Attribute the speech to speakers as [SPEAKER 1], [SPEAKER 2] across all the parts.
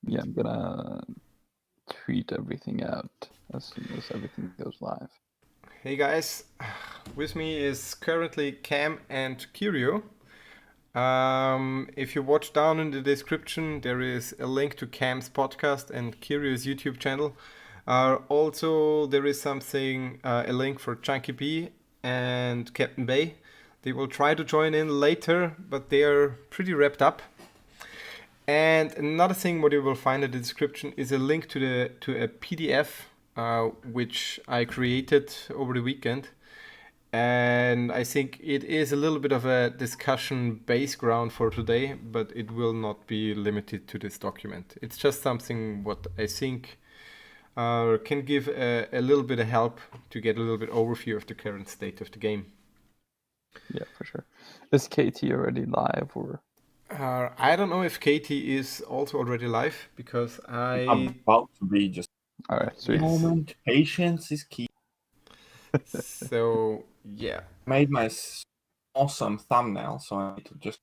[SPEAKER 1] Yeah, I'm gonna tweet everything out as soon as everything goes live.
[SPEAKER 2] Hey guys, with me is currently Cam and Curio. If you watch down in the description, there is a link to Cam's podcast and Curio's YouTube channel. Also, there is a link for ChunkyB and Captain Bayeee. They will try to join in later, but they are pretty wrapped up. And another thing what you will find in the description is a link to a PDF which I created over the weekend. And I think it is a little bit of a discussion base ground for today, but it will not be limited to this document. It's just something what I think can give a little bit of help to get a little bit overview of the current state of the game.
[SPEAKER 1] Yeah, for sure. Is KT already live or?
[SPEAKER 2] I don't know if Katie is also already live because
[SPEAKER 3] I'm about to be just
[SPEAKER 1] All right, sweet.
[SPEAKER 3] moment. Patience is key.
[SPEAKER 2] So yeah,
[SPEAKER 3] Made my awesome thumbnail, so I need to just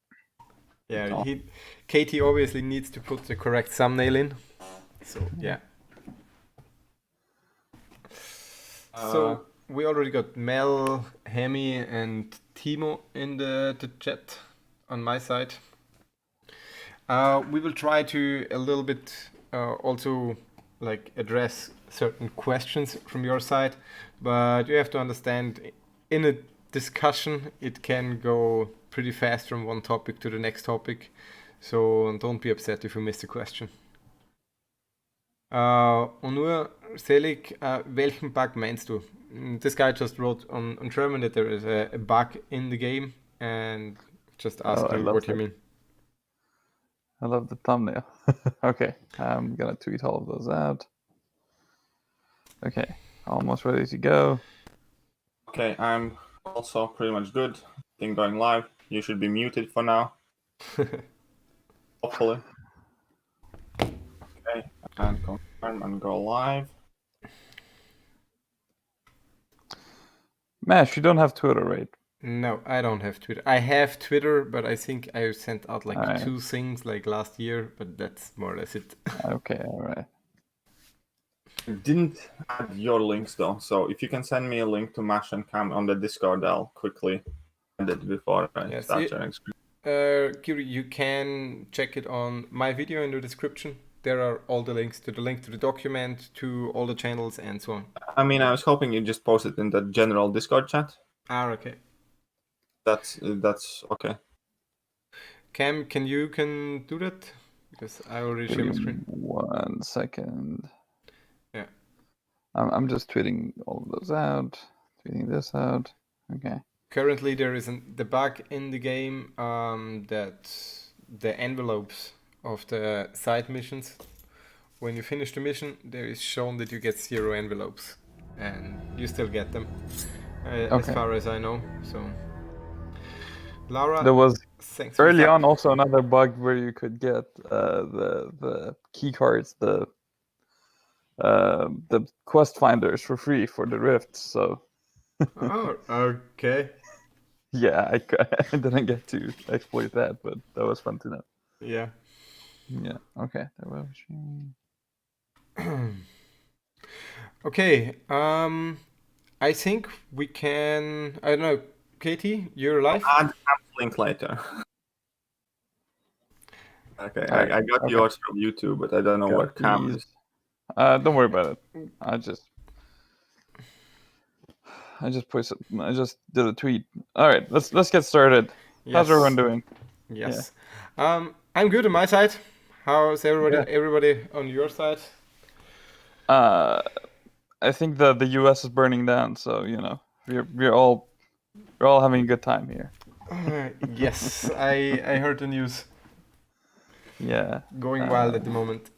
[SPEAKER 2] Katie obviously needs to put the correct thumbnail in. So yeah. So we already got Mel, Hemi, and Timo in the chat on my side. We will try to a little bit also like address certain questions from your side, but you have to understand in a discussion it can go pretty fast from one topic to the next topic, so don't be upset if you miss the question. Und nur, Selig, welchen Bug meinst du? This guy just wrote on German that there is a bug in the game and just asked you what you mean.
[SPEAKER 1] I love the thumbnail. Okay, I'm gonna tweet all of those out. Okay, almost ready to go.
[SPEAKER 3] Okay, I'm also pretty much good. Thing going live. You should be muted for now. Hopefully. Okay, and confirm and go live.
[SPEAKER 1] Mash, you don't have Twitter, right?
[SPEAKER 2] No, I don't have Twitter. I have Twitter, but I think I sent out like
[SPEAKER 1] Alright.
[SPEAKER 2] 2 things like last year, but that's more or less it.
[SPEAKER 1] Okay, all right.
[SPEAKER 3] I didn't add your links though, so if you can send me a link to Mash and Cam on the Discord, I'll quickly send it before I start sharing screen.
[SPEAKER 2] Kiri, you can check it on my video in the description. There are all the links to the link to the document, to all the channels, and so on.
[SPEAKER 3] I mean, I was hoping you just post it in the general Discord chat.
[SPEAKER 2] Okay.
[SPEAKER 3] That's okay.
[SPEAKER 2] Cam, can you do that? Because I already share my screen.
[SPEAKER 1] 1 second.
[SPEAKER 2] Yeah.
[SPEAKER 1] I'm just tweeting all of those out. Tweeting this out. Okay.
[SPEAKER 2] Currently, there is the bug in the game that the envelopes of the side missions, when you finish the mission, there is shown that you get 0 envelopes, and you still get them, as far as I know. So, Laura,
[SPEAKER 1] there was
[SPEAKER 2] thanks
[SPEAKER 1] early on also another bug where you could get the key cards, the quest finders for free for the rifts. So.
[SPEAKER 2] Oh, okay.
[SPEAKER 1] Yeah, I didn't get to exploit that, but that was fun to know.
[SPEAKER 2] Yeah.
[SPEAKER 1] Yeah. Okay.
[SPEAKER 2] Okay. I think we can. I don't know. Katie, you're live.
[SPEAKER 3] Add Cam's link later. Okay, I got yours from YouTube, but I don't know what Cam is.
[SPEAKER 1] Don't worry about it. I just did a tweet. All right, let's get started. Yes. How's everyone doing?
[SPEAKER 2] Yes. Yeah. I'm good on my side. How's everybody? Yeah. Everybody on your side?
[SPEAKER 1] I think the US is burning down, so you know we're all having a good time here.
[SPEAKER 2] Yes, I heard the news.
[SPEAKER 1] Yeah.
[SPEAKER 2] Going wild at the moment.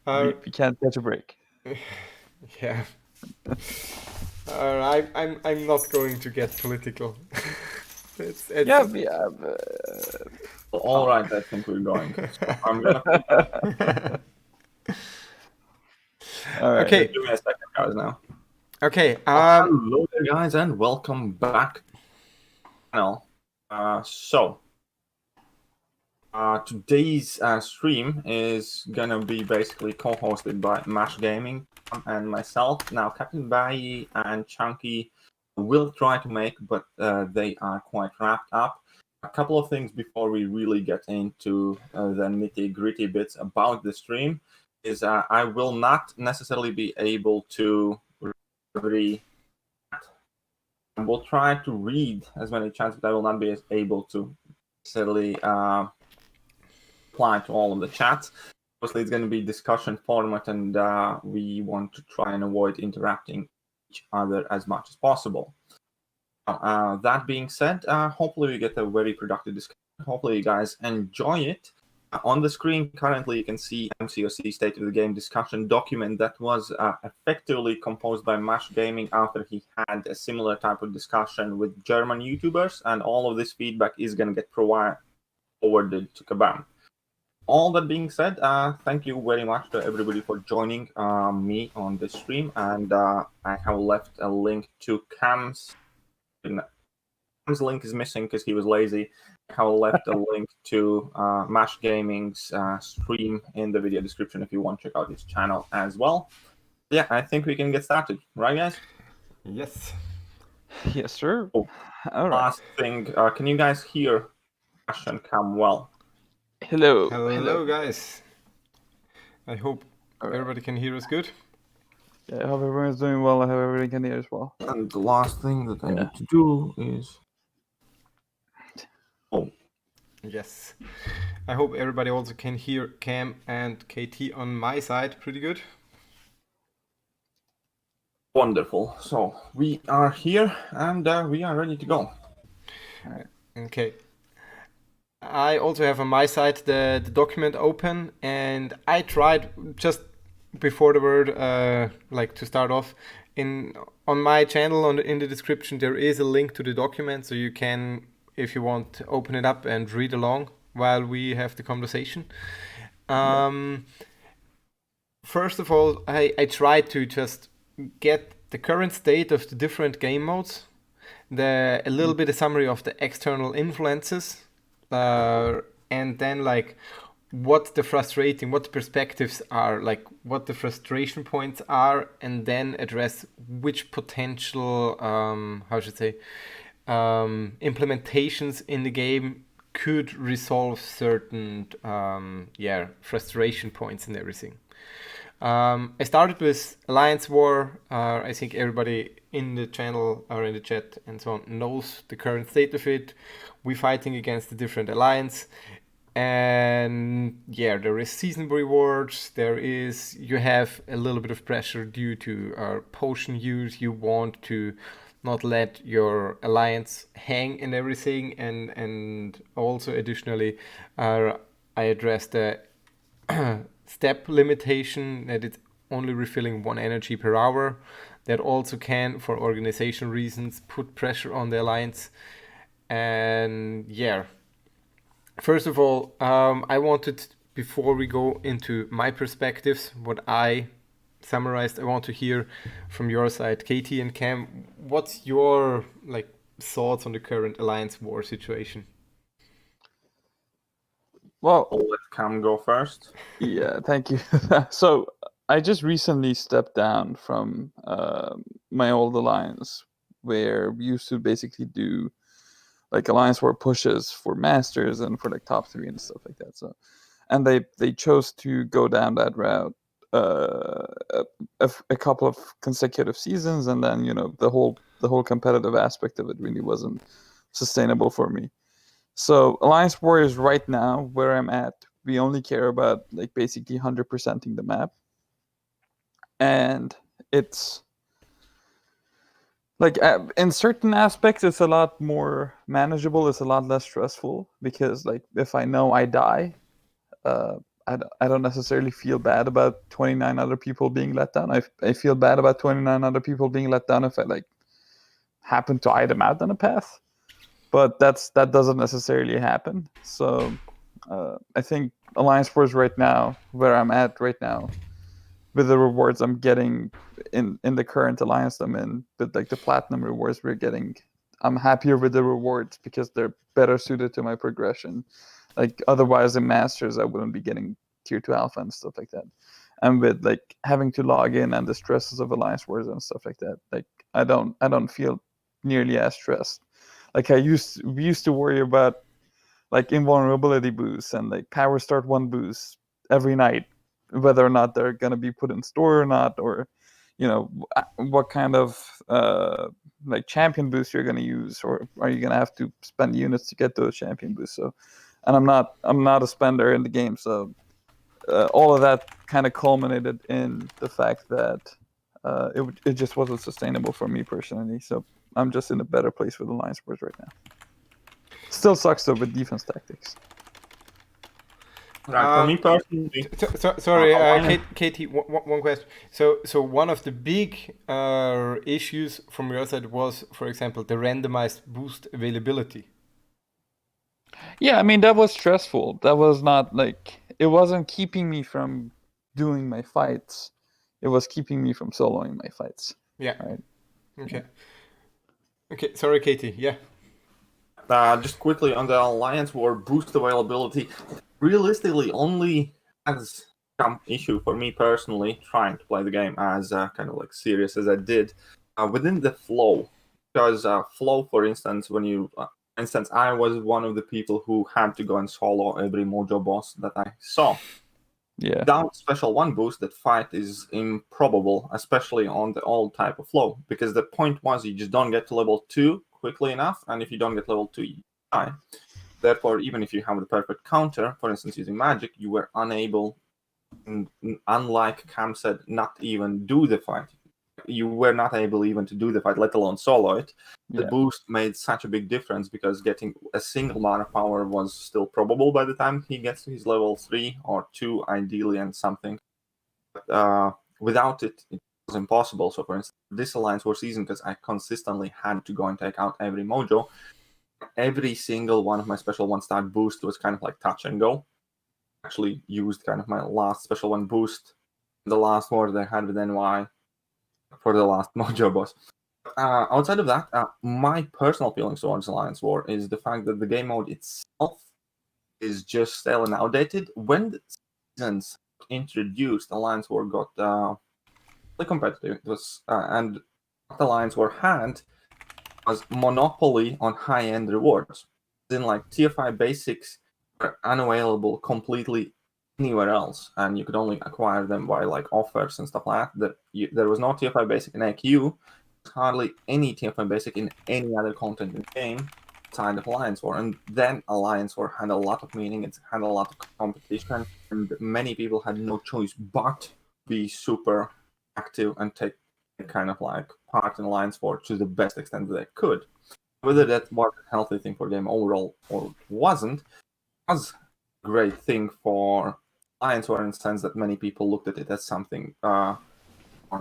[SPEAKER 1] We can't catch a break.
[SPEAKER 2] Yeah. I'm not going to get political. it's
[SPEAKER 3] all right. I think we're going. So I'm gonna.
[SPEAKER 1] All right.
[SPEAKER 2] Okay.
[SPEAKER 3] Give me a second, guys. Now.
[SPEAKER 2] Okay.
[SPEAKER 3] Hello there, guys, and welcome back. So Today's stream is gonna be basically co-hosted by Mash Gaming and myself. Now, Captain Bayeee and Chunky will try to make, but they are quite wrapped up. A couple of things before we really get into the nitty-gritty bits about the stream is I will not necessarily be able to read. I will try to read as many chats, but I will not be able to necessarily apply to all of the chats. Obviously, it's going to be discussion format, and we want to try and avoid interrupting each other as much as possible. That being said, hopefully we get a very productive discussion. Hopefully you guys enjoy it. On the screen currently you can see MCOC State of the Game discussion document that was effectively composed by Mash Gaming after he had a similar type of discussion with German YouTubers, and all of this feedback is going to get forwarded to KAM. All that being said, thank you very much to everybody for joining me on this stream, and I have left a link to KAM's link is missing because he was lazy. I have left a link to Mash Gaming's stream in the video description if you want to check out his channel as well. Yeah, I think we can get started, right, guys?
[SPEAKER 2] Yes.
[SPEAKER 1] Yes, sir.
[SPEAKER 3] Oh,
[SPEAKER 1] all right.
[SPEAKER 3] Last thing, can you guys hear Mash and KAM well?
[SPEAKER 1] Hello.
[SPEAKER 2] Hello, guys. I hope
[SPEAKER 1] All right.
[SPEAKER 2] everybody can hear us good.
[SPEAKER 1] Yeah, I hope everyone's doing well. I hope everybody can hear as well.
[SPEAKER 3] And the last thing that I need to do is... Oh.
[SPEAKER 2] Yes. I hope everybody also can hear KAM and KT on my side pretty good.
[SPEAKER 3] Wonderful. So we are here and we are ready to go.
[SPEAKER 1] All right.
[SPEAKER 2] Okay. I also have on my side the document open, and I tried just before the word to start off on my channel in the description there is a link to the document, so you can, if you want, to open it up and read along while we have the conversation. First of all, I tried to just get the current state of the different game modes, a little bit of summary of the external influences, and then what the perspectives are, what the frustration points are, and then address which potential implementations in the game could resolve certain frustration points and everything. I started with Alliance War. I think everybody in the channel or in the chat and so on knows the current state of it. We're fighting against the different alliance, and there is season rewards. You have a little bit of pressure due to potion use. You want to not let your alliance hang and everything, and also additionally I addressed the step limitation, that it's only refilling 1 energy per hour. That also can, for organization reasons, put pressure on the alliance. And first of all, I wanted, before we go into my perspectives, what I summarized, I want to hear from your side, KT and KAM. What's your thoughts on the current Alliance War situation?
[SPEAKER 1] Well,
[SPEAKER 3] I'll let KAM go first.
[SPEAKER 1] Yeah, thank you. So I just recently stepped down from my old alliance, where we used to basically do Alliance War pushes for Masters and for top 3 and stuff like that. So, and they chose to go down that route a couple of consecutive seasons, and then the whole competitive aspect of it really wasn't sustainable for me. So Alliance Warriors right now, where I'm at, we only care about basically 100%ing the map, and it's in certain aspects it's a lot more manageable. It's a lot less stressful because if I know I die, I don't necessarily feel bad about 29 other people being let down. I feel bad about 29 other people being let down if I happen to eye them out on a path, but that doesn't necessarily happen. So I think Alliance Wars right now, where I'm at right now, with the rewards I'm getting in the current alliance I'm in, with the platinum rewards we're getting, I'm happier with the rewards because they're better suited to my progression Like otherwise in Masters, I wouldn't be getting tier 2 alpha and stuff like that. And with like having to log in and the stresses of Alliance Wars and stuff like that, like I don't feel nearly as stressed. Like we used to worry about like invulnerability boosts and like power start 1 boosts every night, whether or not they're gonna be put in store or not, or what kind of like champion boost you're gonna use, or are you gonna have to spend units to get those champion boosts. So, and I'm not a spender in the game, so all of that kind of culminated in the fact that it just wasn't sustainable for me personally. So I'm just in a better place with Alliance Wars right now. Still sucks though with defense tactics.
[SPEAKER 3] Right, for me personally.
[SPEAKER 2] Sorry, Katie, one question. So one of the big issues from your side was, for example, the randomized boost availability.
[SPEAKER 1] Yeah, I mean, that was stressful. That was not like, it wasn't keeping me from doing my fights. It was keeping me from soloing my fights.
[SPEAKER 2] Yeah.
[SPEAKER 1] Right.
[SPEAKER 2] Okay. Okay. Sorry, Katie. Yeah.
[SPEAKER 3] Just quickly on the Alliance War boost availability, realistically only has some issue for me personally trying to play the game as kind of like serious as I did within the flow. Because flow, for instance, I was one of the people who had to go and solo every Mojo boss that I saw.
[SPEAKER 1] Yeah.
[SPEAKER 3] Without special 1 boost, that fight is improbable, especially on the old type of flow, because the point was you just don't get to level 2 quickly enough, and if you don't get level 2, you die. Therefore, even if you have the perfect counter, for instance, using magic, you were unable, unlike Cam said, not even do the fight. You were not able even to do the fight, let alone solo it. The boost made such a big difference because getting a single mana power was still probable by the time he gets to his level 3 or 2, ideally, and something. But without it, it was impossible. So, for instance, this Alliance War season, because I consistently had to go and take out every Mojo, every single one of my special 1-star boost was kind of like touch and go. Actually used kind of my last special 1 boost, the last war that I had with NY, for the last Mojo boss. Outside of that, my personal feelings towards Alliance War is the fact that the game mode itself is just stale and outdated. When the seasons introduced, Alliance War got competitive. It was and what Alliance War had was monopoly on high-end rewards. Then, like, tier 5 basics were unavailable completely anywhere else, and you could only acquire them by like offers and stuff like that. There was no tier 5 basic in AQ, hardly any tier 5 basic in any other content in the game outside of Alliance War. And then Alliance War had a lot of meaning, it had a lot of competition, and many people had no choice but be super active and take kind of like part in Alliance War to the best extent that they could. Whether that was a healthy thing for the game overall or wasn't, was a great thing for Alliance War in the sense that many people looked at it as something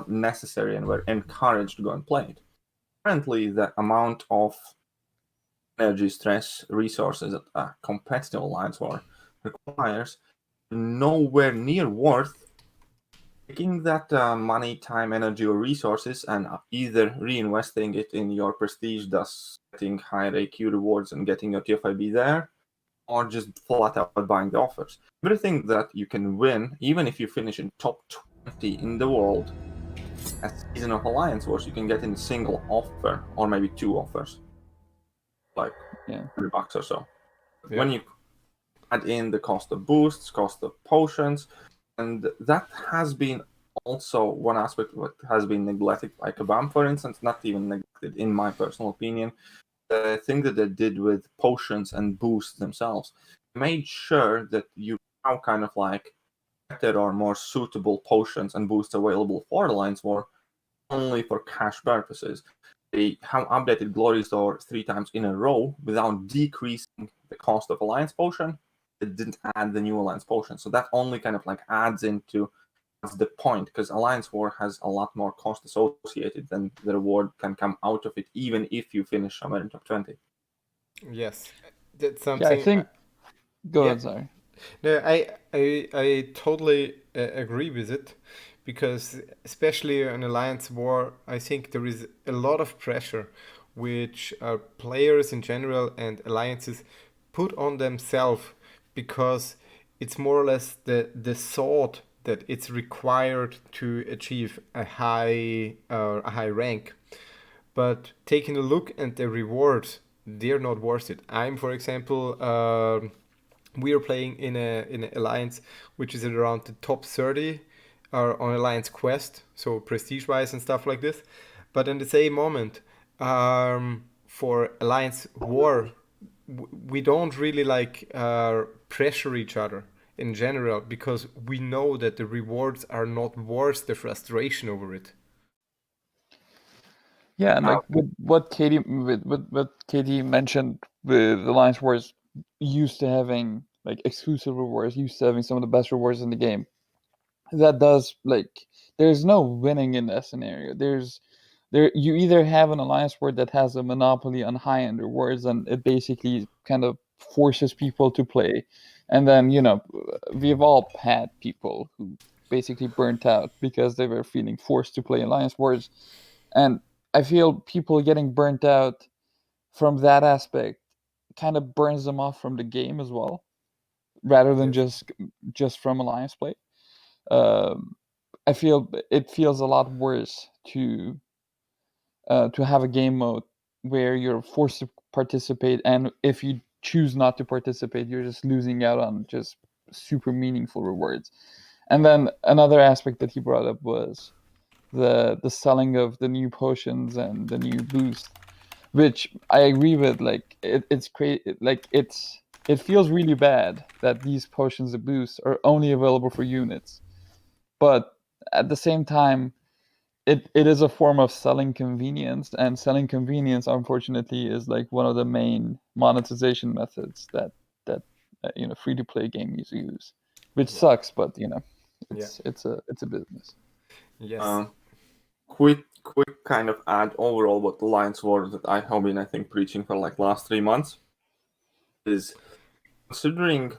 [SPEAKER 3] necessary and were encouraged to go and play it. Currently, the amount of energy, stress, resources that a competitive Alliance War requires nowhere near worth taking that money, time, energy, or resources and either reinvesting it in your prestige, thus getting higher AQ rewards and getting your tier 5B there, or just flat out buying the offers. Everything that you can win, even if you finish in top 20 in the world, a season of Alliance Wars, you can get in a single offer, or maybe 2 offers, like $3 or so. Yeah. When you add in the cost of boosts, cost of potions, and that has been also one aspect of what has been neglected by KAM, for instance, not even neglected in my personal opinion. The thing that they did with potions and boosts themselves made sure that you have kind of like better or more suitable potions and boosts available for Alliance War only for cash purposes. They have updated Glory Store 3 times in a row without decreasing the cost of Alliance Potion. It didn't add the new Alliance Potion. So that only kind of like adds into the point, because Alliance War has a lot more cost associated than the reward can come out of it, even if you finish somewhere in top 20.
[SPEAKER 2] Yes, that's something.
[SPEAKER 1] Yeah, I think. Go ahead, sorry.
[SPEAKER 2] No, I totally agree with it, because especially in Alliance War, I think there is a lot of pressure which players in general and alliances put on themselves because it's more or less the thought that it's required to achieve a high rank. But taking a look at the rewards, they're not worth it. For example, we are playing in an alliance which is at around the top 30 on Alliance Quest, so prestige wise and stuff like this. But in the same moment, for Alliance War, we don't really like pressure each other in general, because we know that the rewards are not worth the frustration over it.
[SPEAKER 1] Yeah, and like with what Katie mentioned with Alliance Wars, used to having like exclusive rewards, used to having some of the best rewards in the game. That does like there's no winning in that scenario. You either have an alliance ward that has a monopoly on high end rewards, and it basically kind of forces people to play, and then we've all had people who basically burnt out because they were feeling forced to play alliance wars, and I feel people getting burnt out from that aspect kind of burns them off from the game as well, rather than just from alliance play. I feel it feels a lot worse to have a game mode where you're forced to participate, and if you choose not to participate, you're just losing out on just super meaningful rewards. And then another aspect that he brought up was the selling of the new potions and the new boost, which I agree with. Like it's crazy. Like it feels really bad that these potions and boosts are only available for units, but at the same time, it is a form of selling convenience, and selling convenience, unfortunately, is like one of the main monetization methods that free to play games use, which sucks, but it's a business.
[SPEAKER 2] Yes.
[SPEAKER 3] Quick kind of add overall what the Alliance Wars that I have been, I think, preaching for like last 3 months is, considering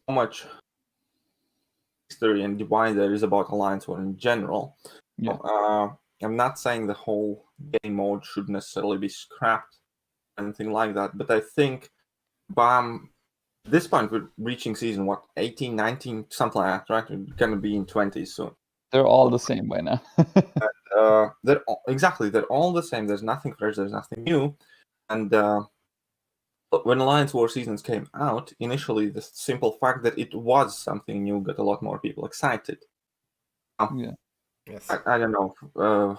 [SPEAKER 3] how much history and divide there is about Alliance War in general.
[SPEAKER 1] Yeah.
[SPEAKER 3] I'm not saying the whole game mode should necessarily be scrapped, anything like that, but I think BAM, at this point, we're reaching season 18, 19, something like that, right? We're gonna be in 20s soon.
[SPEAKER 1] They're all the same by now.
[SPEAKER 3] They're all the same. There's nothing fresh, there's nothing new. And when Alliance War Seasons came out, initially the simple fact that it was something new got a lot more people excited.
[SPEAKER 1] Yeah.
[SPEAKER 2] Yes.
[SPEAKER 3] I don't know.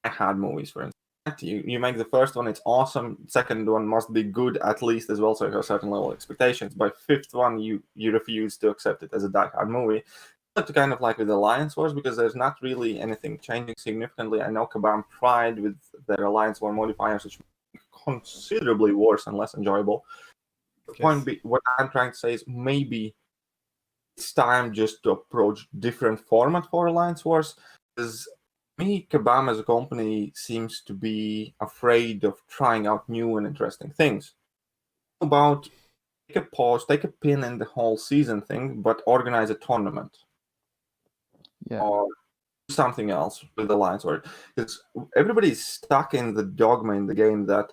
[SPEAKER 3] I had movies, for instance. You make the first one, it's awesome. Second one must be good at least as well, so you have a certain level of expectations. By fifth one, you refuse to accept it as a die-hard movie. To kind of like with Alliance Wars, because there's not really anything changing significantly. I know KAM tried with their Alliance War modifiers, which considerably worse and less enjoyable. What I'm trying to say is maybe it's time just to approach different format for Alliance Wars. Because me, KAM as a company seems to be afraid of trying out new and interesting things. About take a pause, take a pin in the whole season thing, but organize a tournament.
[SPEAKER 1] Yeah.
[SPEAKER 3] Or something else with Alliance War. Because everybody's stuck in the dogma in the game that,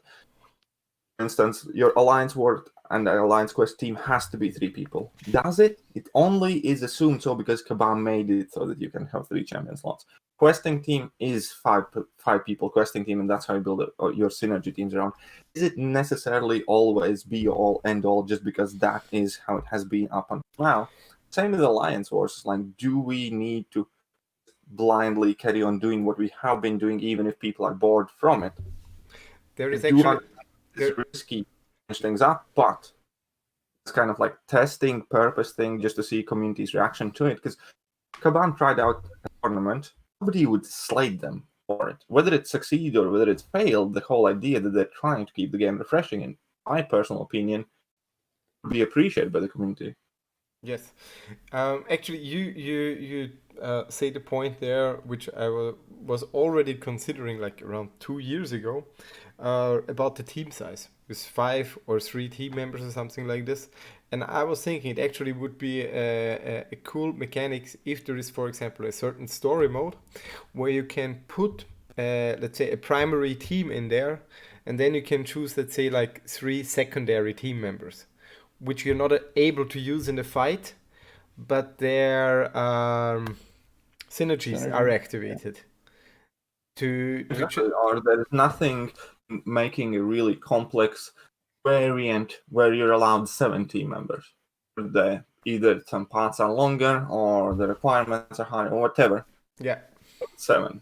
[SPEAKER 3] for instance, your Alliance War and the Alliance Quest team has to be 3 people. Does it? It only is assumed so because KAM made it so that you can have 3 champion slots. Questing team is 5 people questing team, and that's how you build your synergy teams around. Is it necessarily always be all end all just because that is how it has been up until now? Same with Alliance Wars. Like, do we need to blindly carry on doing what we have been doing, even if people are bored from it?
[SPEAKER 2] There is actually
[SPEAKER 3] it's risky to change things up, but it's kind of like testing purpose thing just to see community's reaction to it. Because KAM tried out a tournament, nobody would slate them for it. Whether it succeeded or whether it failed, the whole idea that they're trying to keep the game refreshing, in my personal opinion, would be appreciated by the community.
[SPEAKER 2] Yes, actually, you say the point there, which I was already considering like around 2 years ago, about the team size with 5 or 3 team members or something like this. And I was thinking it actually would be a cool mechanics if there is, for example, a certain story mode where you can put, let's say, a primary team in there, and then you can choose, let's say, like 3 secondary team members, which you're not able to use in the fight, but their synergies are
[SPEAKER 1] Synergy,
[SPEAKER 2] activated. To
[SPEAKER 3] Exactly. Or there is nothing making a really complex variant where you're allowed 7 team members. Either some parts are longer or the requirements are higher or whatever.
[SPEAKER 2] yeah.
[SPEAKER 3] 7.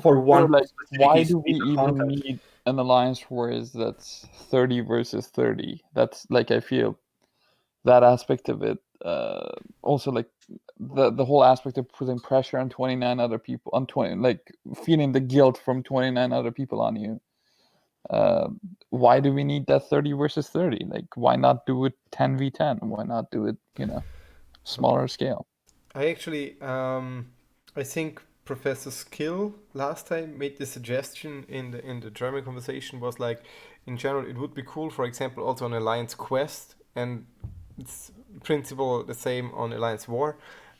[SPEAKER 3] For
[SPEAKER 1] Or
[SPEAKER 3] one
[SPEAKER 1] like, why
[SPEAKER 3] specific
[SPEAKER 1] do we
[SPEAKER 3] piece of
[SPEAKER 1] even
[SPEAKER 3] content.
[SPEAKER 1] need an alliance wars that's 30 versus 30? That's like, I feel that aspect of it. Also, like the whole aspect of putting pressure on 29 other people, on 20, like feeling the guilt from 29 other people on you. Why do we need that 30 versus 30? Like, why not do it 10v10? Why not do it, smaller scale?
[SPEAKER 2] I actually, I think Professor Skill last time made the suggestion in the German conversation was like, in general, it would be cool, for example, also on Alliance Quest, and it's in principle the same on Alliance War,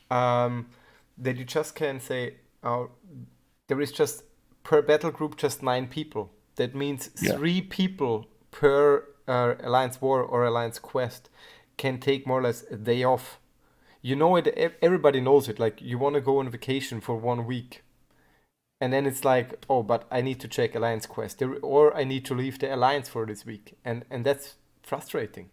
[SPEAKER 2] that you just can say, there is just per battle group just 9 people. That means 3 people per Alliance War or Alliance Quest can take more or less a day off. You know it, everybody knows it. Like, you want to go on vacation for 1 week. And then it's like, oh, but I need to check Alliance Quest. Or I need to leave the Alliance for this week. And that's frustrating.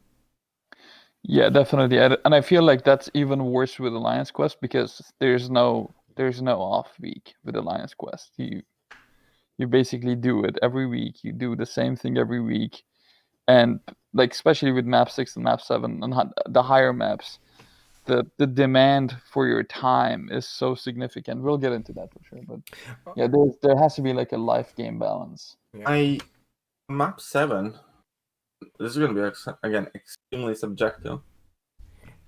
[SPEAKER 1] Yeah, definitely. And I feel like that's even worse with Alliance Quest because there's no off week with Alliance Quest. You basically do it every week. You do the same thing every week. And like, especially with map 6 and map 7 and the higher maps, the demand for your time is so significant. We'll get into that for sure, but yeah, there has to be like a life game balance.
[SPEAKER 3] Map 7, this is going to be again extremely subjective.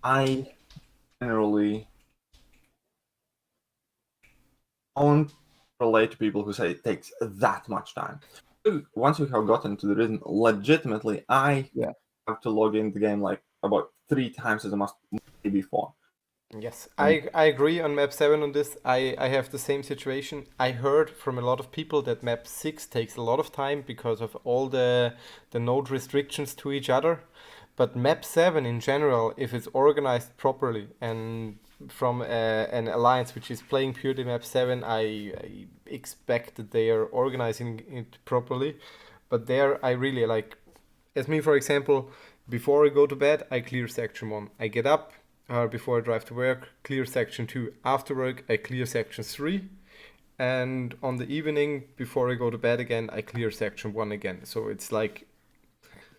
[SPEAKER 3] I generally don't relate to people who say it takes that much time. Once you have gotten to the rhythm, legitimately, I have to log in the game like about 3 times as much before.
[SPEAKER 2] Yes, I agree on map 7 on this. I have the same situation. I heard from a lot of people that map 6 takes a lot of time because of all the node restrictions to each other. But map 7 in general, if it's organized properly and from an alliance which is playing purely map 7, I expect that they are organizing it properly. But there I really like, as me for example, before I go to bed, I clear section 1. I get up, before I drive to work, clear section 2. After work, I clear section 3. And on the evening, before I go to bed again, I clear section 1 again. So it's like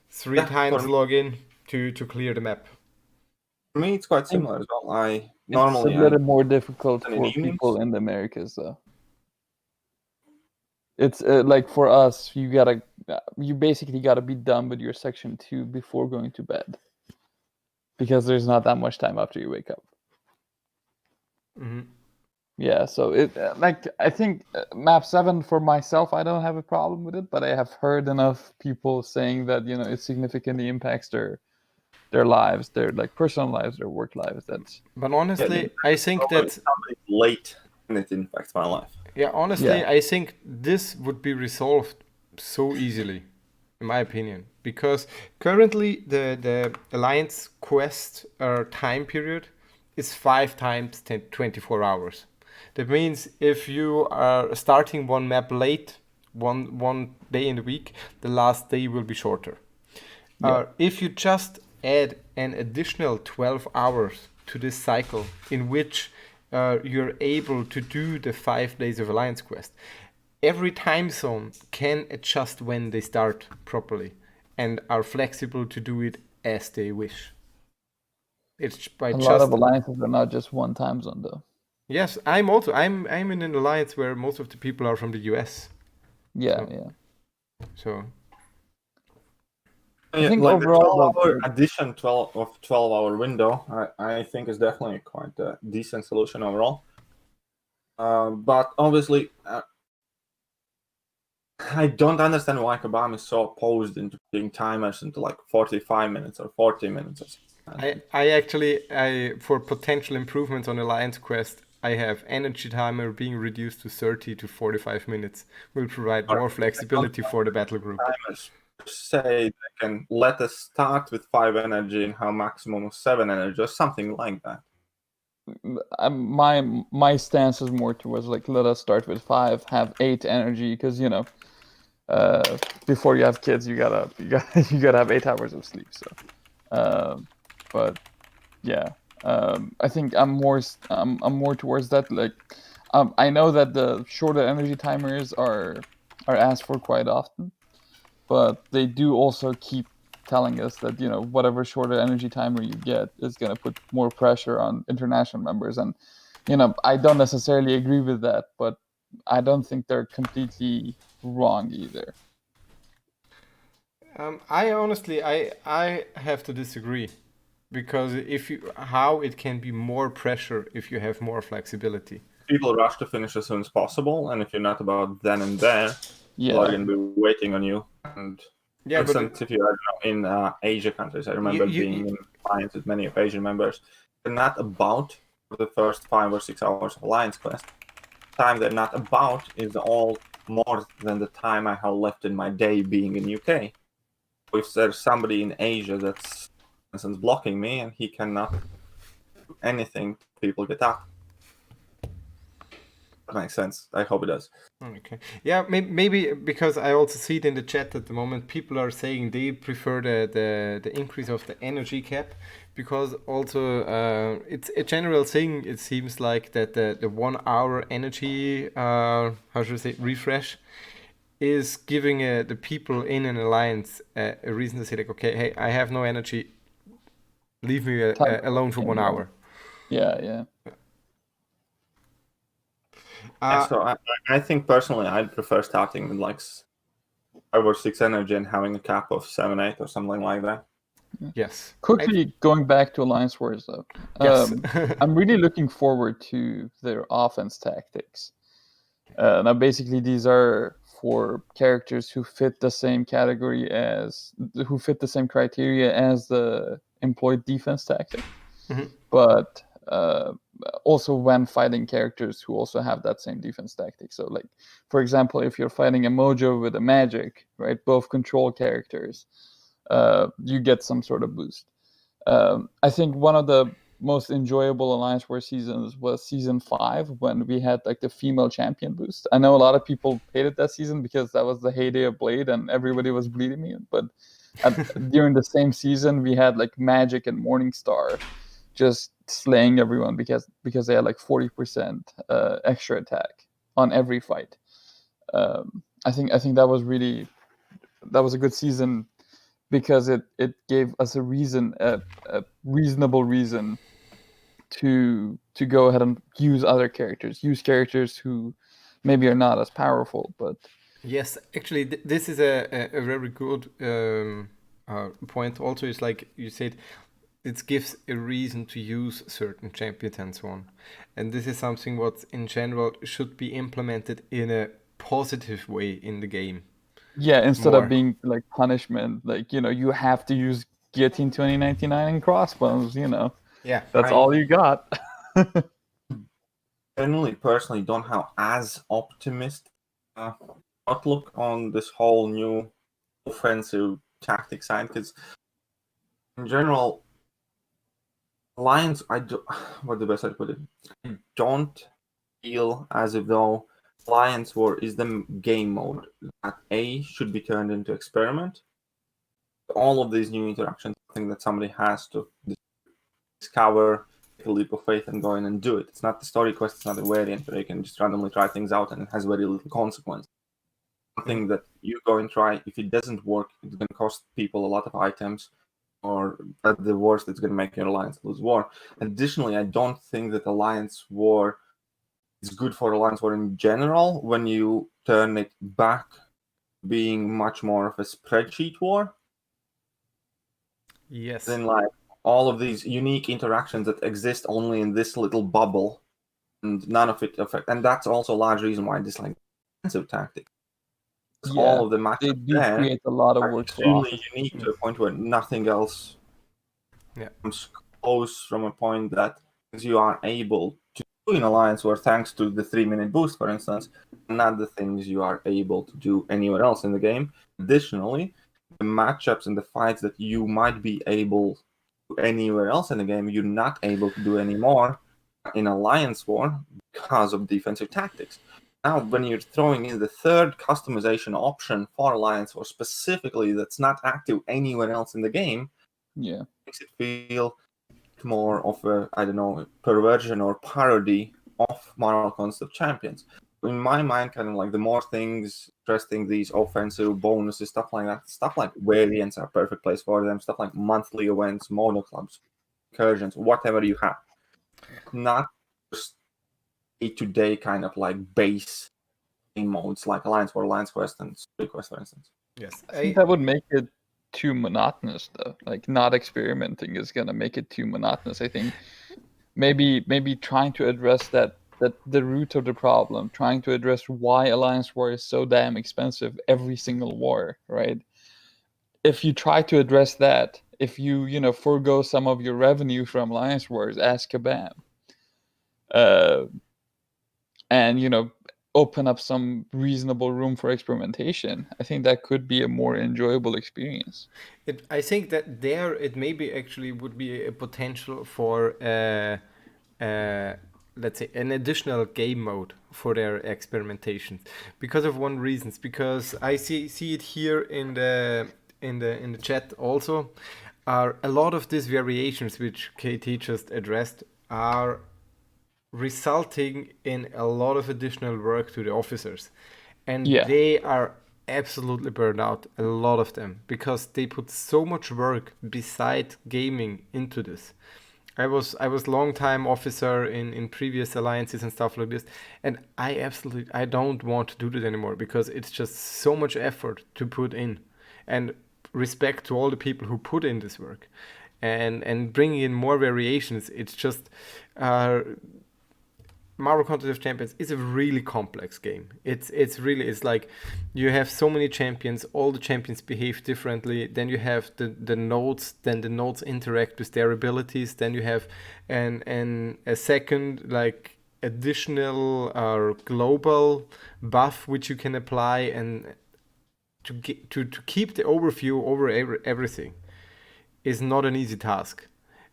[SPEAKER 2] 3 times login to clear the map.
[SPEAKER 3] For me, it's quite similar as well.
[SPEAKER 1] It's a little more difficult for people in the Americas, though. It's like for us, you basically gotta be done with your section 2 before going to bed, because there's not that much time after you wake up.
[SPEAKER 2] Mm-hmm.
[SPEAKER 1] Yeah, so it I think map 7 for myself, I don't have a problem with it, but I have heard enough people saying that it significantly impacts their lives, their like personal lives, their work lives.
[SPEAKER 2] But honestly, I think that
[SPEAKER 3] somebody's late and it impacts my life.
[SPEAKER 2] Yeah, honestly, I think this would be resolved so easily, in my opinion, because currently the Alliance Quest time period is 5 times 24 hours. That means if you are starting one map late, one day in the week, the last day will be shorter. If you just add an additional 12 hours to this cycle in which you're able to do the 5 days of Alliance Quest, every time zone can adjust when they start properly and are flexible to do it as they wish. It's by
[SPEAKER 1] a lot of alliances are not just one time zone, though.
[SPEAKER 2] Yes, I'm in an alliance where most of the people are from the US. So
[SPEAKER 1] I think
[SPEAKER 3] like
[SPEAKER 1] overall,
[SPEAKER 3] the 12-hour addition 12-hour window, I think is definitely quite a decent solution overall. But obviously, I don't understand why KAM is so opposed into putting timers into like 45 minutes or 40 minutes.
[SPEAKER 2] I actually, for potential improvements on Alliance Quest, I have energy timer being reduced to 30 to 45 minutes. Will provide more flexibility for the battle group.
[SPEAKER 3] Timers say they can let us start with 5 energy and have maximum of 7 energy or something like that.
[SPEAKER 1] My stance is more towards like, let us start with 5, have 8 energy, because before you have kids, you gotta have 8 hours of sleep. So, but yeah, I think I'm more towards that. Like, I know that the shorter energy timers are asked for quite often, but they do also keep telling us that whatever shorter energy timer you get is going to put more pressure on international members, and I don't necessarily agree with that, but I don't think they're completely wrong either.
[SPEAKER 2] I honestly I have to disagree, because how it can be more pressure if you have more flexibility.
[SPEAKER 3] People rush to finish as soon as possible, and if you're not about then and there, people are going to be waiting on you. And
[SPEAKER 2] yeah,
[SPEAKER 3] for instance, if you are in Asia countries, I remember being in alliance with many of Asian members. They're not about for the first 5 or 6 hours of alliance quest. The time they're not about is all more than the time I have left in my day being in UK. If there's somebody in Asia that's, for instance, blocking me and he cannot do anything, people get up. That makes sense. I hope it does.
[SPEAKER 2] Okay. Yeah, maybe because I also see it in the chat at the moment, people are saying they prefer the increase of the energy cap, because also it's a general thing. It seems like that the 1 hour energy, how should I say, refresh, is giving the people in an alliance a reason to say like, okay, hey, I have no energy, leave me alone for 1 hour.
[SPEAKER 1] Yeah.
[SPEAKER 3] So I think personally I'd prefer starting with like 5 or 6 energy and having a cap of 7, 8 or something like that.
[SPEAKER 2] Yes.
[SPEAKER 1] Quickly going back to Alliance Wars though.
[SPEAKER 2] Yes.
[SPEAKER 1] I'm really looking forward to their offense tactics. Now basically these are for characters who fit the same criteria as the employed defense tactic.
[SPEAKER 2] Mm-hmm.
[SPEAKER 1] But also when fighting characters who also have that same defense tactic. So like, for example, if you're fighting a Mojo with a magic, right, both control characters, you get some sort of boost. I think one of the most enjoyable Alliance War seasons was season 5, when we had like the female champion boost. I know a lot of people hated that season because that was the heyday of Blade and everybody was bleeding me, but during the same season we had like Magic and Morningstar just slaying everyone because they had like 40% extra attack on every fight. I think that was a good season because it gave us a reasonable reason to go ahead and use characters who maybe are not as powerful, but
[SPEAKER 2] yes, actually this is a very good point. Also, it's like you said, it gives a reason to use certain champions and so on. And this is something what in general should be implemented in a positive way in the game.
[SPEAKER 1] Yeah, instead of being like punishment, like, you have to use Guillotine 2099 and crossbones,
[SPEAKER 2] Yeah.
[SPEAKER 1] That's all you got.
[SPEAKER 3] Generally, personally, don't have as optimistic outlook on this whole new offensive tactic side, because in general, Alliance, what the best way to put it? I don't feel as if though Alliance War is the game mode that should be turned into experiment. All of these new interactions, I think that somebody has to discover, take a leap of faith and go in and do it. It's not the story quest, it's not a variant where you can just randomly try things out and it has very little consequence. Something that you go and try, if it doesn't work, it's going to cost people a lot of items, or at the worst, it's going to make your alliance lose war. Additionally, I don't think that Alliance War is good for Alliance War in general when you turn it back being much more of a spreadsheet war.
[SPEAKER 2] Yes.
[SPEAKER 3] Then like all of these unique interactions that exist only in this little bubble, and none of it affect. And that's also a large reason why I dislike defensive tactics.
[SPEAKER 1] Yeah,
[SPEAKER 3] all of the matchups
[SPEAKER 1] they do
[SPEAKER 3] there
[SPEAKER 1] create a lot of
[SPEAKER 3] are
[SPEAKER 1] work for
[SPEAKER 3] extremely
[SPEAKER 1] offense.
[SPEAKER 3] unique to a point where nothing else comes close, from a point that you are able to do in Alliance War thanks to the 3-minute boost, for instance, not the things you are able to do anywhere else in the game. Additionally, matchups and the fights that you might be able to anywhere else in the game, you're not able to do anymore in Alliance War because of defensive tactics. Now, when you're throwing in the third customization option for Alliance War specifically that's not active anywhere else in the game, makes it feel more of a, I don't know, perversion or parody of Marvel Concept Champions. In my mind, kind of like the more things, interesting, these offensive bonuses, stuff like that, stuff like variants are a perfect place for them, stuff like monthly events, mono clubs, incursions, whatever you have. Not just day-to-day kind of like base game modes like Alliance War, Alliance Quest, and Story Quest, for instance.
[SPEAKER 2] Yes,
[SPEAKER 1] I think that would make it too monotonous, though. Like, not experimenting is gonna make it too monotonous. I think maybe trying to address that the root of the problem, trying to address why Alliance War is so damn expensive every single war, right? If you try to address that, if you forego some of your revenue from Alliance Wars as KAM, and open up some reasonable room for experimentation, I think that could be a more enjoyable experience.
[SPEAKER 2] I think that there it maybe actually would be a potential for let's say an additional game mode for their experimentations, because of one reason. Because I see it here in the chat also. Are a lot of these variations which KT just addressed are resulting in a lot of additional work to the officers, and they are absolutely burned out, a lot of them, because they put so much work beside gaming into this. I was long time officer in previous alliances and stuff like this, and I don't want to do that anymore, because it's just so much effort to put in, and respect to all the people who put in this work, and bringing in more variations. It's just Marvel Contest of Champions is a really complex game. It's like you have so many champions, all the champions behave differently, then you have the nodes, then the nodes interact with their abilities, then you have a second like additional global buff which you can apply, and to keep the overview over everything is not an easy task.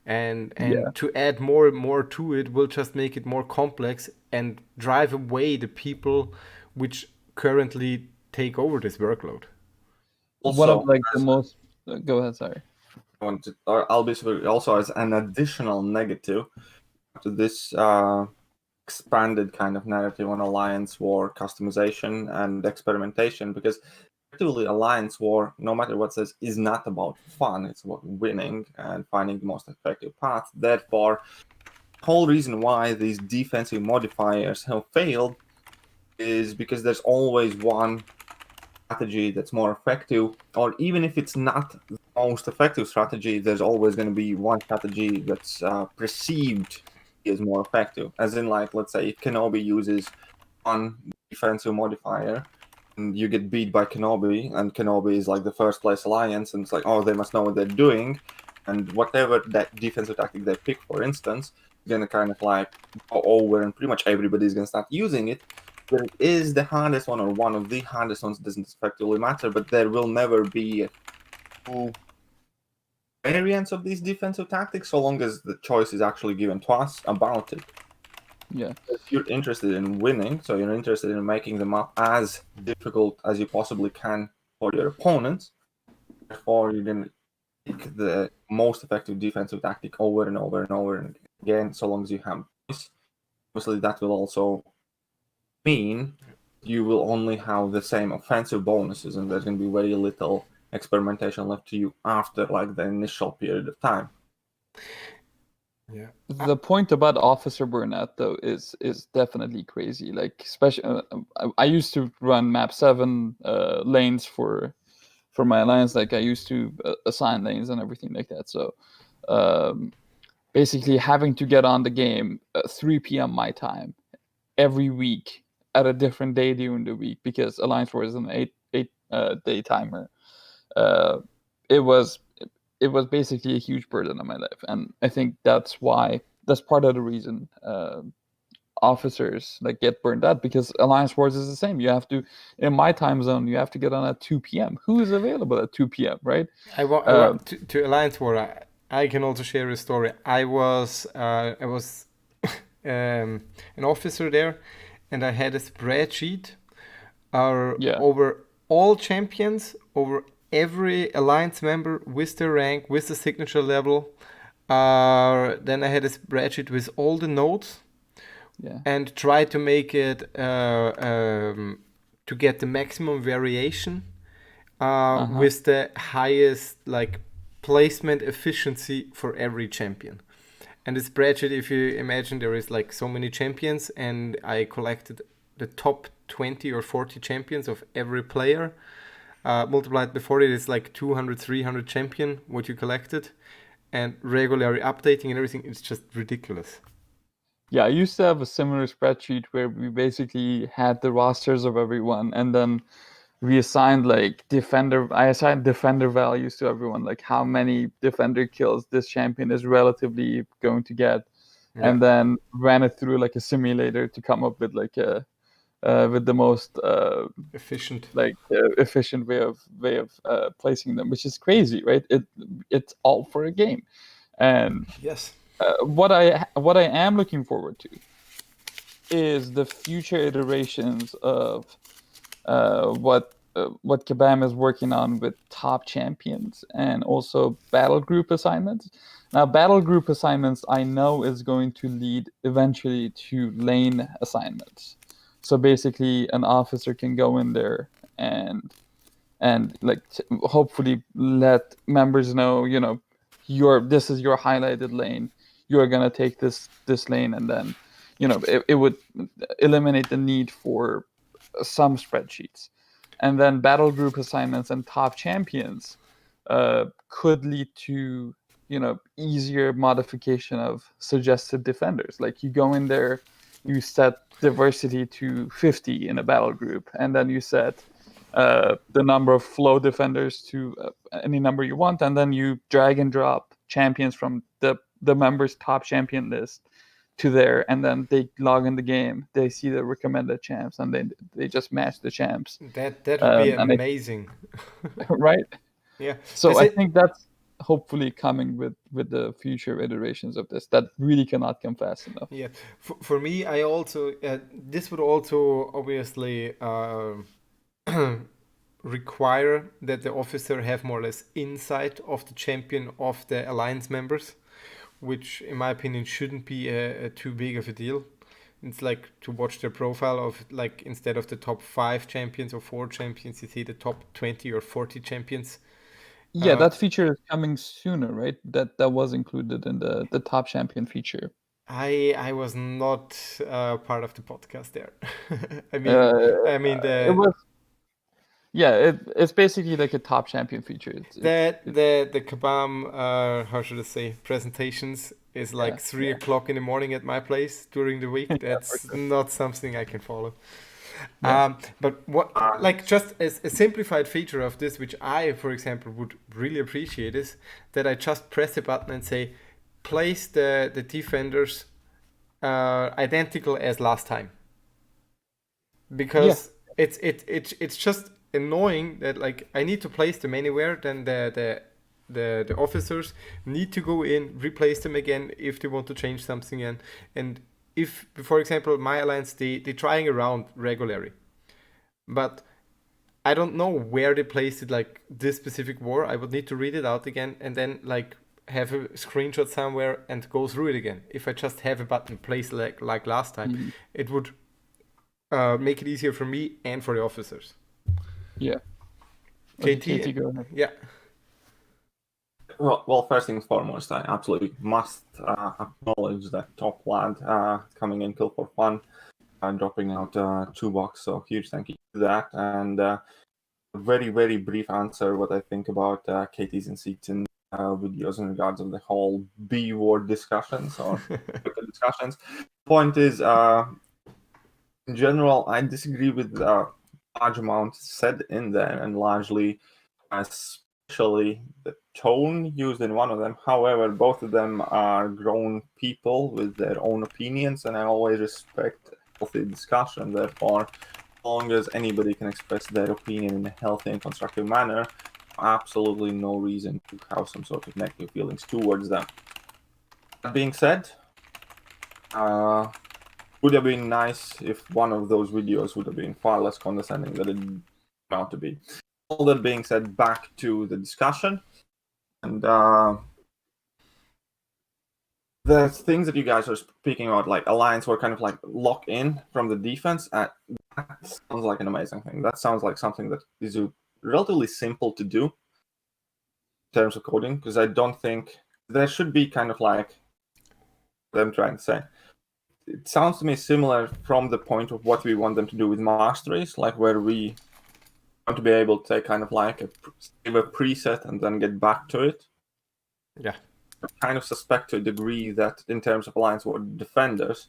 [SPEAKER 2] And to add more and more to it will just make it more complex and drive away the people which currently take over this workload.
[SPEAKER 1] Also, one of like the most go ahead, sorry.
[SPEAKER 3] I'll be also as an additional negative to this expanded kind of narrative on Alliance War customization and experimentation, because effectively Alliance War, no matter what says, is not about fun. It's about winning and finding the most effective path. Therefore, the whole reason why these defensive modifiers have failed is because there's always one strategy that's more effective, or even if it's not the most effective strategy, there's always going to be one strategy that's perceived as more effective. As in, like, let's say if Kenobi uses one defensive modifier, and you get beat by Kenobi, and Kenobi is like the first place alliance, and it's like, oh, they must know what they're doing, and whatever that defensive tactic they pick, for instance, is gonna kind of like go over, and pretty much everybody's gonna start using it. But it is the hardest one, or one of the hardest ones, doesn't effectively matter, but there will never be two variants of these defensive tactics so long as the choice is actually given to us about it.
[SPEAKER 1] Yeah.
[SPEAKER 3] If you're interested in winning, so you're interested in making the map as difficult as you possibly can for your opponents, therefore you're going to pick the most effective defensive tactic over and over and over and again, so long as you have choice. Obviously, that will also mean you will only have the same offensive bonuses, and there's going to be very little experimentation left to you after like the initial period of time.
[SPEAKER 2] Yeah.
[SPEAKER 1] The point about officer burnout though is definitely crazy. Like, especially I used to run map 7 lanes for my alliance. Like, I used to assign lanes and everything like that. So basically having to get on the game 3 p.m. my time every week at a different day during the week, because Alliance War is an 8 day timer. It was basically a huge burden on my life, and I think that's part of the reason officers like get burned out, because Alliance Wars is the same. You have to, in my time zone, you have to get on at 2 p.m. Who is available at 2 p.m., right?
[SPEAKER 2] I want to Alliance War. I can also share a story. I was an officer there, and I had a spreadsheet over all champions, over every alliance member with their rank, with the signature level. Then I had a spreadsheet with all the nodes, and try to make it to get the maximum variation with the highest like placement efficiency for every champion. And the spreadsheet, if you imagine, there is like so many champions, and I collected the top 20 or 40 champions of every player. Multiplied before it is like 200, 300 champion, what you collected, and regularly updating and everything. It's just ridiculous.
[SPEAKER 1] Yeah, I used to have a similar spreadsheet where we basically had the rosters of everyone, and then we assigned like I assigned defender values to everyone, like how many defender kills this champion is relatively going to get, and then ran it through like a simulator to come up with like a with the most efficient way of placing them, which is crazy, right? It's all for a game, and
[SPEAKER 2] yes.
[SPEAKER 1] What I am looking forward to is the future iterations of what KAM is working on with top champions and also battle group assignments. Now, battle group assignments I know is going to lead eventually to lane assignments. So basically, an officer can go in there and like hopefully let members know, this is your highlighted lane. You're gonna take this lane, and then, it would eliminate the need for some spreadsheets. And then battle group assignments and top champions could lead to, easier modification of suggested defenders. Like you go in there, you set diversity to 50 in a battle group, and then you set the number of flow defenders to any number you want, and then you drag and drop champions from the members' top champion list to there, and then they log in the game, they see the recommended champs, and they just match the champs.
[SPEAKER 2] That would be amazing.
[SPEAKER 1] Right?
[SPEAKER 2] Yeah.
[SPEAKER 1] So I think that's hopefully coming with the future iterations of this. That really cannot come fast enough.
[SPEAKER 2] Yeah. For me, I also this would also obviously require that the officer have more or less insight of the champion of the alliance members, which in my opinion shouldn't be too big of a deal. It's like to watch their profile of like, instead of the top 5 champions or 4 champions, you see the top 20 or 40 champions.
[SPEAKER 1] Yeah, that feature is coming sooner, right? That was included in the top champion feature.
[SPEAKER 2] I was not part of the podcast there.
[SPEAKER 1] It was. Yeah, it's basically like a top champion feature.
[SPEAKER 2] The KAM, how should I say, presentations is like 3 o'clock in the morning at my place during the week. That's not something I can follow. Yeah. But what, like, just as a simplified feature of this, which I, for example, would really appreciate, is that I just press a button and say, place the defenders identical as last time. Because it's just annoying that like I need to place them anywhere, then the officers need to go in, replace them again if they want to change something, and if, for example, my alliance they trying around regularly, but I don't know where they placed it, like this specific war. I would need to read it out again and then like have a screenshot somewhere and go through it again. If I just have a button placed like last time, it would make it easier for me and for the officers.
[SPEAKER 1] Yeah.
[SPEAKER 2] KT,
[SPEAKER 1] go ahead.
[SPEAKER 2] Yeah.
[SPEAKER 3] Well, first things foremost, I absolutely must acknowledge that top lad coming in, kill for fun, and dropping out 2 bucks. So huge thank you to that. And very, very brief answer what I think about KT's and Seats in videos in regards of the whole B word discussions or discussions. Point is, in general, I disagree with large amount said in there, and largely, especially especially the tone used in one of them. However, both of them are grown people with their own opinions, and I always respect healthy discussion. Therefore, as long as anybody can express their opinion in a healthy and constructive manner, absolutely no reason to have some sort of negative feelings towards them. That being said, would have been nice if one of those videos would have been far less condescending than it turned out to be. All that being said, back to the discussion. And the things that you guys are speaking about, like Alliance were kind of like lock in from the defense, that sounds like an amazing thing. That sounds like something that is relatively simple to do in terms of coding, because I don't think there should be kind of like what I'm trying to say. It sounds to me similar from the point of what we want them to do with masteries, like where we want to be able to take kind of like save a preset and then get back to it.
[SPEAKER 2] Yeah.
[SPEAKER 3] I kind of suspect to a degree that in terms of Alliance War defenders,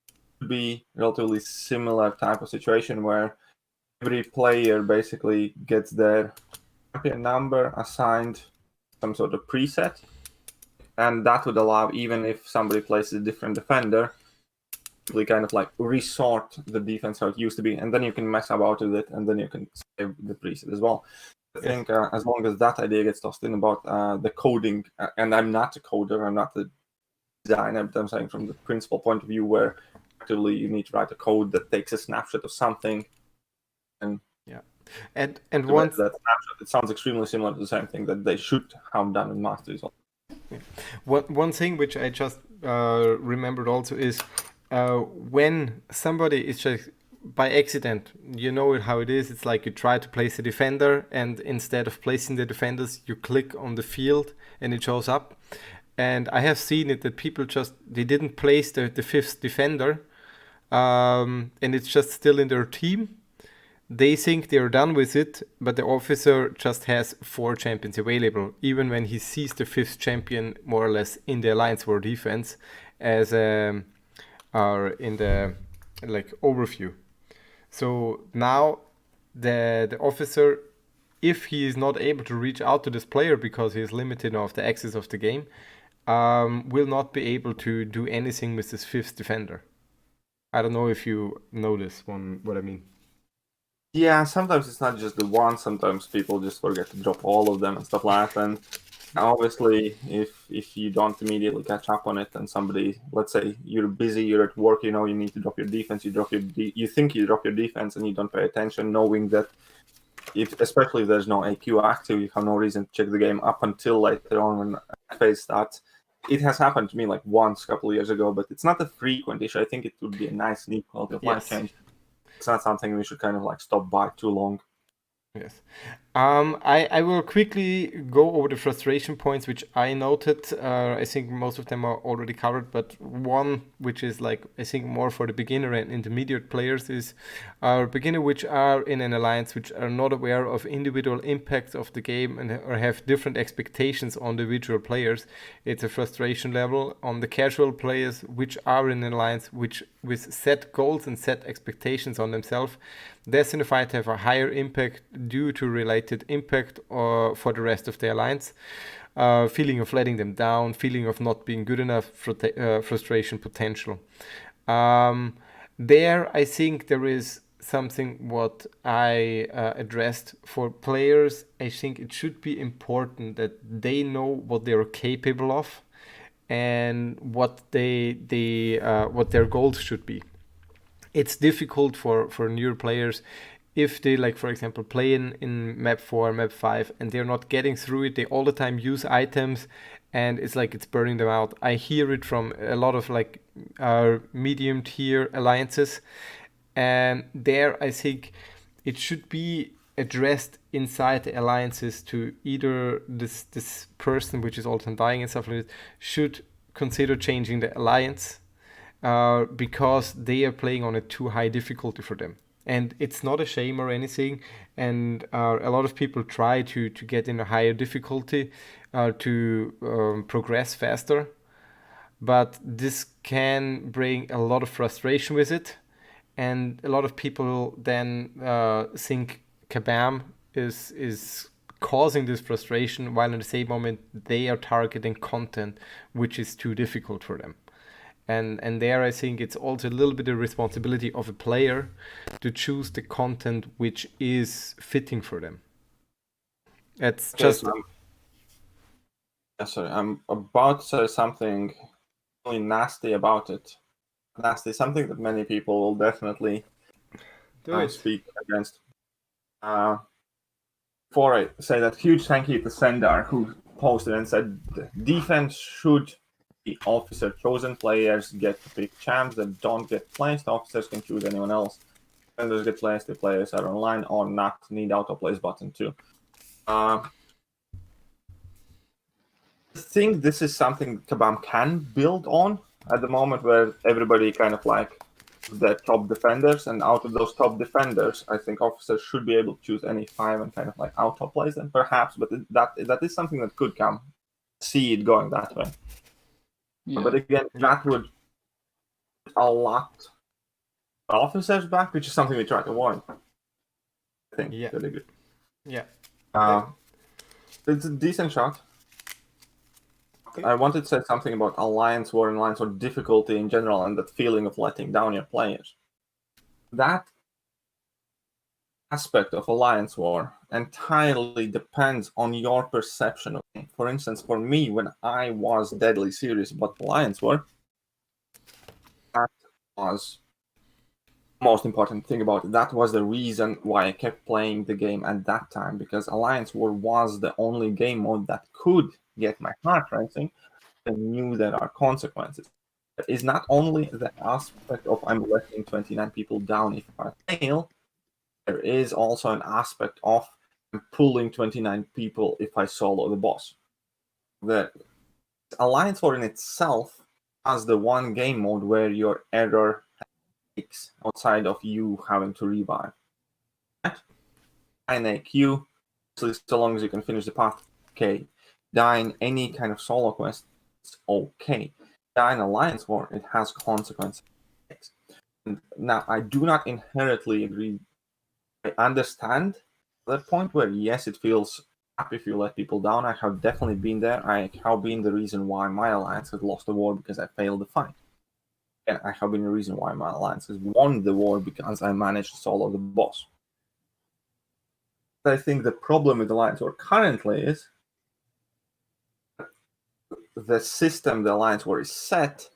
[SPEAKER 3] it would be relatively similar type of situation where every player basically gets their champion number assigned some sort of preset, and that would allow, even if somebody places a different defender, we kind of like resort the defense how it used to be, and then you can mess about with it, and then you can save the preset as well. I think as long as that idea gets tossed in about the coding, and I'm not a coder, I'm not the designer, but I'm saying from the principal point of view where actually you need to write a code that takes a snapshot of something, and
[SPEAKER 2] and
[SPEAKER 3] once that snapshot, it sounds extremely similar to the same thing that they should have done in Mastery as well.
[SPEAKER 2] One thing which I just remembered also is when somebody is just by accident, you know how it is. It's like you try to place a defender, and instead of placing the defenders, you click on the field and it shows up. And I have seen it that people they didn't place the fifth defender, and it's just still in their team. They think they're done with it, but the officer just has 4 champions available, even when he sees the 5th champion more or less in the Alliance War defense as in the like overview. So now the officer, if he is not able to reach out to this player because he is limited of the access of the game, will not be able to do anything with this 5th defender. I don't know if you know this one, what I mean.
[SPEAKER 3] Yeah, sometimes it's not just the one. Sometimes people just forget to drop all of them and stuff like that. And obviously, if you don't immediately catch up on it, and somebody, let's say you're busy, you're at work, you know, you need to drop your defense. You think you drop your defense, and you don't pay attention, knowing that especially if there's no AQ active, you have no reason to check the game up until later on when phase starts. It has happened to me like once a couple of years ago, but it's not a frequent issue. I think it would be a nice, neat quality of life change. It's not something we should kind of like stop by too long.
[SPEAKER 2] Yes. I will quickly go over the frustration points which I noted. I think most of them are already covered, but one which is like, I think more for the beginner and intermediate players is beginner which are in an alliance, which are not aware of individual impacts of the game and or have different expectations on the individual players. It's a frustration level. On the casual players which are in an alliance which with set goals and set expectations on themselves, Destiny fight have a higher impact due to related impact for the rest of the alliance. Feeling of letting them down, feeling of not being good enough, frustration potential. There, I think there is something what I addressed for players. I think it should be important that they know what they are capable of and what what their goals should be. It's difficult for newer players if they, like, for example, play in map 4, map 5, and they're not getting through it. They all the time use items, and it's like it's burning them out. I hear it from a lot of like medium tier alliances, and there I think it should be addressed inside the alliances to either this person which is also dying and stuff like that should consider changing the alliance. Because they are playing on a too high difficulty for them. And it's not a shame or anything. And a lot of people try to get in a higher difficulty to progress faster. But this can bring a lot of frustration with it. And a lot of people then think KAM is causing this frustration, while in the same moment they are targeting content which is too difficult for them. And there I think it's also a little bit of responsibility of a player to choose the content which is fitting for them. It's just...
[SPEAKER 3] Sorry, I'm about to say something really nasty about it. Nasty, something that many people will definitely speak against. Before I say that, huge thank you to Sendar, who posted and said defense should be officer chosen. Players get to pick champs that don't get placed. Officers can choose anyone else. Defenders get placed if players are online or not. Need autoplays button too. I think this is something KABAM can build on at the moment, where everybody kind of like the top defenders, and out of those top defenders, I think officers should be able to choose any 5 and kind of like autoplays them, perhaps. But that is something that could come. See it going that way. Yeah. But again, that would a lot officers back, which is something we try to avoid. I think really good.
[SPEAKER 2] Yeah.
[SPEAKER 3] It's a decent shot. I wanted to say something about Alliance War and Alliance War difficulty in general, and that feeling of letting down your players. That aspect of Alliance War entirely depends on your perception of it. For instance, for me, when I was deadly serious about Alliance War, that was the most important thing about it. That was the reason why I kept playing the game at that time, because Alliance War was the only game mode that could get my heart racing and knew there are consequences. It is not only the aspect of I'm letting 29 people down if I fail, there is also an aspect of pulling 29 people if I solo the boss. The Alliance War in itself has the one game mode where your error takes outside of you having to revive. In AQ, so long as you can finish the path, okay. Die in any kind of solo quest, it's okay. Die in Alliance War, it has consequences. And now, I do not inherently agree. I understand that point where, yes, it feels happy if you let people down. I have definitely been there. I have been the reason why my alliance has lost the war because I failed the fight. And I have been the reason why my alliance has won the war because I managed to solo the boss. I think the problem with Alliance War currently is the system the Alliance War is set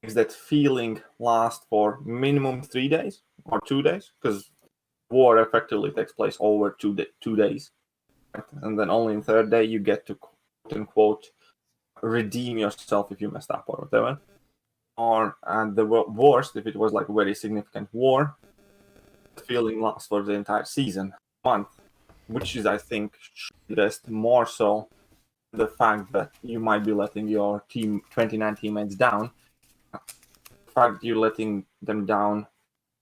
[SPEAKER 3] is that feeling last for minimum 3 days or 2 days, because war effectively takes place over 2 days. And then only in third day you get to quote-unquote redeem yourself if you messed up or whatever. Or, and the worst, if it was like a very significant war, the feeling lasts for the entire season, month, which is, I think, just more so the fact that you might be letting your team 29 teammates down. The fact that you're letting them down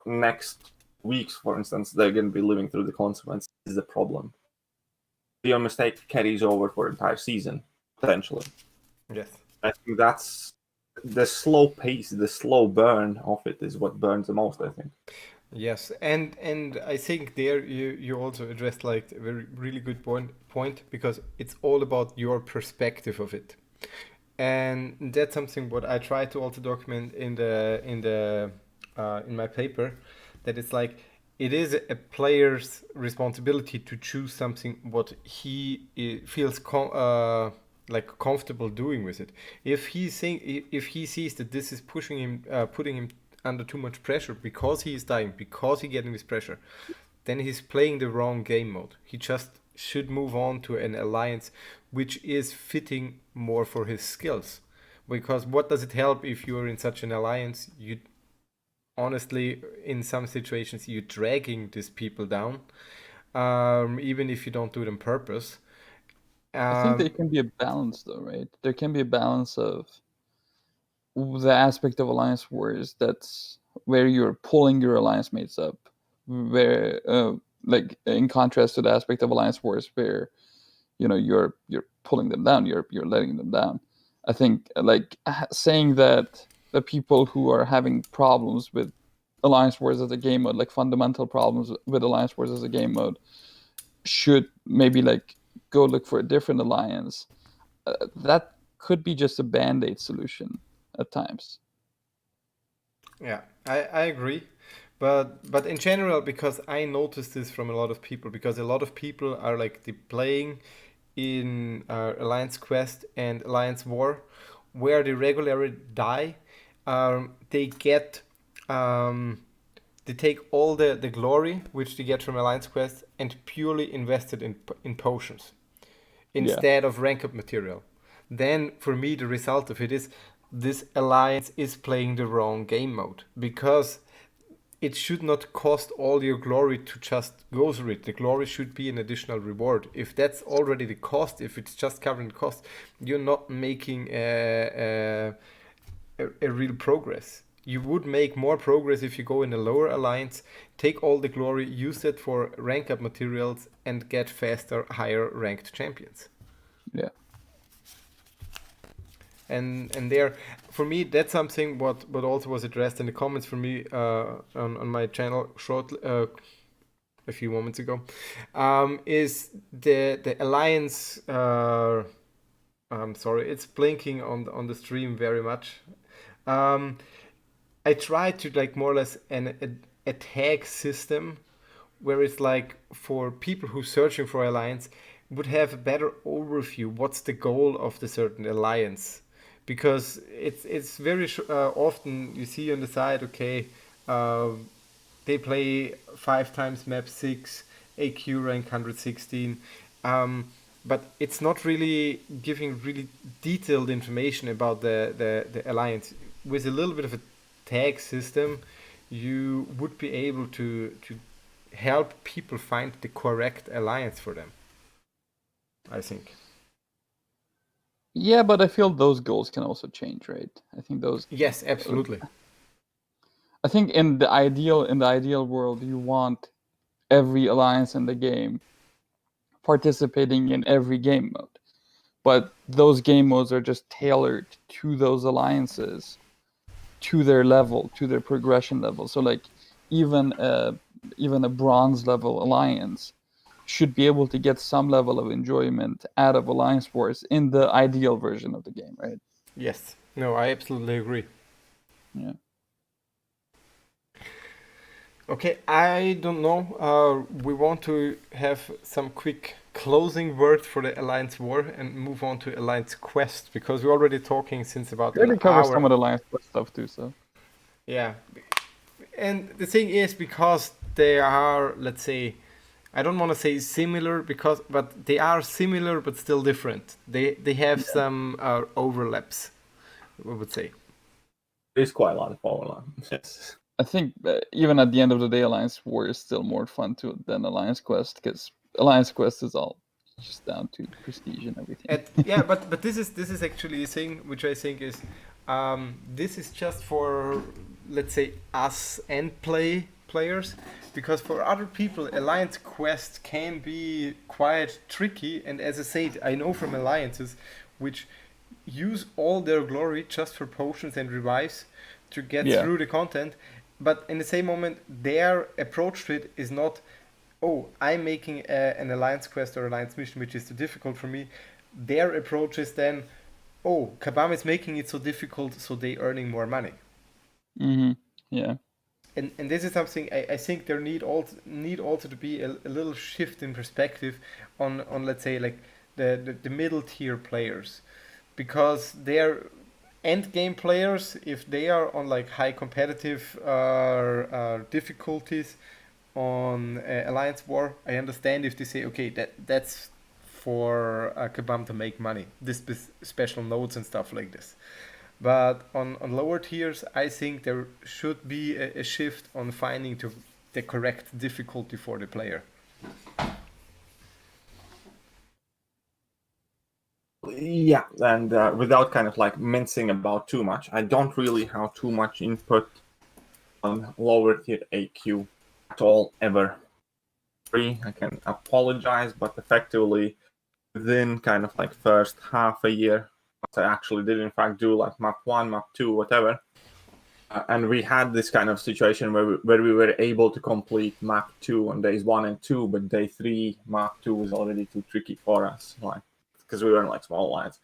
[SPEAKER 3] next weeks, for instance, they're going to be living through the consequences is the problem. Your mistake carries over for the entire season, potentially.
[SPEAKER 2] Yes.
[SPEAKER 3] I think that's the slow pace, the slow burn of it is what burns the most, I think.
[SPEAKER 2] Yes, and I think there you also addressed like a very really good point because it's all about your perspective of it, and that's something what I try to also document in my paper, that it's like it is a player's responsibility to choose something what he feels comfortable doing with it. If he sees that this is putting him under too much pressure because he is dying, because he's getting this pressure, then he's playing the wrong game mode. He just should move on to an alliance which is fitting more for his skills. Because what does it help if you're in such an alliance? You honestly, in some situations, you're dragging these people down, even if you don't do it on purpose.
[SPEAKER 1] I think there can be a balance, though, right? There can be a balance of the aspect of alliance wars that's where you're pulling your alliance mates up, where like in contrast to the aspect of alliance wars where you're pulling them down, you're letting them down. I think like saying that the people who are having problems with alliance wars as a game mode, like fundamental problems with alliance wars as a game mode, should maybe like go look for a different alliance. That could be just a band-aid solution at times.
[SPEAKER 2] Yeah, I agree. But in general, because I noticed this from a lot of people, because a lot of people are like playing in Alliance Quest and Alliance War, where they regularly die, they get they take all the glory which they get from Alliance Quest and purely invest it in potions instead of rank up material. Then for me the result of it is this alliance is playing the wrong game mode, because it should not cost all your glory to just go through it. The glory should be an additional reward. If that's already the cost, if it's just covering the cost, you're not making a real progress. You would make more progress if you go in a lower alliance, take all the glory, use it for rank up materials, and get faster, higher ranked champions.
[SPEAKER 1] Yeah.
[SPEAKER 2] And there, for me, that's something what also was addressed in the comments for me on my channel shortly, a few moments ago, is the alliance. I'm sorry, it's blinking on the stream very much. I tried to like more or less a tag system where it's like for people who searching for alliance would have a better overview. What's the goal of the certain alliance? Because it's very often you see on the side, okay, they play 5 times map 6, AQ rank 116, but it's not really giving really detailed information about the alliance. With a little bit of a tag system, you would be able to help people find the correct alliance for them, I think.
[SPEAKER 1] Yeah, but I feel those goals can also change, right? I think those.
[SPEAKER 2] Yes, absolutely.
[SPEAKER 1] I think in the ideal world, you want every alliance in the game participating in every game mode, but those game modes are just tailored to those alliances, to their level, to their progression level. So like even a bronze level alliance should be able to get some level of enjoyment out of Alliance Wars in the ideal version of the game, right?
[SPEAKER 2] Yes. No, I absolutely agree.
[SPEAKER 1] Yeah.
[SPEAKER 2] Okay, I don't know. We want to have some quick closing words for the Alliance War and move on to Alliance Quest, because we're already talking since about
[SPEAKER 1] We already
[SPEAKER 2] an
[SPEAKER 1] covered
[SPEAKER 2] hour.
[SPEAKER 1] some of the Alliance Quest stuff too, so.
[SPEAKER 2] Yeah. And the thing is, because they are, let's say, I don't want to say similar, but they are similar but still different. They have some overlaps, I would say.
[SPEAKER 3] There's quite a lot of overlap. Yes.
[SPEAKER 1] I think even at the end of the day, Alliance War is still more fun than Alliance Quest, because Alliance Quest is all just down to prestige and everything.
[SPEAKER 2] Yeah, but this is actually a thing which I think is this is just for, let's say, us and players, because for other people Alliance Quest can be quite tricky, and as I said, I know from alliances which use all their glory just for potions and revives to get through the content, but in the same moment their approach to it is not, oh, I'm making an alliance quest or alliance mission which is too difficult for me. Their approach is then, oh, KAM is making it so difficult, so they earning more money.
[SPEAKER 1] Mm-hmm. Yeah.
[SPEAKER 2] And this is something I think there need also to be a little shift in perspective on let's say like the middle tier players, because they're end game players. If they are on like high competitive difficulties on Alliance War, I understand if they say, okay, that's for KAM to make money, this special nodes and stuff like this. But on lower tiers, I think there should be a shift on finding the correct difficulty for the player.
[SPEAKER 3] Yeah, and without kind of like mincing about too much, I don't really have too much input on lower tier AQ at all, ever. I can apologize, but effectively within kind of like first half a year, what I actually did in fact do like map 1, map 2, whatever, And we had this kind of situation where we were able to complete map 2 on days 1 and 2, but day 3 map 2 was already too tricky for us, like because we were in like small alliance.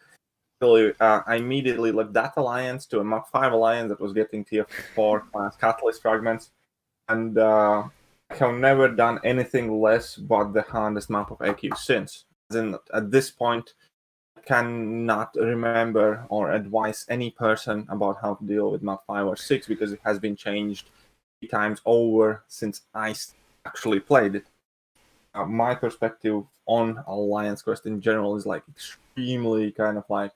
[SPEAKER 3] So I immediately left that alliance to a map 5 alliance that was getting tier 4 class catalyst fragments, and I have never done anything less but the hardest map of AQ since. As in, at this point, cannot remember or advise any person about how to deal with map 5 or 6 because it has been changed 3 times over since I actually played it. My perspective on Alliance Quest in general is like extremely kind of like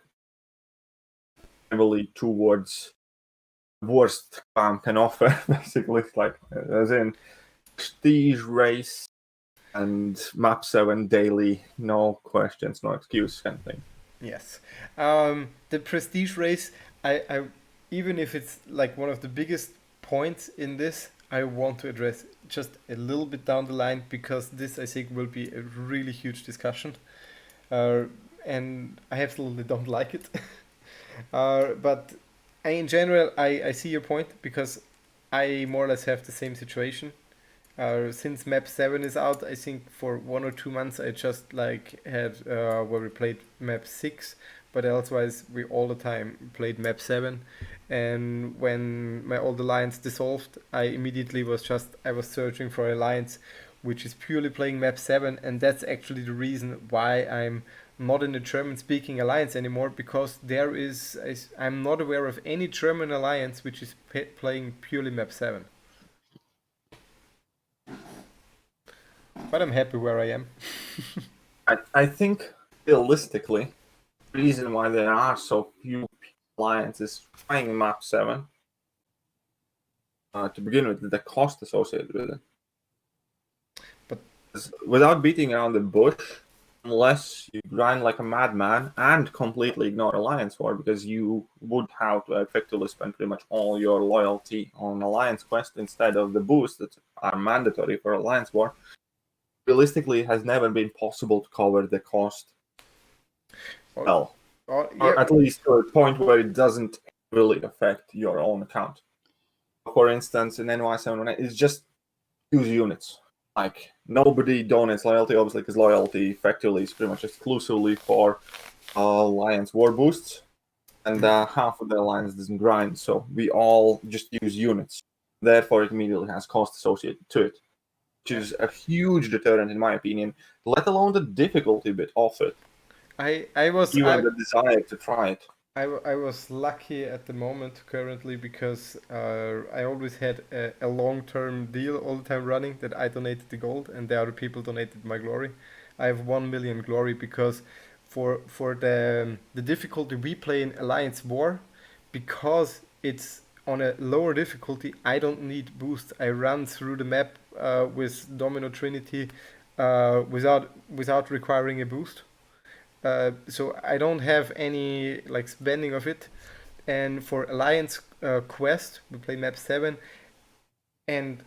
[SPEAKER 3] heavily towards worst KAM can offer, basically, like as in prestige race and map 7 daily, no questions, no excuse kind of thing.
[SPEAKER 2] Yes. The prestige race, I even if it's like one of the biggest points in this, I want to address just a little bit down the line because this I think will be a really huge discussion, and I absolutely don't like it. But in general, I see your point because I more or less have the same situation. Since map 7 is out, I think for 1 or 2 months I just like had where we played map 6, but elsewise we all the time played map 7. And when my old alliance dissolved, I immediately was searching for an alliance which is purely playing map 7, and that's actually the reason why I'm not in a German-speaking alliance anymore, because I'm not aware of any German alliance which is playing purely map 7. But I'm happy where I am.
[SPEAKER 3] I think realistically, the reason why there are so few alliances trying map 7 to begin with, the cost associated with it.
[SPEAKER 2] But
[SPEAKER 3] without beating around the bush, unless you grind like a madman and completely ignore Alliance War, because you would have to effectively spend pretty much all your loyalty on Alliance Quest instead of the boosts that are mandatory for Alliance War, realistically it has never been possible to cover the cost well. Or at least to a point where it doesn't really affect your own account. For instance, in NY718, it's just use units. Like, nobody donates loyalty, obviously, because loyalty effectively is pretty much exclusively for Alliance War boosts, and half of the Alliance doesn't grind, so we all just use units. Therefore, it immediately has cost associated to it, which is a huge deterrent, in my opinion, let alone the difficulty bit of it. The desire to try it.
[SPEAKER 2] I was lucky at the moment currently because I always had a long-term deal all the time running that I donated the gold and the other people donated my glory. I have 1 million glory because for the difficulty we play in Alliance War, because it's on a lower difficulty, I don't need boost. I run through the map with Domino Trinity without requiring a boost. So I don't have any like spending of it. And for Alliance Quest, we play map 7, and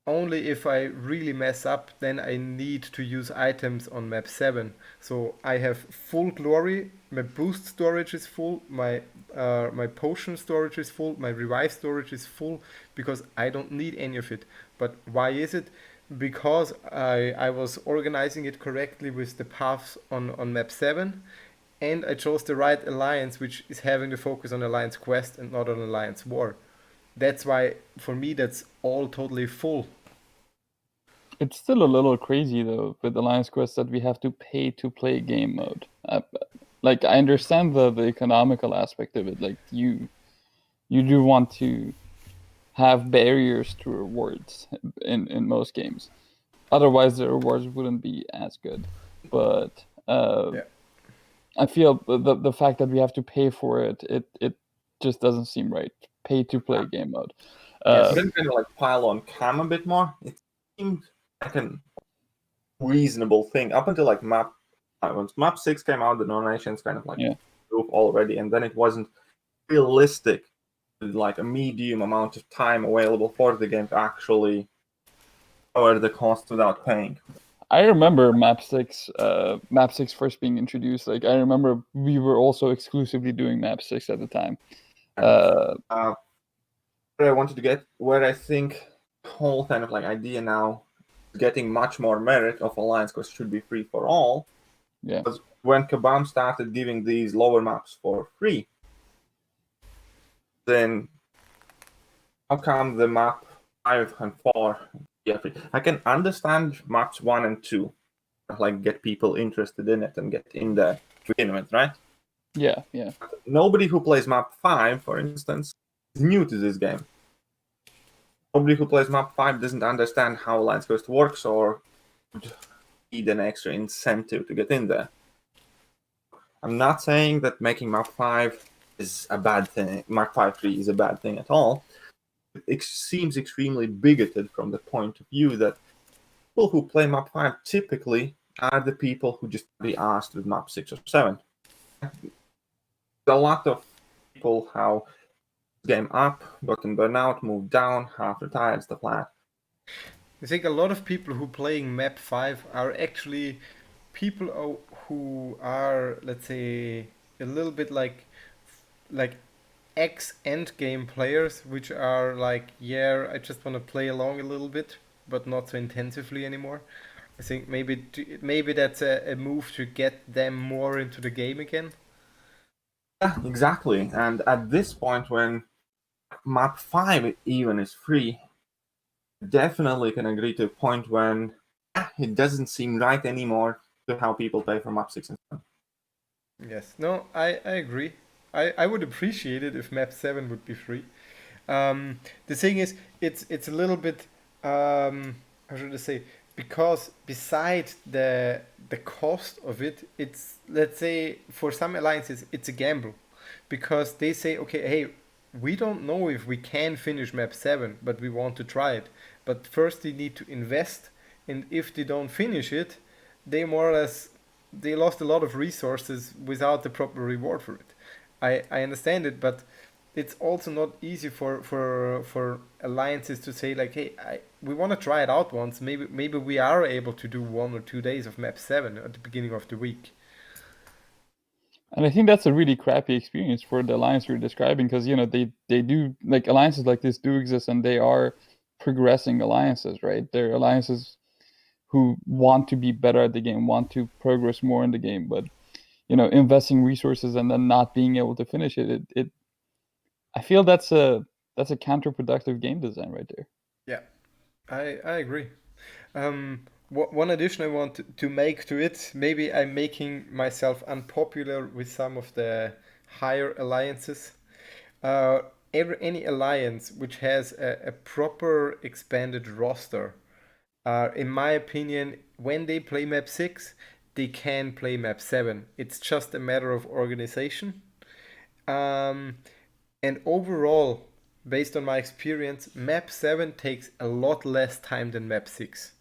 [SPEAKER 2] only if I really mess up, then I need to use items on map 7. So I have full glory, my boost storage is full, my potion storage is full, my revive storage is full, because I don't need any of it. But why is it? Because I was organizing it correctly with the paths on map 7, and I chose the right alliance, which is having the focus on Alliance Quest and not on Alliance War. That's why, for me, that's all totally full.
[SPEAKER 1] It's still a little crazy, though, with Alliance Quest that we have to pay to play game mode. Like, I understand the economical aspect of it. Like, you do want to have barriers to rewards in most games. Otherwise, the rewards wouldn't be as good. But I feel the fact that we have to pay for it just doesn't seem right. Pay to play game mode.
[SPEAKER 3] Then kind of like pile on KAM a bit more. It seemed like a reasonable thing up until like once map 6 came out, the donations kind of like group already, and then it wasn't realistic. Like a medium amount of time available for the game to actually cover the cost without paying.
[SPEAKER 1] I remember map 6 first being introduced. Like, I remember we were also exclusively doing map 6 at the time.
[SPEAKER 3] where I wanted to get, where I think the whole kind of like idea now is getting much more merit of Alliance Quest should be free for all.
[SPEAKER 1] Yeah.
[SPEAKER 3] Was when Kabam started giving these lower maps for free. Then how come the map 5 and 4 yeah, free? I can understand maps 1 and 2, like get people interested in it and get in there to begin with, right?
[SPEAKER 1] Yeah, yeah.
[SPEAKER 3] Nobody who plays map 5, for instance, is new to this game. Nobody who plays map 5 doesn't understand how Alliance Quest works or would need an extra incentive to get in there. I'm not saying that making map 5 is a bad thing, map 5-3 is a bad thing at all. It seems extremely bigoted from the point of view that people who play map 5 typically are the people who just be asked with map 6 or 7. A lot of people how game up, gotten burnout, moved down, half retired, stuff like that.
[SPEAKER 2] I think a lot of people who playing map 5 are actually people who are, let's say, a little bit like ex-endgame players, which are like, yeah, I just want to play along a little bit, but not so intensively anymore. I think maybe that's a move to get them more into the game again.
[SPEAKER 3] Yeah, exactly. And at this point, when map 5 even is free, definitely can agree to a point when it doesn't seem right anymore to how people pay for map 6 and 7.
[SPEAKER 2] Yes, no, I agree. I would appreciate it if map 7 would be free. The thing is, it's a little bit, how should I say, because besides the cost of it, it's, let's say, for some alliances, it's a gamble. Because they say, okay, hey, we don't know if we can finish map 7, but we want to try it. But first they need to invest, and if they don't finish it, they more or less, they lost a lot of resources without the proper reward for it. I understand it, but it's also not easy for alliances to say like, hey, we want to try it out once. Maybe we are able to do 1 or 2 days of map 7 at the beginning of the week.
[SPEAKER 1] And I think that's a really crappy experience for the alliance you're describing, because they do, like, alliances like this do exist, and they are progressing alliances, right? They're alliances who want to be better at the game, want to progress more in the game, but investing resources and then not being able to finish it I feel that's a counterproductive game design right there.
[SPEAKER 2] Yeah, I agree. One addition I want to make to it, maybe I'm making myself unpopular with some of the higher alliances. Any alliance which has a proper expanded roster, in my opinion, when they play map 6, they can play map 7. It's just a matter of organization. And overall, based on my experience, map 7 takes a lot less time than map 6.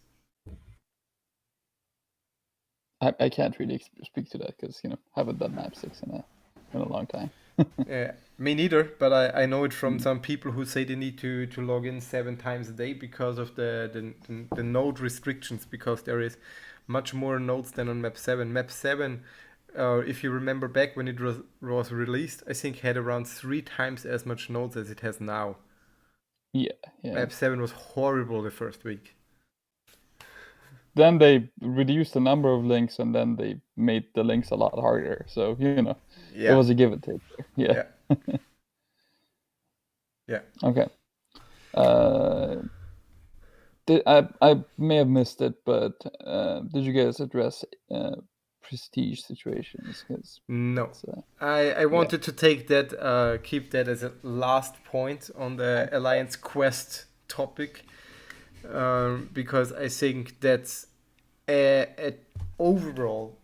[SPEAKER 1] I can't really speak to that because haven't done map 6 in a long time.
[SPEAKER 2] Yeah, me neither, but I know it from some people who say they need to log in 7 times a day because of the node restrictions, because there is much more nodes than on map 7. Map 7, if you remember back when it was released, I think had around 3 times as much nodes as it has now.
[SPEAKER 1] Yeah.
[SPEAKER 2] Map 7 was horrible the first week.
[SPEAKER 1] Then they reduced the number of links, and then they made the links a lot harder. So it was a give and take there. Yeah.
[SPEAKER 2] Yeah.
[SPEAKER 1] Okay. I may have missed it, but did you guys address prestige situations?
[SPEAKER 2] No, I wanted to take that, keep that as a last point on the Alliance Quest topic, because I think that's a overall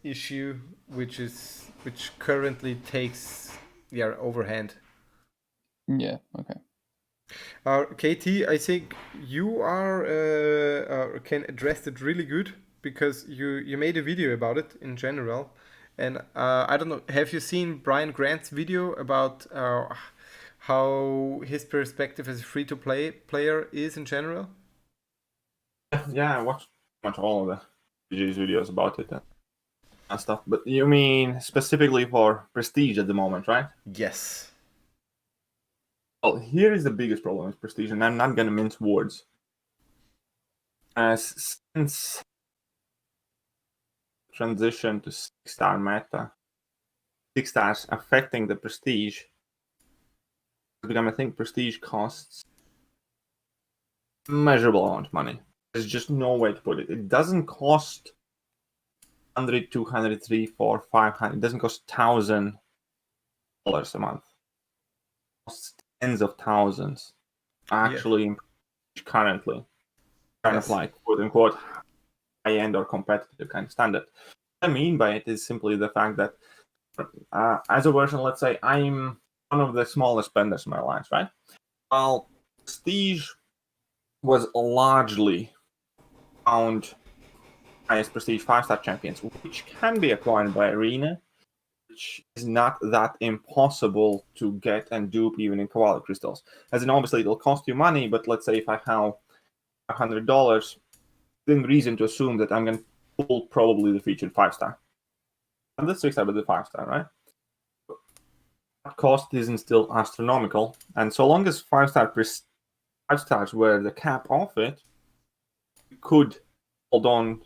[SPEAKER 2] issue which currently takes overhand.
[SPEAKER 1] Yeah. Okay.
[SPEAKER 2] KT, I think you can address it really good, because you made a video about it in general, and I don't know, have you seen Brian Grant's video about how his perspective as a free-to-play player is in general?
[SPEAKER 3] Yeah, I watched pretty much all of the videos about it and stuff. But you mean specifically for Prestige at the moment, right?
[SPEAKER 2] Yes.
[SPEAKER 3] Well, here is the biggest problem with Prestige, and I'm not going to mince words. Since transition to 6-star meta, 6 stars affecting the Prestige, because I think Prestige costs a measurable amount of money. There's just no way to put it. It doesn't cost 100, 200, 300, 400, 500. It doesn't cost $1,000 a month. It costs tens of thousands actually in currently. Kind of like quote unquote high-end or competitive kind of standard. What I mean by it is simply the fact that as a version, let's say I'm one of the smallest spenders in my alliance, right? Well, Prestige was largely found highest Prestige 5-star champions, which can be acquired by Arena, which is not that impossible to get and dupe even in Koala Crystals. As in, obviously, it'll cost you money, but let's say if I have $100, then reason to assume that I'm going to pull probably the featured 5-star. And the 6-star, but the 5-star, right? That cost isn't still astronomical, and so long as 5-stars were the cap of it, you could hold on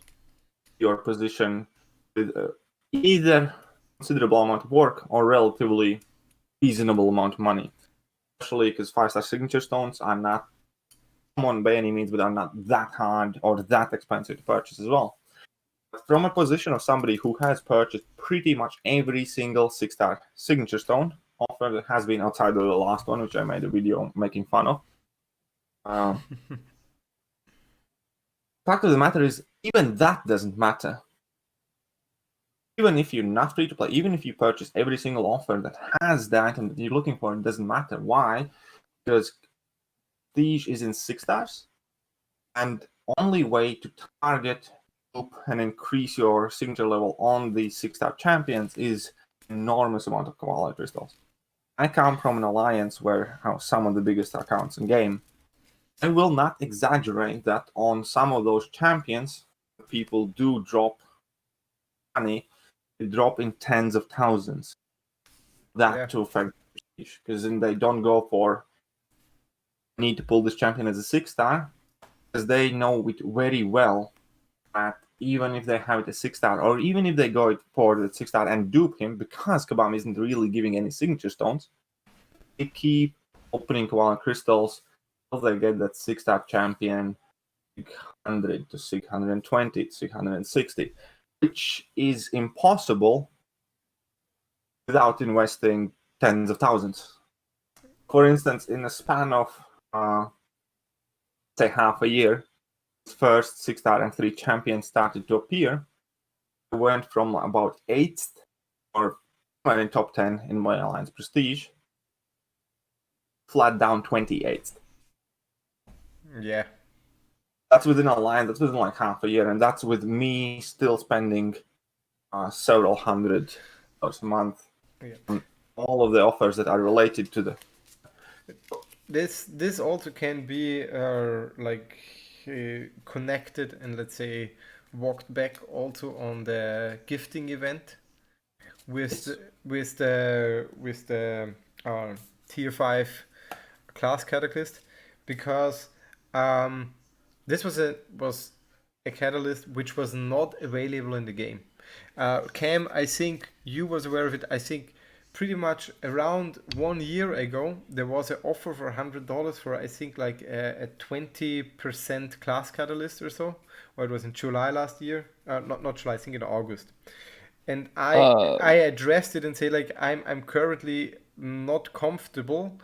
[SPEAKER 3] your position with either considerable amount of work or relatively reasonable amount of money. Especially because 5-star signature stones are not common by any means, but are not that hard or that expensive to purchase as well. But from a position of somebody who has purchased pretty much every single 6-star signature stone offer that has been outside of the last one, which I made a video making fun of. Fact of the matter is, even that doesn't matter. Even if you're not free to play, even if you purchase every single offer that has the item that you're looking for, it doesn't matter. Why? Because Prestige is in 6 stars, and only way to target and increase your signature level on the 6-star champions is enormous amount of Koala crystals. I come from an alliance where some of the biggest accounts in game. I will not exaggerate that on some of those champions, people do drop money. They drop in tens of thousands. To affect Prestige, because then they don't go for need to pull this champion as a 6-star, because they know it very well that even if they have it as 6-star, or even if they go for the 6-star and dupe him, because Kabam isn't really giving any signature stones, they keep opening Koala crystals until they get that 6-star champion 600 to 620 to 660, which is impossible without investing tens of thousands. For instance, in a span of say half a year, first 6-star and 3 champions started to appear. I went from about 8th or in top 10 in my alliance Prestige, flat down 28th.
[SPEAKER 2] Yeah.
[SPEAKER 3] That's within a line, that's within like half a year, and that's with me still spending several $100 a month on all of the offers that are related to the...
[SPEAKER 2] This also can be connected and, let's say, walked back also on the gifting event with the tier 5 class catalyst, because this was a catalyst which was not available in the game. Cam, I think you was aware of it. I think pretty much around 1 year ago, there was an offer for $100 for, I think, like a 20% class catalyst or so, or it was in July last year. Not July, I think in August. And I addressed it and say, like, I'm currently not comfortable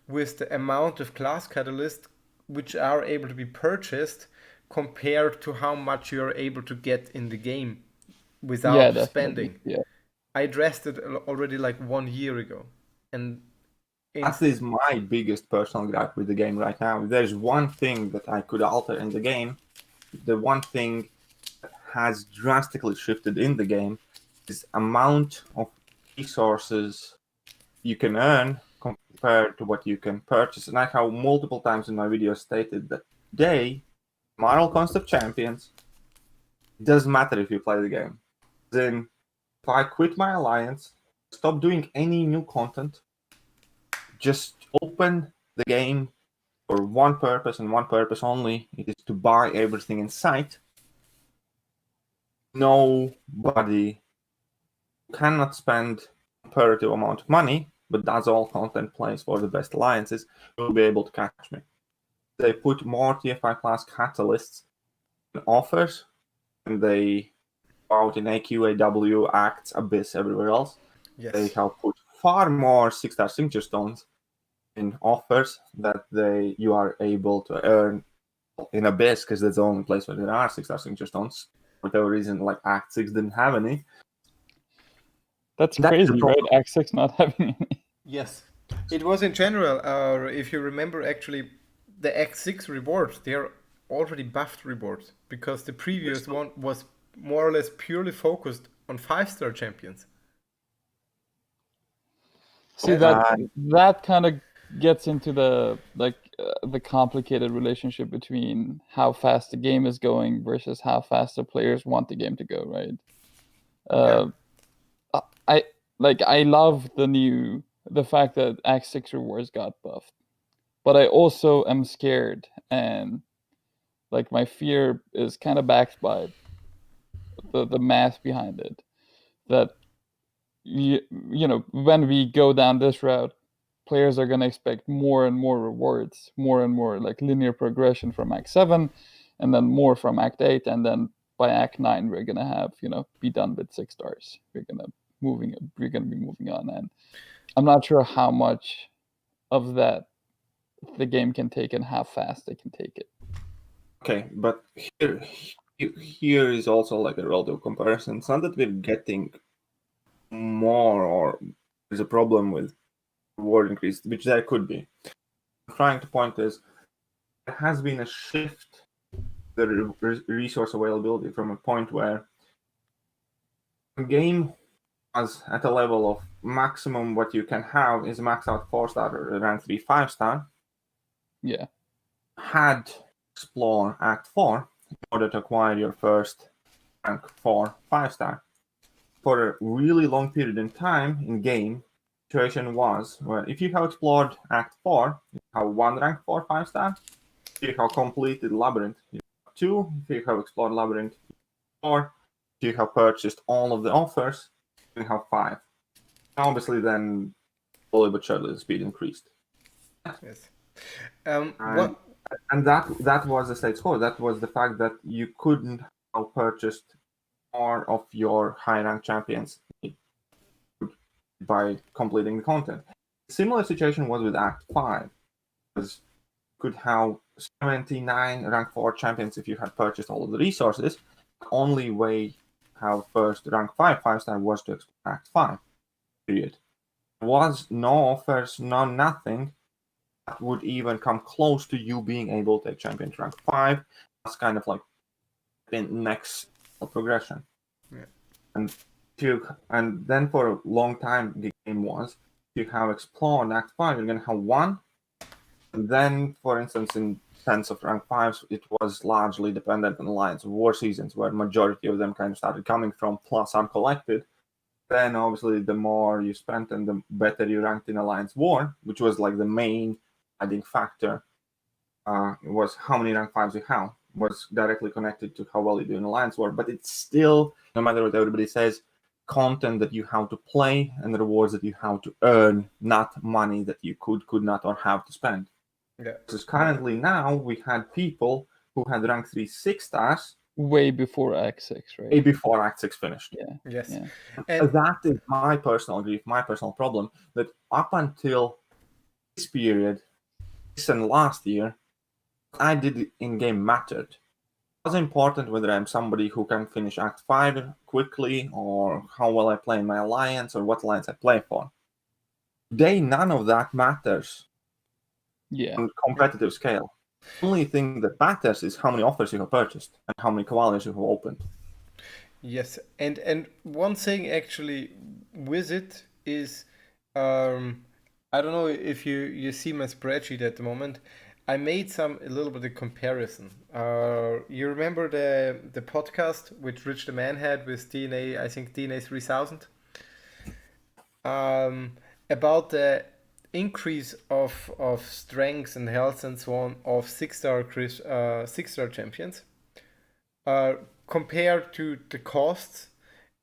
[SPEAKER 2] with the amount of class catalysts which are able to be purchased compared to how much you're able to get in the game without spending.
[SPEAKER 1] Yeah.
[SPEAKER 2] I addressed it already like 1 year ago. And
[SPEAKER 3] that is my biggest personal gripe with the game right now. If there's one thing that I could alter in the game, the one thing that has drastically shifted in the game is amount of resources you can earn compared to what you can purchase. And I have multiple times in my video stated that today, moral cost of champions, it doesn't matter if you play the game. Then if I quit my alliance, stop doing any new content, just open the game for one purpose and one purpose only. It is to buy everything in sight. Nobody cannot spend comparative amount of money, but does all content plays for the best alliances, will be able to catch me. They put more TFI class catalysts in offers, and they go out in AQ, AW, Acts, Abyss, everywhere else.
[SPEAKER 2] Yes.
[SPEAKER 3] They have put far more 6-star signature stones in offers that you are able to earn in Abyss, because that's the only place where there are 6-star signature stones. For whatever reason, like Act 6 didn't have any.
[SPEAKER 1] That's
[SPEAKER 3] That's
[SPEAKER 1] crazy,
[SPEAKER 3] the
[SPEAKER 1] right?
[SPEAKER 3] problem.
[SPEAKER 1] Act 6 not having any.
[SPEAKER 2] Yes. It was in general, if you remember, actually, the Act 6 rewards, they are already buffed rewards, because the previous one was more or less purely focused on 5-star champions.
[SPEAKER 1] See, that kind of gets into the complicated relationship between how fast the game is going versus how fast the players want the game to go, right? I love the fact that Act 6 rewards got buffed, but I also am scared, and like my fear is kind of backed by the math behind it, that you know, when we go down this route, players are going to expect more and more rewards, more and more like linear progression from Act 7, and then more from Act 8, and then by Act 9 we're going to have, you know, be done with 6 stars. We're going to be moving on, and I'm not sure how much of that the game can take and how fast they can take it.
[SPEAKER 3] Okay, but here is also like a relative comparison. It's not that we're getting more, or there's a problem with reward increase, which there could be. I'm trying to point is there has been a shift the resource availability from a point where the game was at a level of maximum what you can have is max out 4-star or rank 3 5-star.
[SPEAKER 1] Yeah.
[SPEAKER 3] Had explore Act 4 in order to acquire your first rank 4 5-star. For a really long period in time in game, situation was where if you have explored Act 4, you have 1 rank 4 5-star. If you have completed Labyrinth, you have 2. If you have explored Labyrinth, 4. If you have purchased all of the offers, you have 5. Obviously, then slowly but surely the speed increased.
[SPEAKER 2] Yes.
[SPEAKER 3] And that was the state score. That was the fact that you couldn't have purchased more of your high rank champions by completing the content. Similar situation was with Act 5. Because you could have 79 rank 4 champions if you had purchased all of the resources. The only way to have first rank 5 5-star was to explore Act 5. Period. There was no offers, no nothing that would even come close to you being able to take champion to rank 5. That's kind of like the next progression.
[SPEAKER 2] Yeah.
[SPEAKER 3] And then for a long time the game was, if you have explored Act 5, you're going to have 1. And then, for instance, in sense of rank 5s, it was largely dependent on Alliance War seasons, where majority of them kind of started coming from, plus uncollected. Then, obviously, the more you spent and the better you ranked in Alliance War, which was like the main adding factor, was how many rank 5s you have, was directly connected to how well you do in Alliance War. But it's still, no matter what everybody says, content that you have to play and rewards that you have to earn, not money that you could not, or have to spend.
[SPEAKER 2] Yeah.
[SPEAKER 3] Because currently now we had people who had rank 3 6-stars
[SPEAKER 1] way before Act 6, right?
[SPEAKER 3] way before Act 6 finished.
[SPEAKER 1] Yeah.
[SPEAKER 2] Yes.
[SPEAKER 1] Yeah.
[SPEAKER 2] And
[SPEAKER 3] that is my personal grief, my personal problem, that up until this period, this and last year, what I did in-game mattered. It was important whether I'm somebody who can finish Act 5 quickly, or how well I play in my alliance, or what alliance I play for. Today, none of that matters.
[SPEAKER 1] Yeah.
[SPEAKER 3] On competitive scale. The only thing that matters is how many offers you have purchased and how many cavaliers you have opened.
[SPEAKER 2] yes, and one thing actually with it is, I don't know if you see my spreadsheet at the moment. I made a little bit of comparison. You remember the podcast which Rich the Man had with DNA, I think DNA 3000, about the increase of strength and health and so on of 6-star champions compared to the costs,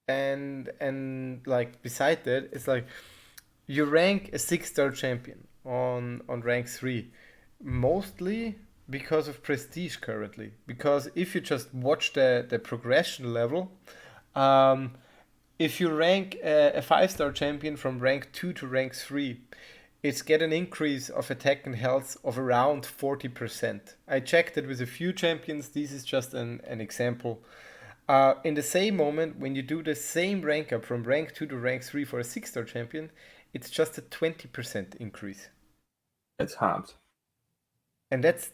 [SPEAKER 2] and like beside that, it's like you rank a 6-star champion on rank 3 mostly because of prestige currently. Because if you just watch the progression level, if you rank a 5-star champion from rank 2 to rank 3, it's get an increase of attack and health of around 40%. I checked it with a few champions. This is just an example. In the same moment, when you do the same rank up from rank 2 to rank 3 for a 6-star champion, it's just a 20% increase.
[SPEAKER 3] It's hard.
[SPEAKER 2] And that's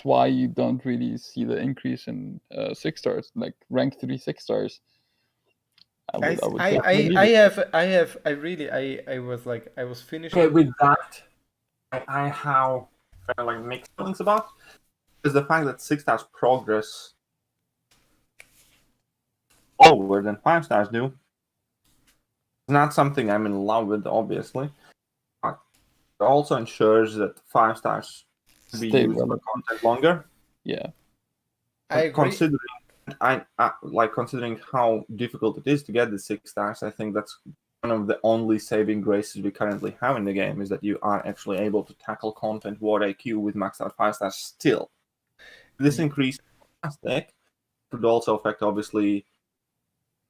[SPEAKER 1] why you don't really see the increase in 6-stars, like rank 3 6-stars. I was finishing.
[SPEAKER 3] Okay, with that, I have like mixed feelings about is the fact that 6-stars progress slower than 5-stars do. It's not something I'm in love with, obviously. But it also ensures that 5-stars be used for content longer.
[SPEAKER 1] Yeah,
[SPEAKER 2] I agree.
[SPEAKER 3] Considering how difficult it is to get the 6-stars, I think that's one of the only saving graces we currently have in the game, is that you are actually able to tackle content War IQ with maxed out 5-stars still. This increased deck could also affect, obviously,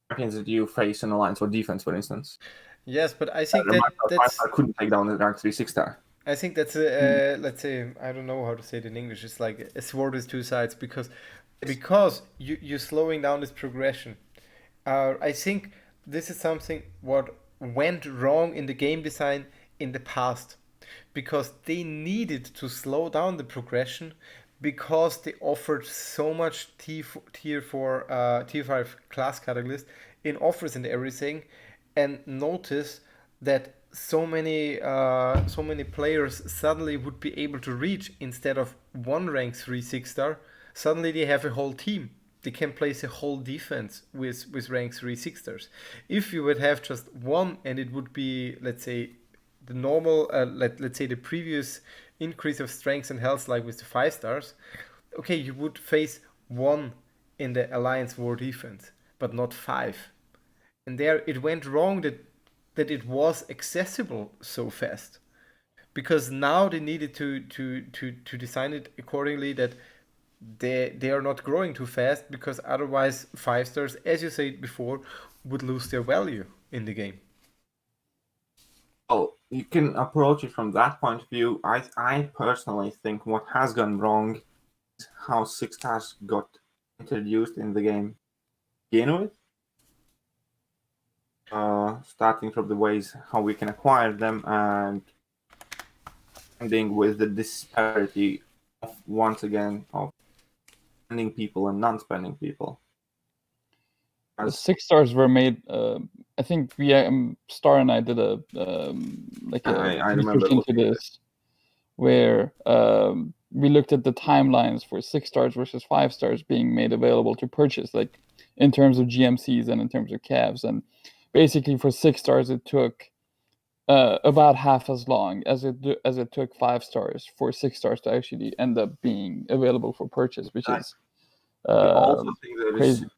[SPEAKER 3] champions that you face in alliance or defense, for instance.
[SPEAKER 2] Yes, but I think
[SPEAKER 3] that's couldn't take down the rank 3 6-star.
[SPEAKER 2] I think that's let's say, I don't know how to say it in English. It's like a sword with two sides, because you're slowing down this progression. I think this is something what went wrong in the game design in the past, because they needed to slow down the progression because they offered so much tier 4 tier 5 class catalyst in offers and everything, and notice that so many players suddenly would be able to reach, instead of one rank 3 6-star, suddenly they have a whole team. They can place a whole defense with rank 3 6-stars. If you would have just one, and it would be, let's say, the normal, let's say the previous increase of strength and health, like with the 5-stars, okay, you would face one in the Alliance War defense, but not 5. And there it went wrong that it was accessible so fast, because now they needed to design it accordingly, that they are not growing too fast, because otherwise 5-stars, as you said before, would lose their value in the game.
[SPEAKER 3] Oh, you can approach it from that point of view. I personally think what has gone wrong is how 6-stars got introduced in the game to begin with. Starting from the ways how we can acquire them, and ending with the disparity of, once again, of spending people and non-spending people.
[SPEAKER 1] The 6-stars were made. I think Star and I did a research into this, where we looked at the timelines for 6-stars versus 5-stars being made available to purchase, like in terms of GMCs and in terms of calves. And basically, for 6-stars, it took about half as long as it took 5-stars for 6-stars to actually end up being available for purchase, which is
[SPEAKER 3] also think there
[SPEAKER 1] crazy.
[SPEAKER 3] is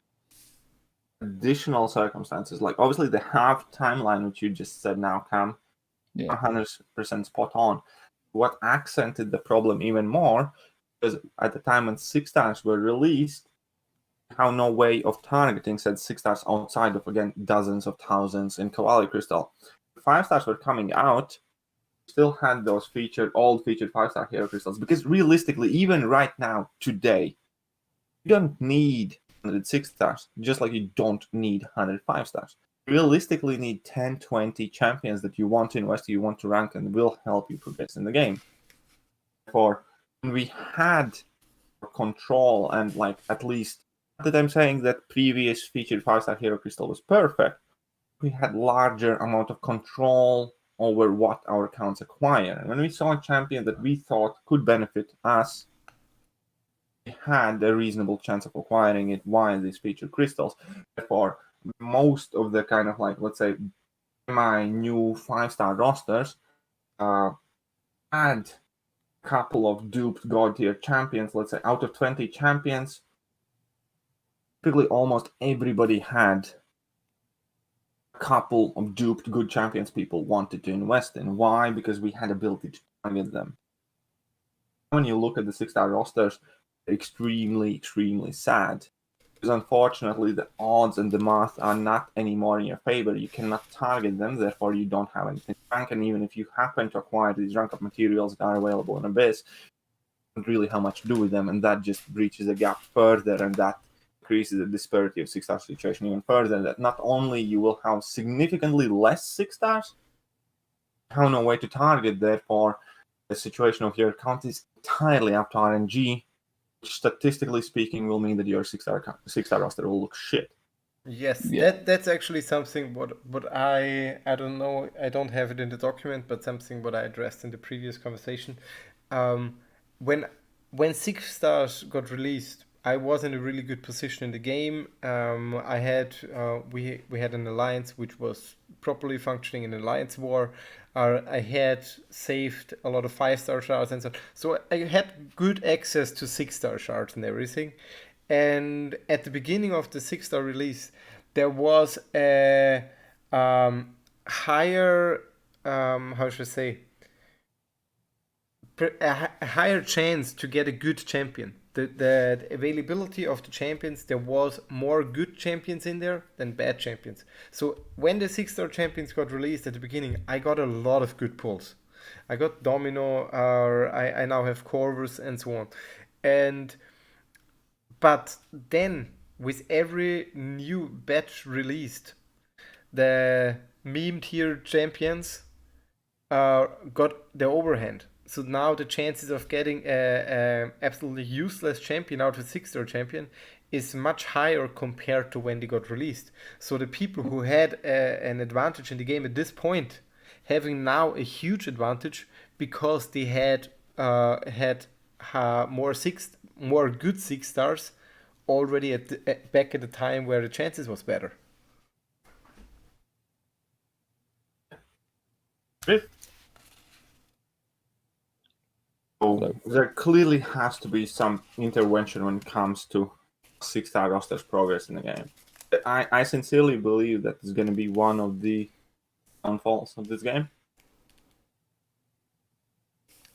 [SPEAKER 3] additional circumstances, like obviously the half timeline, which you just said now, Cam, 100% spot on. What accented the problem even more is at the time when 6-stars were released, how no way of targeting said 6-stars outside of, again, dozens of thousands in Cavalry Crystal. 5-stars were coming out, still had those old featured 5-star hero crystals, because realistically, even right now, today, you don't need 100 6-stars, just like you don't need 100 5-stars. You realistically need 10, 20 champions that you want to invest, you want to rank, and will help you progress in the game. Therefore, when we had control, and like, at least, not that I'm saying that previous featured 5-star hero crystal was perfect, we had larger amount of control over what our accounts acquire. And when we saw a champion that we thought could benefit us, we had a reasonable chance of acquiring it via these featured crystals. Therefore, most of the kind of, like, let's say, my new 5-star rosters had a couple of duped god tier champions. Let's say out of 20 champions, typically almost everybody had a couple of duped good champions people wanted to invest in. Why? Because we had ability to target them. When you look at the 6-star rosters, they're extremely, extremely sad. Because unfortunately, the odds and the math are not anymore in your favor. You cannot target them, therefore you don't have anything to rank. And even if you happen to acquire these rank up materials that are available in Abyss, you don't really have much to do with them, and that just breaches the gap further, and that increases the disparity of 6-star situation even further. That not only you will have significantly less 6-stars, you have no way to target, therefore the situation of your account is entirely up to RNG, which statistically speaking will mean that your 6-star roster will look shit.
[SPEAKER 2] Yes,
[SPEAKER 1] Yeah.
[SPEAKER 2] that's actually something what I don't know, I don't have it in the document, but something what I addressed in the previous conversation. When 6-stars got released, I was in a really good position in the game. I had we had an alliance which was properly functioning in alliance war. I had saved a lot of 5-star shards and so on. So I had good access to 6-star shards and everything. And at the beginning of the 6-star release, there was a higher, how should I say, a higher chance to get a good champion. The availability of the champions, there was more good champions in there than bad champions. So when the 6-star champions got released at the beginning, I got a lot of good pulls. I got Domino, I now have Corvus and so on. But then with every new batch released, the meme tier champions got the overhand. So now the chances of getting a absolutely useless champion out of a 6-star champion is much higher compared to when they got released. So the people who had an advantage in the game at this point, having now a huge advantage because they had more good 6-stars already back at the time where the chances was better.
[SPEAKER 3] So there clearly has to be some intervention when it comes to 6-star rosters progress in the game. I sincerely believe that is going to be one of the downfalls of this game.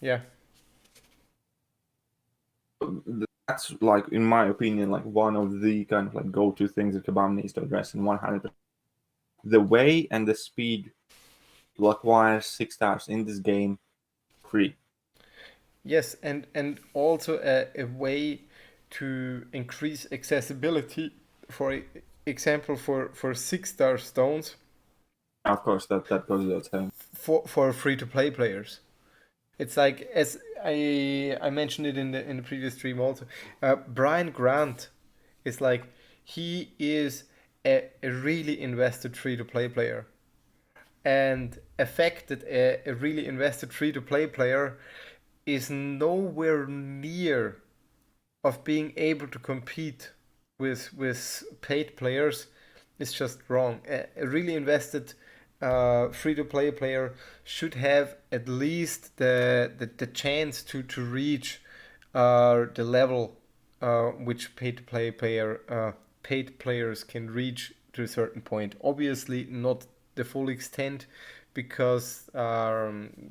[SPEAKER 2] Yeah.
[SPEAKER 3] That's, like, in my opinion, like one of the kind of like go-to things that KAM needs to address in 100%. The way and the speed to acquire 6-stars in this game free.
[SPEAKER 2] Yes, and also a way to increase accessibility, for example, for 6-star stones.
[SPEAKER 3] Of course, that goes without saying.
[SPEAKER 2] For free-to-play players. It's like, as I mentioned it in the previous stream also, Brian Grant is like, he is a really invested free-to-play player. And affected a really invested free-to-play player is nowhere near of being able to compete with paid players. It's just wrong. A really invested free-to-play player should have at least the chance to reach the level which paid players can reach to a certain point. Obviously, not the full extent, because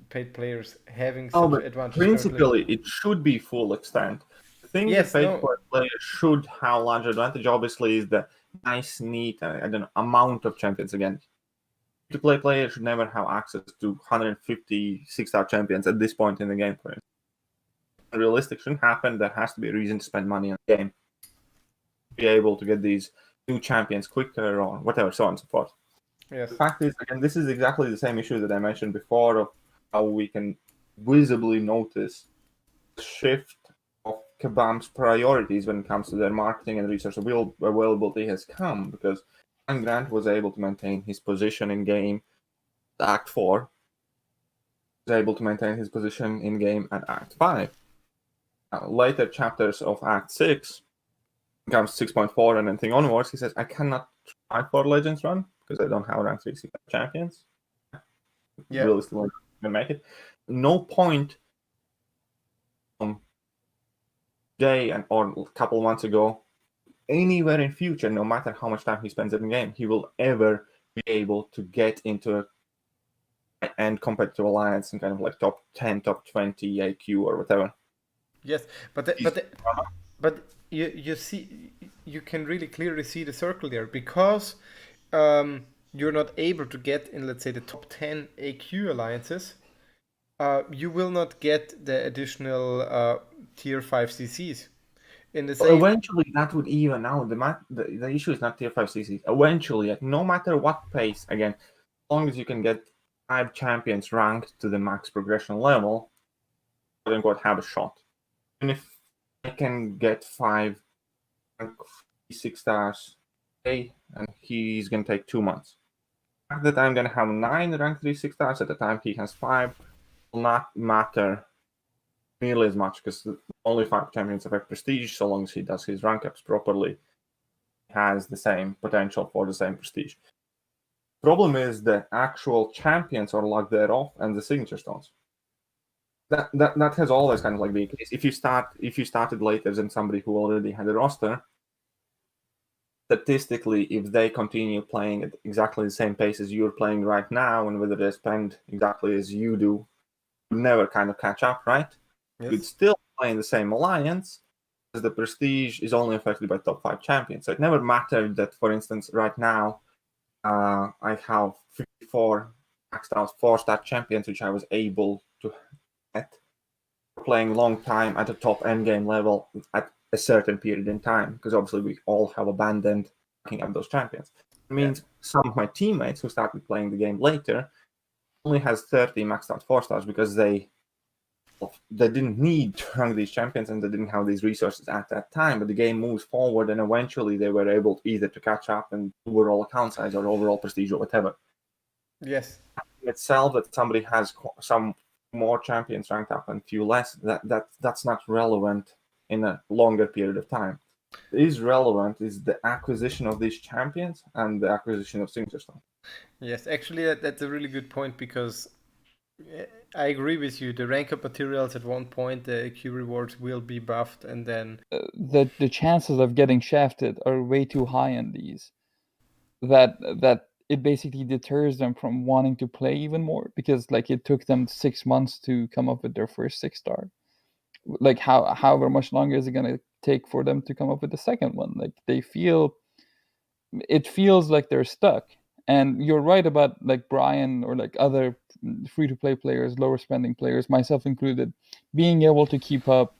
[SPEAKER 2] paid players having such advantage.
[SPEAKER 3] Principally, it should be full extent. The thing that paid players should have larger advantage, obviously, is the nice, neat, amount of champions. Again, free-to-play players should never have access to 150 6-star champions at this point in the game. For instance, realistic shouldn't happen. There has to be a reason to spend money on the game, be able to get these new champions quicker or whatever, so on and so forth.
[SPEAKER 2] Yes.
[SPEAKER 3] The fact is, again, this is exactly the same issue that I mentioned before of how we can visibly notice the shift of KAM's priorities when it comes to their marketing and resource availability has come, because Brian Grant was able to maintain his position in game at Act 4, was able to maintain his position in game at Act 5. Later chapters of Act 6, comes 6.4 and anything onwards, he says, I cannot try for Legends run because I don't have rank 3 champions.
[SPEAKER 2] Yeah.
[SPEAKER 3] Realistically, can make it. no point day or a couple months ago, anywhere in future, no matter how much time he spends in the game, he will ever be able to get into a end competitive alliance and kind of like top 10, top 20 AQ or whatever.
[SPEAKER 2] Yes, but you see, you can really clearly see the circle there, because you're not able to get in, let's say, the top 10 AQ alliances. You will not get the additional tier 5 CCs. In the same,
[SPEAKER 3] Eventually, that would even out. The issue is not tier 5 CCs. Eventually, like, no matter what pace, again, as long as you can get 5 champions ranked to the max progression level, quote unquote, have a shot. And if I can get 5 rank 6 stars, okay, and he's going to take 2 months. At the time, I'm going to have 9 rank 3 6 stars. At the time, he has 5. Will not matter nearly as much, because only 5 champions affect prestige. So long as he does his rank ups properly, he has the same potential for the same prestige. Problem is the actual champions are locked thereof and the signature stones. That has always kind of like been the case. If you started later than somebody who already had a roster, statistically, if they continue playing at exactly the same pace as you're playing right now, and whether they spend exactly as you do, you never kind of catch up, right?
[SPEAKER 2] yes.
[SPEAKER 3] You'd still play in the same alliance, because the prestige is only affected by top 5 champions. So it never mattered that, for instance, right now, I have 54 maxed out 4-star champions, which I was able to get playing long time at a top endgame level at a certain period in time, because obviously we all have abandoned picking up those champions. It means some of my teammates who started playing the game later only has 30 maxed out 4-stars, because they didn't need to rank these champions and they didn't have these resources at that time. But the game moves forward, and eventually they were able either to catch up in overall account size or overall prestige or whatever.
[SPEAKER 2] Yes.
[SPEAKER 3] Itself, that somebody has some more champions ranked up and few less, that's not relevant in a longer period of time. What is relevant is the acquisition of these champions and the acquisition of signature stones.
[SPEAKER 2] Yes, actually, that's a really good point, because I agree with you. The rank up materials at one point, the AQ rewards will be buffed, and then
[SPEAKER 1] The chances of getting shafted are way too high in these, that it basically deters them from wanting to play even more, because like it took them 6 months to come up with their first 6-star. Like however much longer is it gonna take for them to come up with the second one? Like it feels like they're stuck. And you're right about like Brian or like other free-to-play players, lower spending players, myself included, being able to keep up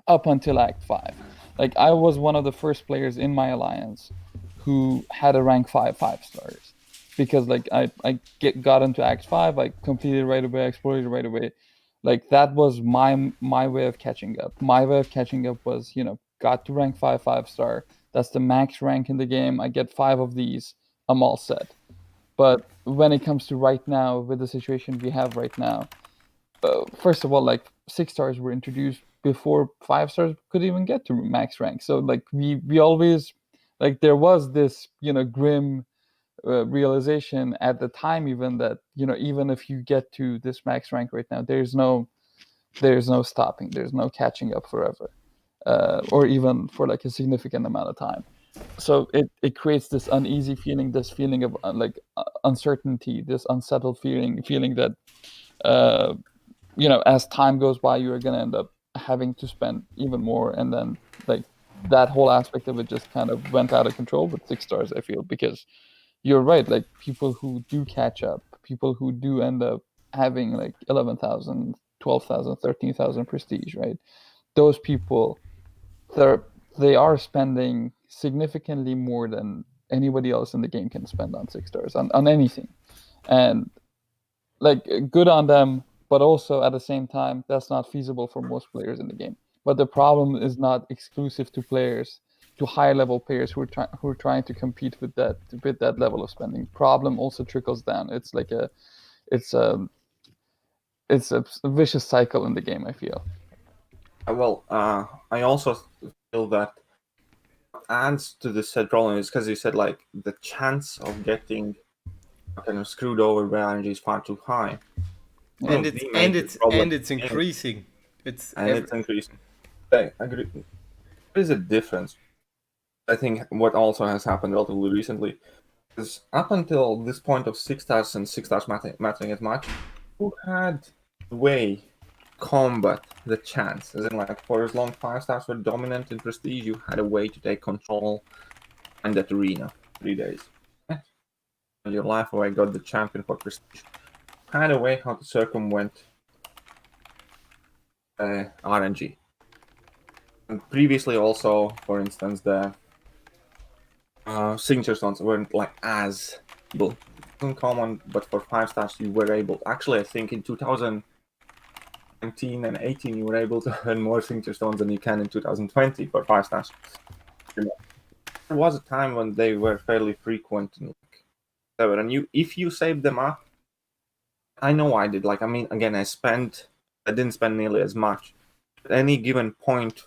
[SPEAKER 1] until Act 5. Like I was one of the first players in my alliance who had a rank 5 5-stars, because like I got into Act 5, I completed right away, I explored right away. Like that was my way of catching up. My way of catching up was, got to rank 5 5-star. That's the max rank in the game. I get 5 of these, I'm all set. But when it comes to right now, with the situation we have right now, first of all, like 6-stars were introduced before 5-stars could even get to max rank. So like we always, like there was this grim realization at the time, even that even if you get to this max rank right now, there's no stopping, there's no catching up forever, or even for like a significant amount of time. So it creates this uneasy feeling, this feeling of uncertainty, this unsettled feeling that as time goes by, you're going to end up having to spend even more. And then like that whole aspect of it just kind of went out of control with 6-stars, I feel, because you're right. Like people who do catch up, people who do end up having like 11,000, 12,000, 13,000 prestige, right? Those people, they are spending significantly more than anybody else in the game can spend on 6-stars, on anything. And like good on them, but also at the same time, that's not feasible for most players in the game. But the problem is not exclusive to players, to higher level players who are trying to compete with that level of spending. Problem also trickles down. It's like it's a vicious cycle in the game, I feel.
[SPEAKER 3] Well, I also feel that adds to this said problem is because you said like the chance of getting kind of screwed over by energy is far too high.
[SPEAKER 2] And
[SPEAKER 3] No,
[SPEAKER 2] it's
[SPEAKER 3] the
[SPEAKER 2] and
[SPEAKER 3] major
[SPEAKER 2] it's
[SPEAKER 3] problem
[SPEAKER 2] and it's
[SPEAKER 3] is-
[SPEAKER 2] increasing. It's
[SPEAKER 3] and it's increasing. I agree. There's a difference. I think what also has happened relatively recently is up until this point of 6 stars and 6 stars mattering as much, who had way combat the chance. As in, like, for as long 5 stars were dominant in prestige, you had a way to take control in that arena 3 days. And your life away got the champion for prestige. Had a way how to circumvent RNG. And previously also, for instance, the signature stones weren't like as able. Uncommon, but for 5 stars you were able. Actually, I think in 2019 and 18 you were able to earn more signature stones than you can in 2020 for 5 stars. There was a time when they were fairly frequent, and if you saved them up, I know I did. Like, I mean, again, I didn't spend nearly as much. At any given point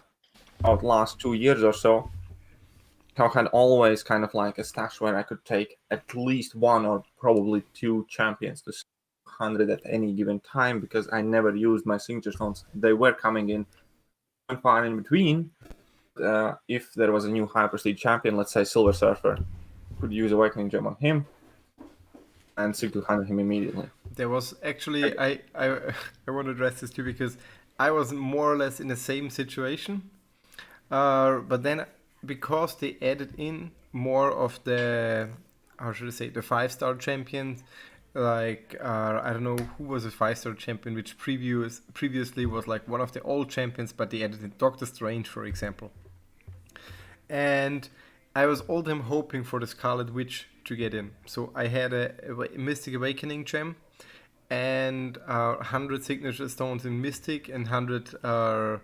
[SPEAKER 3] out last 2 years or so, I had always kind of like a stash where I could take at least one or probably two champions to 100 at any given time because I never used my signature stones. They were coming in far in between. If there was a new high prestige champion, let's say Silver Surfer, could use Awakening Gem on him and seek to 100 him immediately.
[SPEAKER 2] There was actually I want to address this too because I was more or less in the same situation, but then because they added in more of the, how should I say, the 5-star champions, like I don't know who was a 5-star champion which previously was like one of the old champions, but they added in Doctor Strange, for example. And I was all time hoping for the Scarlet Witch to get in. So I had a Mystic Awakening gem and 100 signature stones in Mystic and 100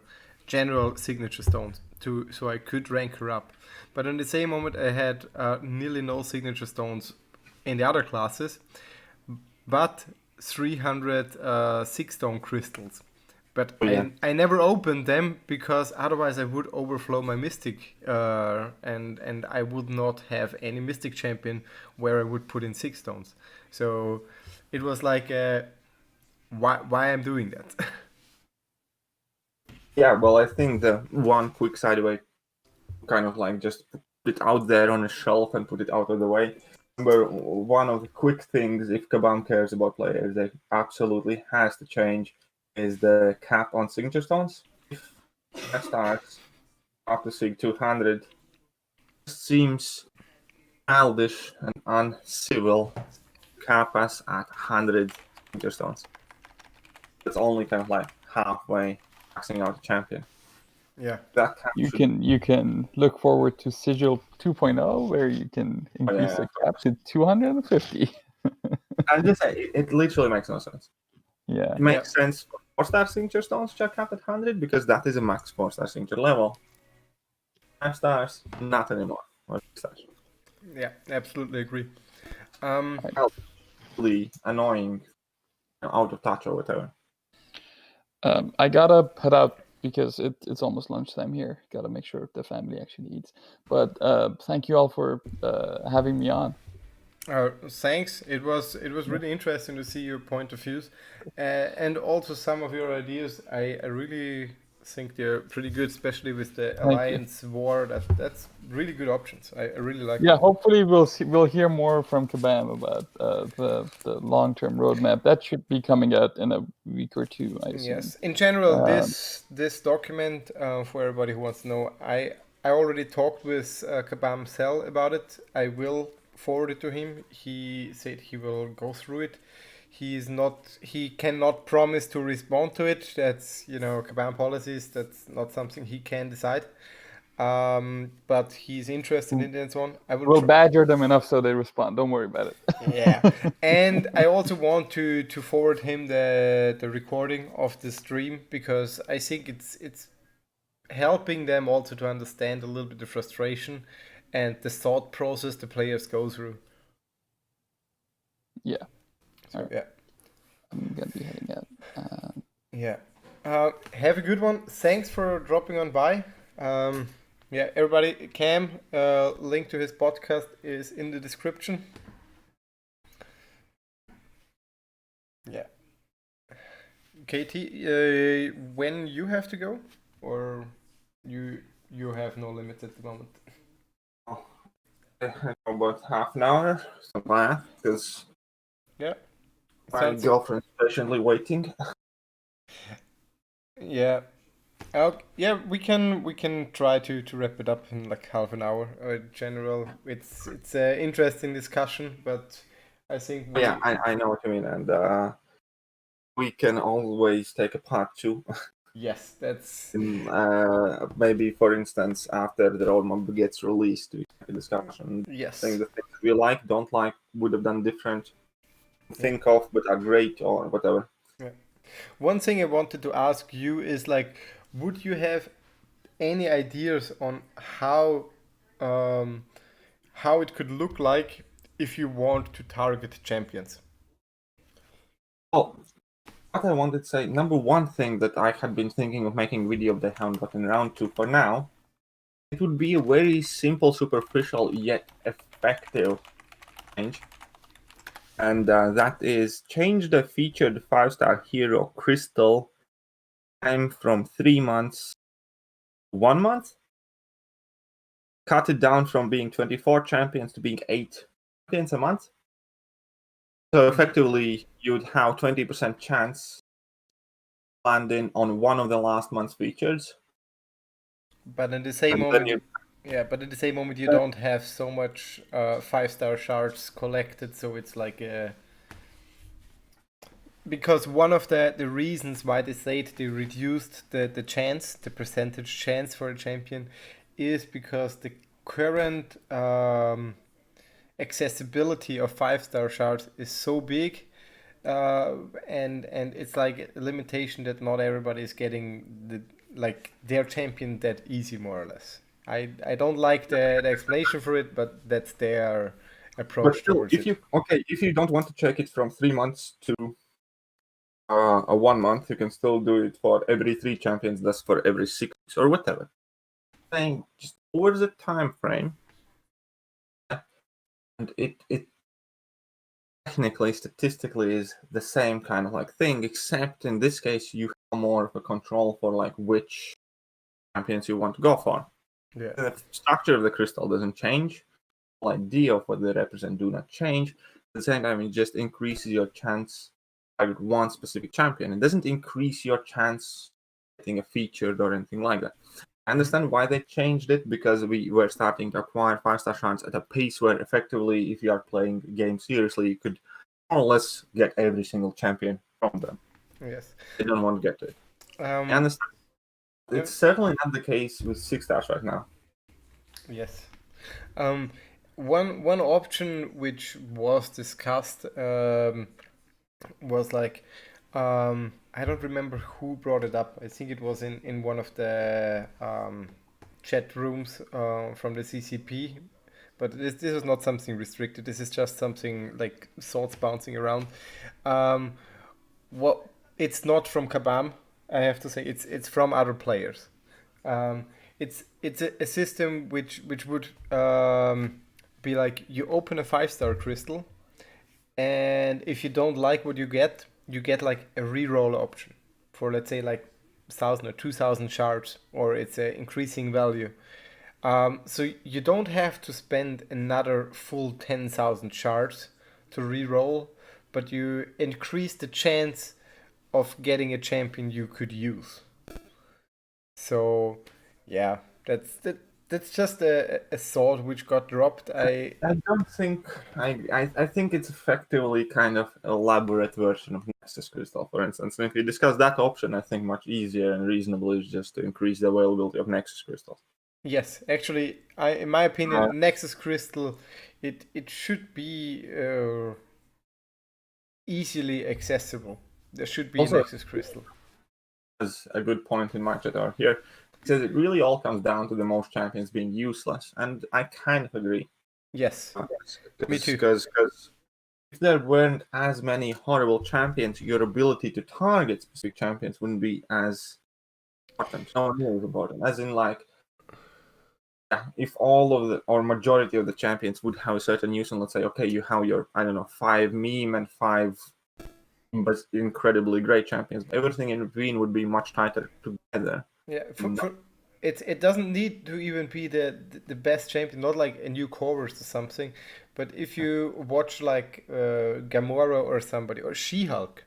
[SPEAKER 2] general signature stones so I could rank her up. But in the same moment I had nearly no signature stones in the other classes, but 300 6-stone crystals. But
[SPEAKER 3] Yeah.
[SPEAKER 2] I never opened them because otherwise I would overflow my Mystic and I would not have any Mystic champion where I would put in 6 stones. So it was like, why I'm doing that?
[SPEAKER 3] Yeah, well, I think the one quick side way, kind of like just put it out there on a shelf and put it out of the way. Remember, one of the quick things, if Kabam cares about players, that absolutely has to change is the cap on signature stones. If that starts after Sig 200, it seems childish and uncivil to cap us at 100 signature stones. It's only kind of like halfway maxing out the champion.
[SPEAKER 2] Yeah.
[SPEAKER 3] That cap
[SPEAKER 1] You
[SPEAKER 3] should-
[SPEAKER 1] can look forward to Sigil 2.0 where you can increase
[SPEAKER 3] yeah.
[SPEAKER 1] the cap to 250.
[SPEAKER 3] I just say it literally makes no sense.
[SPEAKER 1] Yeah.
[SPEAKER 3] It makes sense for 4-star signature stones to cap at 100 because that is a max 4-star signature level. 5 stars, not anymore. Or 6 stars.
[SPEAKER 2] Yeah, absolutely agree.
[SPEAKER 3] Really annoying, out of touch or whatever.
[SPEAKER 1] I gotta head out because it's almost lunchtime here. Gotta make sure the family actually eats. But thank you all for having me on.
[SPEAKER 2] Thanks. It was really interesting to see your point of views, and also some of your ideas. I really think they're pretty good, especially with the Alliance War. That's really good options. I really like.
[SPEAKER 1] Yeah, hopefully we'll hear more from Kabam about the long-term roadmap. That should be coming out in a week or two, I assume.
[SPEAKER 2] Yes. In general, this document for everybody who wants to know, I already talked with Kabam Cell about it. I will forward it to him. He said he will go through it. He cannot promise to respond to it. That's, Kabam policies. That's not something he can decide. But he's interested in it and so on.
[SPEAKER 1] We'll badger them enough so they respond. Don't worry about it.
[SPEAKER 2] Yeah. And I also want to forward him the recording of the stream because I think it's helping them also to understand a little bit the frustration and the thought process the players go through.
[SPEAKER 1] Yeah.
[SPEAKER 2] So,
[SPEAKER 1] right.
[SPEAKER 2] yeah.
[SPEAKER 1] I'm gonna be heading out.
[SPEAKER 2] Yeah. Have a good one. Thanks for dropping on by. Yeah, everybody, KAM, link to his podcast is in the description. Yeah. KT, when you have to go, or you have no limits at the moment?
[SPEAKER 3] About half an hour, something like that, because
[SPEAKER 2] Yeah.
[SPEAKER 3] my girlfriend's patiently waiting.
[SPEAKER 2] Yeah. Yeah, we can try to wrap it up in like half an hour. In general, it's an interesting discussion, but I think we
[SPEAKER 3] Yeah, I know what you mean, and we can always take a part 2.
[SPEAKER 2] yes, that's
[SPEAKER 3] Maybe, for instance, after the roadmap gets released, we have a discussion.
[SPEAKER 2] yes.
[SPEAKER 3] Saying the things we like, don't like, would have done different, think of, but are great or whatever.
[SPEAKER 2] Yeah. One thing I wanted to ask you is like, would you have any ideas on how it could look like if you want to target champions?
[SPEAKER 3] Oh, what I wanted to say, number one thing that I had been thinking of making a video, but I haven't gotten around to for now, it would be a very simple, superficial, yet effective change. And that is change the featured 5-star hero crystal time from 3 months to 1 month. Cut it down from being 24 champions to being 8 champions a month. So effectively, you'd have 20% chance landing on one of the last month's features.
[SPEAKER 2] But in the same
[SPEAKER 3] And then
[SPEAKER 2] moment, but in the same moment, you don't have so much 5-star shards collected, so it's like because one of the reasons why they said they reduced the percentage chance for a champion is because the current accessibility of 5-star shards is so big, and it's like a limitation that not everybody is getting their champion that easy, more or less. I don't like the explanation for it, but that's their approach.
[SPEAKER 3] But still,
[SPEAKER 2] towards
[SPEAKER 3] if you don't want to check it from 3 months to a 1 month, you can still do it for every 3 champions, thus for every 6 or whatever. Saying just over the time frame, and it technically, statistically is the same kind of like thing, except in this case you have more of a control for like which champions you want to go for.
[SPEAKER 2] Yeah.
[SPEAKER 3] The structure of the crystal doesn't change. The idea of what they represent do not change. At the same time, it just increases your chance to target one specific champion. It doesn't increase your chance getting a featured or anything like that. I understand why they changed it, because we were starting to acquire 5-star shards at a pace where effectively, if you are playing the game seriously, you could more or less get every single champion from them.
[SPEAKER 2] Yes.
[SPEAKER 3] They don't want to get to it. I understand. It's certainly not the case with 6 stars right now.
[SPEAKER 2] Yes. One option which was discussed was like, I don't remember who brought it up. I think it was in one of the chat rooms from the CCP. But this is not something restricted. This is just something like thoughts bouncing around. It's not from KAM, I have to say. It's from other players. It's a system which would be like, you open a 5-star crystal, and if you don't like what you get like a reroll option for, let's say, like 1,000 or 2,000 shards, or it's an increasing value. So you don't have to spend another full 10,000 shards to reroll, but you increase the chance of getting a champion you could use. So, yeah, that's just a thought which got dropped. I
[SPEAKER 3] don't think I think it's effectively kind of elaborate version of Nexus Crystal, for instance. And if we discuss that option, I think much easier and reasonable is just to increase the availability of Nexus Crystals.
[SPEAKER 2] Yes, actually, in my opinion, Nexus Crystal, it should be easily accessible. There should be
[SPEAKER 3] Also,
[SPEAKER 2] a Nexus Crystal.
[SPEAKER 3] There's a good point in my chat over here. It says it really all comes down to the most champions being useless, and I kind of agree.
[SPEAKER 2] Yes, me too.
[SPEAKER 3] Because if there weren't as many horrible champions, your ability to target specific champions wouldn't be as important. No, nearly as important. As in, like, if all of the or majority of the champions would have a certain use, and let's say, okay, you have your 5 meme and 5 but incredibly great champions. Everything in between would be much tighter together.
[SPEAKER 2] Yeah, it doesn't need to even be the best champion, not like a new Chorus or something. But if you watch like Gamora or somebody or She-Hulk,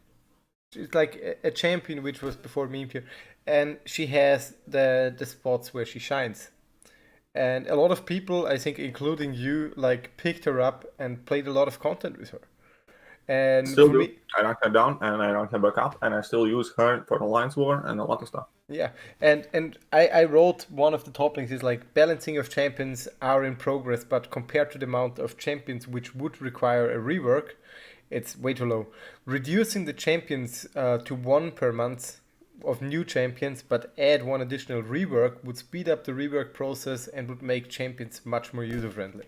[SPEAKER 2] she's like a champion which was before meme here, and she has the spots where she shines. And a lot of people, I think, including you, like picked her up and played a lot of content with her. And
[SPEAKER 3] Still
[SPEAKER 2] for
[SPEAKER 3] do.
[SPEAKER 2] me,
[SPEAKER 3] I rank her down and I rank her back up, and I still use her for Alliance War and a lot of stuff.
[SPEAKER 2] yeah, and I wrote one of the topics is like balancing of champions are in progress, but compared to the amount of champions which would require a rework, it's way too low. Reducing the champions to one per month of new champions, but add one additional rework would speed up the rework process and would make champions much more user friendly.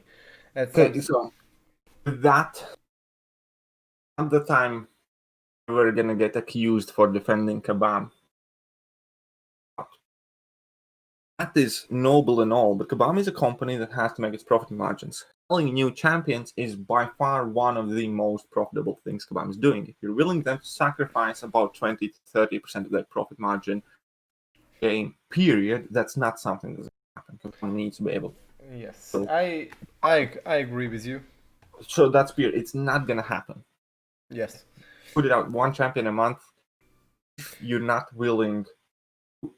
[SPEAKER 3] Okay, so with that, at the time we're gonna get accused for defending Kabam. That is noble and all, but Kabam is a company that has to make its profit margins. Selling new champions is by far one of the most profitable things Kabam is doing. If you're willing then to sacrifice about 20 to 30% of that profit margin game period, that's not something that's going to happen. Kabam needs to be able.
[SPEAKER 2] Yes, so, I agree with you.
[SPEAKER 3] So that's period. It's not going to happen.
[SPEAKER 2] Yes.
[SPEAKER 3] Put it out one champion a month. If you're not willing to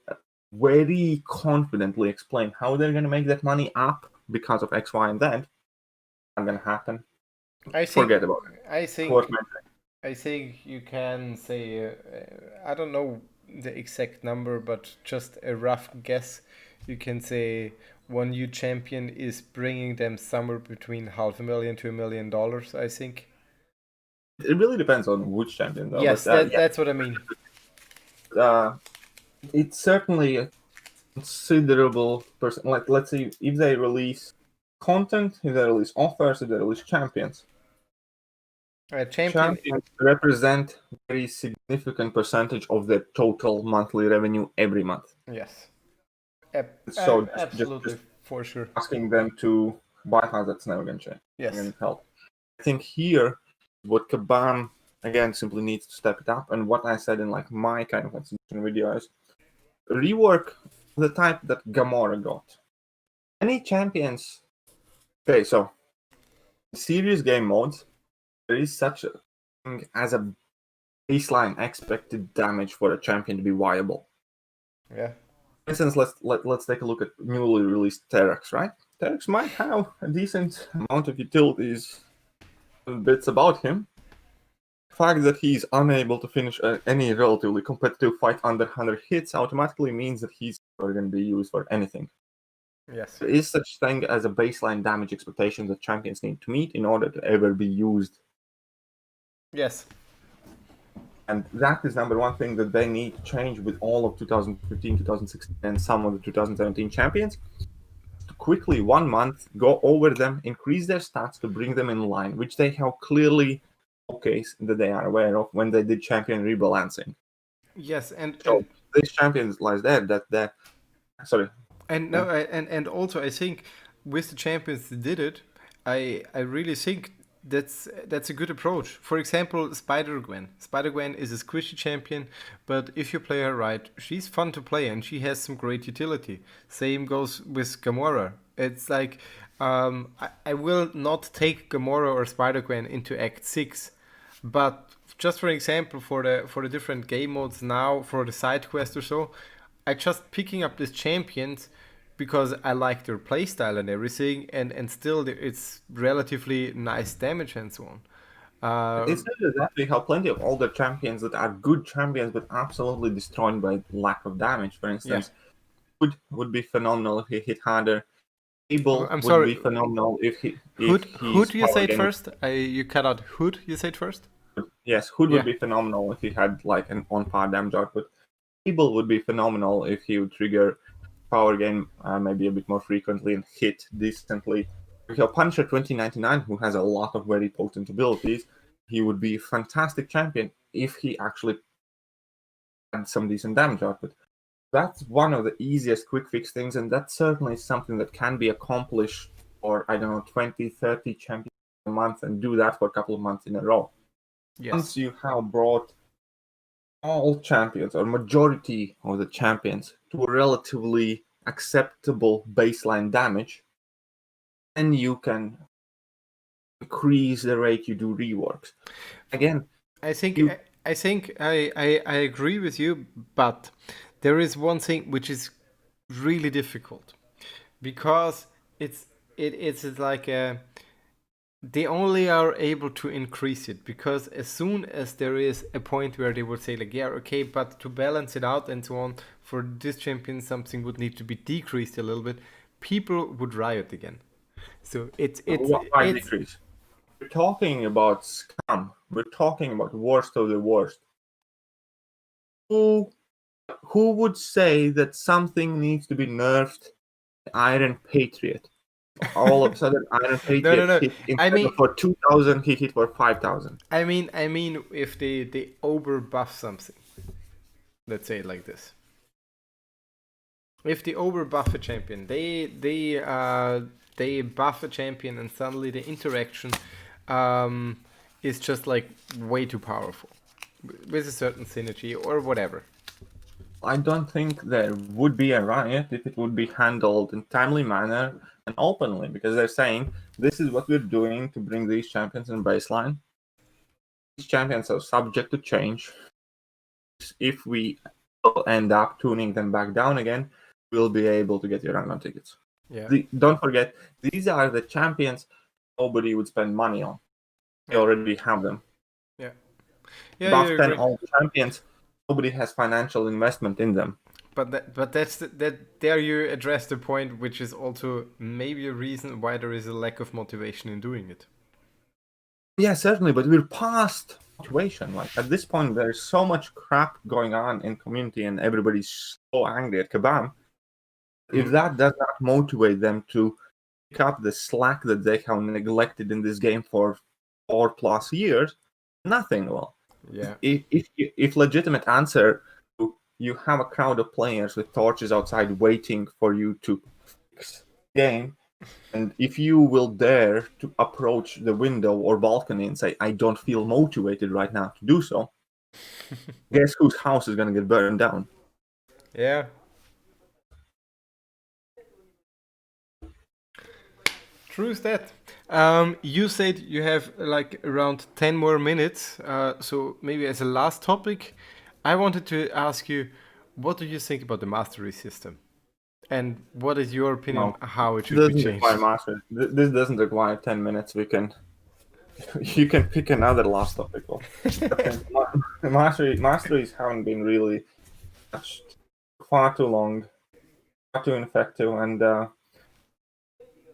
[SPEAKER 3] very confidently explain how they're going to make that money up because of X, Y, and Z, not going to happen. Forget about it.
[SPEAKER 2] I think you can say, I don't know the exact number, but just a rough guess. You can say one new champion is bringing them somewhere between $500,000 to $1 million, I think.
[SPEAKER 3] It really depends on which champion, though.
[SPEAKER 2] Yes,
[SPEAKER 3] but,
[SPEAKER 2] that's what I mean.
[SPEAKER 3] It's certainly a considerable person. Like, let's see, if they release content, if they release offers, if they release champions. Champions represent a very significant percentage of the total monthly revenue every month.
[SPEAKER 2] Yes.
[SPEAKER 3] So
[SPEAKER 2] absolutely, just for sure.
[SPEAKER 3] Asking them to bypass, that's never going to change.
[SPEAKER 2] Yes.
[SPEAKER 3] Going to help. I think here, what Kabam, again, simply needs to step it up. And what I said in like my kind of exhibition video is rework the type that Gamora got. Any champions... Okay, so serious game modes, there is such a thing as a baseline expected damage for a champion to be viable.
[SPEAKER 2] Yeah.
[SPEAKER 3] For instance, let's take a look at newly released Terex, right? Terex might have a decent amount of utilities and bits about him. The fact that he's unable to finish any relatively competitive fight under 100 hits automatically means that he's never going to be used for anything.
[SPEAKER 2] Yes.
[SPEAKER 3] There is such thing as a baseline damage expectation that champions need to meet in order to ever be used.
[SPEAKER 2] Yes.
[SPEAKER 3] And that is number one thing that they need to change with all of 2015, 2016, and some of the 2017 champions. To quickly, 1 month, go over them, increase their stats to bring them in line, which they have clearly showcased that they are aware of when they did champion rebalancing.
[SPEAKER 2] Yes, and
[SPEAKER 3] these champions lies there sorry.
[SPEAKER 2] And and also I think with the champions that did it, I really think that's a good approach. For example, Spider-Gwen. Spider-Gwen is a squishy champion, but if you play her right, she's fun to play and she has some great utility. Same goes with Gamora. It's like I will not take Gamora or Spider-Gwen into Act 6, but just for example, for the different game modes now, for the side quest or so, I just picking up these champions because I like their playstyle and everything, and still it's relatively nice damage and so on.
[SPEAKER 3] It's not that we have plenty of older champions that are good champions but absolutely destroyed by lack of damage. For instance, Hood would be phenomenal if he hit harder. Abel would be phenomenal if he...
[SPEAKER 2] Hood you said first? You cut out Hood, you said first?
[SPEAKER 3] Yes, Hood would be phenomenal if he had like an on-par damage output. Abel would be phenomenal if he would trigger power gain maybe a bit more frequently and hit decently. We have Punisher 2099, who has a lot of very potent abilities. He would be a fantastic champion if he actually had some decent damage output. That's one of the easiest quick fix things, and that's certainly something that can be accomplished for, 20, 30 champions a month, and do that for a couple of months in a row.
[SPEAKER 2] Yes.
[SPEAKER 3] Once you have brought all champions or majority of the champions to a relatively acceptable baseline damage, then you can increase the rate you do reworks. Again,
[SPEAKER 2] I think
[SPEAKER 3] you-
[SPEAKER 2] I agree with you, but there is one thing which is really difficult because it's like they only are able to increase it because as soon as there is a point where they would say like, yeah, okay, but to balance it out and so on, for this champion something would need to be decreased a little bit, people would riot again. So
[SPEAKER 3] why decrease? We're talking about scum. We're talking about worst of the worst. Who would say that something needs to be nerfed? Iron Patriot. All of a sudden, Iron Patriot
[SPEAKER 2] no.
[SPEAKER 3] hit
[SPEAKER 2] I
[SPEAKER 3] instead
[SPEAKER 2] mean-
[SPEAKER 3] of for 2,000, he hit for 5,000.
[SPEAKER 2] I mean if they over buff something, let's say it like this. If they over buff a champion, they buff a champion and suddenly the interaction is just like way too powerful with a certain synergy or whatever.
[SPEAKER 3] I don't think there would be a riot if it would be handled in timely manner and openly, because they're saying this is what we're doing to bring these champions in baseline. These champions are subject to change. If we end up tuning them back down again, we'll be able to get your random tickets.
[SPEAKER 2] Yeah.
[SPEAKER 3] Don't forget, these are the champions nobody would spend money on. They already have them.
[SPEAKER 2] Yeah,
[SPEAKER 3] Buff
[SPEAKER 2] you
[SPEAKER 3] 10
[SPEAKER 2] agree.
[SPEAKER 3] all champions, nobody has financial investment in them.
[SPEAKER 2] But that's there you address the point, which is also maybe a reason why there is a lack of motivation in doing it.
[SPEAKER 3] Yeah, certainly, but we're past motivation. Like at this point, there's so much crap going on in community, and everybody's so angry at Kabam. If that does not motivate them to pick up the slack that they have neglected in this game for 4+ years, nothing will.
[SPEAKER 2] Yeah.
[SPEAKER 3] If legitimate answer, you have a crowd of players with torches outside waiting for you to fix the game, and if you will dare to approach the window or balcony and say, I don't feel motivated right now to do so, guess whose house is going to get burned down?
[SPEAKER 2] Yeah. True is that. You said you have like around 10 more minutes, so maybe as a last topic, I wanted to ask you, what do you think about the mastery system? And what is your opinion on how it should be changed?
[SPEAKER 3] This doesn't require 10 minutes. You can pick another last topic. Masteries haven't been really touched far too long, far too ineffective, and the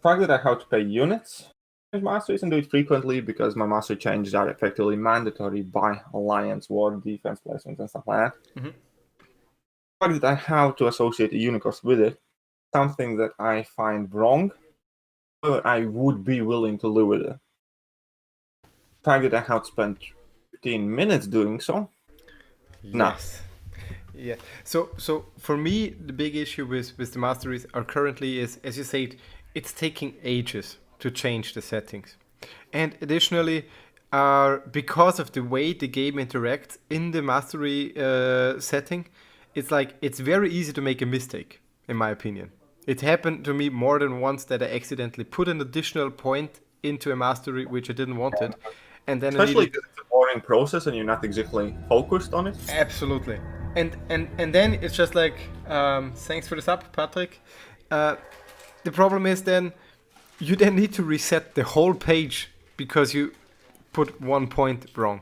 [SPEAKER 3] fact that I have to pay units with masteries and do it frequently because my mastery changes are effectively mandatory by alliance, war, defense placements, and stuff like that.
[SPEAKER 2] Mhm.
[SPEAKER 3] The fact that I have to associate a unit cost with it, something that I find wrong, but I would be willing to live with it. The fact that I have to spend 15 minutes doing so, no.
[SPEAKER 2] Yes. Yeah. So for me, the big issue with the masteries are currently is, as you said, it's taking ages to change the settings. And additionally, because of the way the game interacts in the mastery setting, it's very easy to make a mistake, in my opinion. It happened to me more than once that I accidentally put an additional point into a mastery which I didn't want it. And then
[SPEAKER 3] Especially because it's a boring process and you're not exactly focused on it.
[SPEAKER 2] Absolutely. And then it's just like, thanks for the sub, Patrick. The problem is then you then need to reset the whole page because you put 1 point wrong.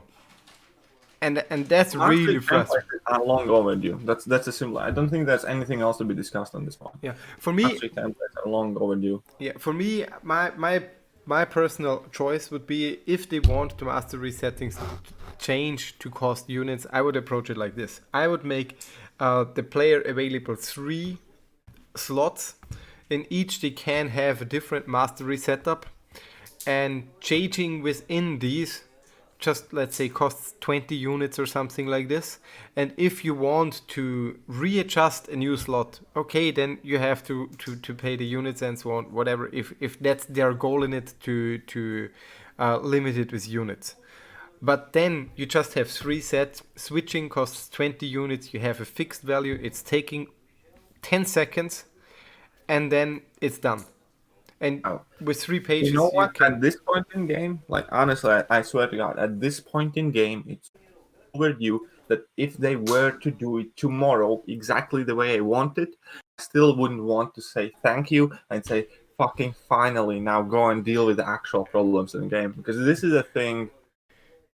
[SPEAKER 2] And that's really frustrating.
[SPEAKER 3] Are long overdue. That's a simple. I don't think there's anything else to be discussed on this one.
[SPEAKER 2] Yeah, for me,
[SPEAKER 3] Mastery templates are long overdue.
[SPEAKER 2] Yeah, for me, my personal choice would be if they want the mastery settings change to cost units, I would approach it like this. I would make the player available 3 slots. In each they can have a different mastery setup, and changing within these just, let's say, costs 20 units or something like this. And if you want to readjust a new slot, okay, then you have to pay the units and so on, whatever, if that's their goal in it, to limit it with units. But then you just have 3 sets. Switching costs 20 units. You have a fixed value. It's taking 10 seconds, and then it's done. And with 3 pages,
[SPEAKER 3] You know what?
[SPEAKER 2] can.
[SPEAKER 3] At this point in game, like honestly, I swear to God, at this point in game, it's overdue that if they were to do it tomorrow exactly the way I want it, I still wouldn't want to say thank you and say fucking finally now go and deal with the actual problems in the game, because this is a thing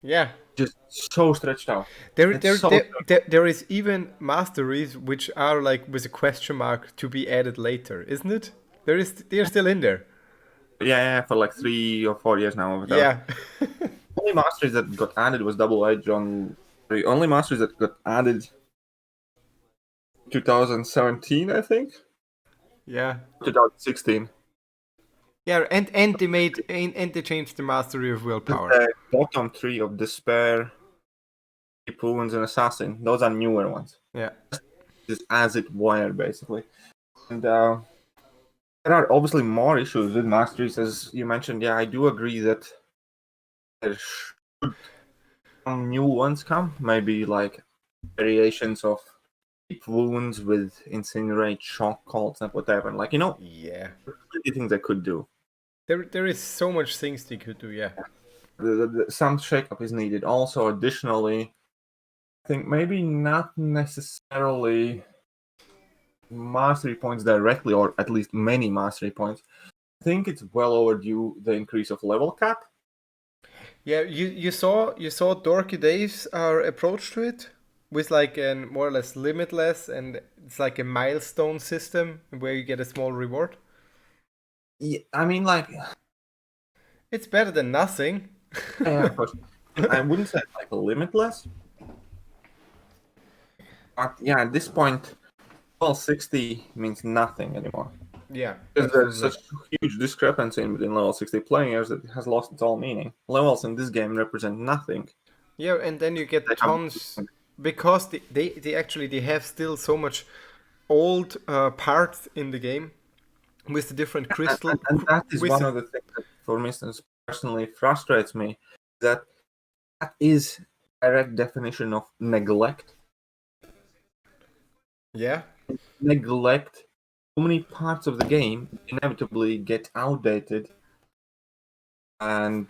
[SPEAKER 2] Yeah.
[SPEAKER 3] just so stretched out.
[SPEAKER 2] There is even masteries which are like with a question mark to be added later, isn't it? They're still in there.
[SPEAKER 3] Yeah, for like 3 or 4 years now.
[SPEAKER 2] Yeah.
[SPEAKER 3] Only masteries that got added was Double Edge on. The only masteries that got added 2017, I think.
[SPEAKER 2] Yeah.
[SPEAKER 3] 2016.
[SPEAKER 2] Yeah, and they changed the mastery of willpower.
[SPEAKER 3] The bottom 3 of Despair, Deep Wounds, and Assassin. Those are newer ones.
[SPEAKER 2] Yeah.
[SPEAKER 3] Just as it were, basically. And there are obviously more issues with masteries, as you mentioned. Yeah, I do agree that there should some new ones come. Maybe like variations of Deep Wounds with Incinerate, Shock Cults, and whatever. Like,
[SPEAKER 2] Yeah.
[SPEAKER 3] plenty things they could do.
[SPEAKER 2] There is so much things they could do, yeah.
[SPEAKER 3] Some shakeup is needed. Also, additionally, I think maybe not necessarily mastery points directly, or at least many mastery points. I think it's well overdue the increase of level cap.
[SPEAKER 2] Yeah, you saw Dorky Dave's approach to it with like an more or less limitless, and it's like a milestone system where you get a small reward.
[SPEAKER 3] Yeah, I mean, like,
[SPEAKER 2] it's better than nothing.
[SPEAKER 3] Yeah, of course. I wouldn't say like limitless. But yeah, at this point, 60 means nothing anymore.
[SPEAKER 2] Yeah.
[SPEAKER 3] Because there's such a huge discrepancy between level 60 players that it has lost its all meaning. Levels in this game represent nothing.
[SPEAKER 2] Yeah, and then you get tons, because they have still so much old parts in the game with the different crystal.
[SPEAKER 3] And that is one of the things that, for instance, personally frustrates me. That is direct definition of neglect.
[SPEAKER 2] Yeah.
[SPEAKER 3] Neglect. So many parts of the game inevitably get outdated, and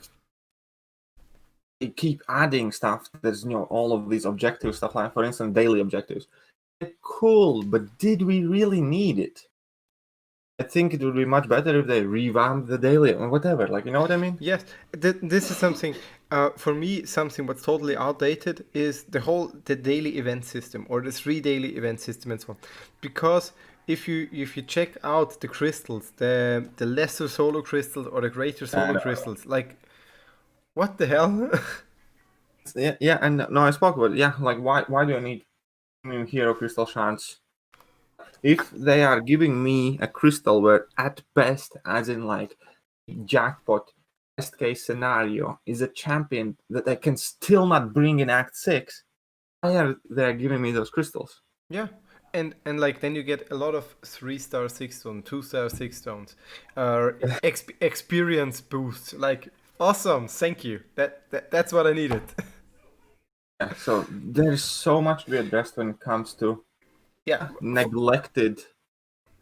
[SPEAKER 3] they keep adding stuff. There's all of these objective stuff, like for instance daily objectives. They're cool, but did we really need it? I think it would be much better if they revamped the daily or whatever. Like, you know what I mean?
[SPEAKER 2] Yes, this is something. For me, something what's totally outdated is the daily event system, or the 3 daily event system and so on. Because if you check out the crystals, the lesser solo crystals or the greater solo crystals, like, what the hell?
[SPEAKER 3] yeah, and no, I spoke about it. Yeah, like why do I need new hero crystal shards? If they are giving me a crystal where at best, as in like jackpot, best case scenario, is a champion that I can still not bring in Act 6, why are they giving me those crystals?
[SPEAKER 2] Yeah. And like then you get a lot of 3-star 6-stone, 2-star 6-stones, experience boost. Like, awesome, thank you. That's what I needed.
[SPEAKER 3] Yeah, so there's so much to be addressed when it comes to neglected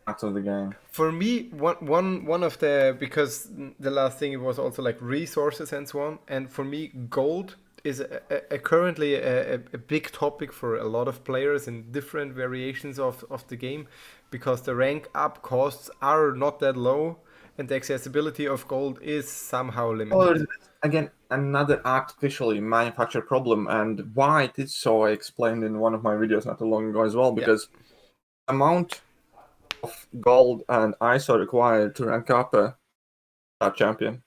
[SPEAKER 3] parts of the game.
[SPEAKER 2] For me, one of the, because the last thing, it was also like resources and so on. And for me, gold is currently a big topic for a lot of players in different variations of the game, because the rank up costs are not that low and the accessibility of gold is somehow limited.
[SPEAKER 3] Again, another artificially manufactured problem, and why it is so I explained in one of my videos not too long ago as well, because amount of gold and ISO required to rank up a star champion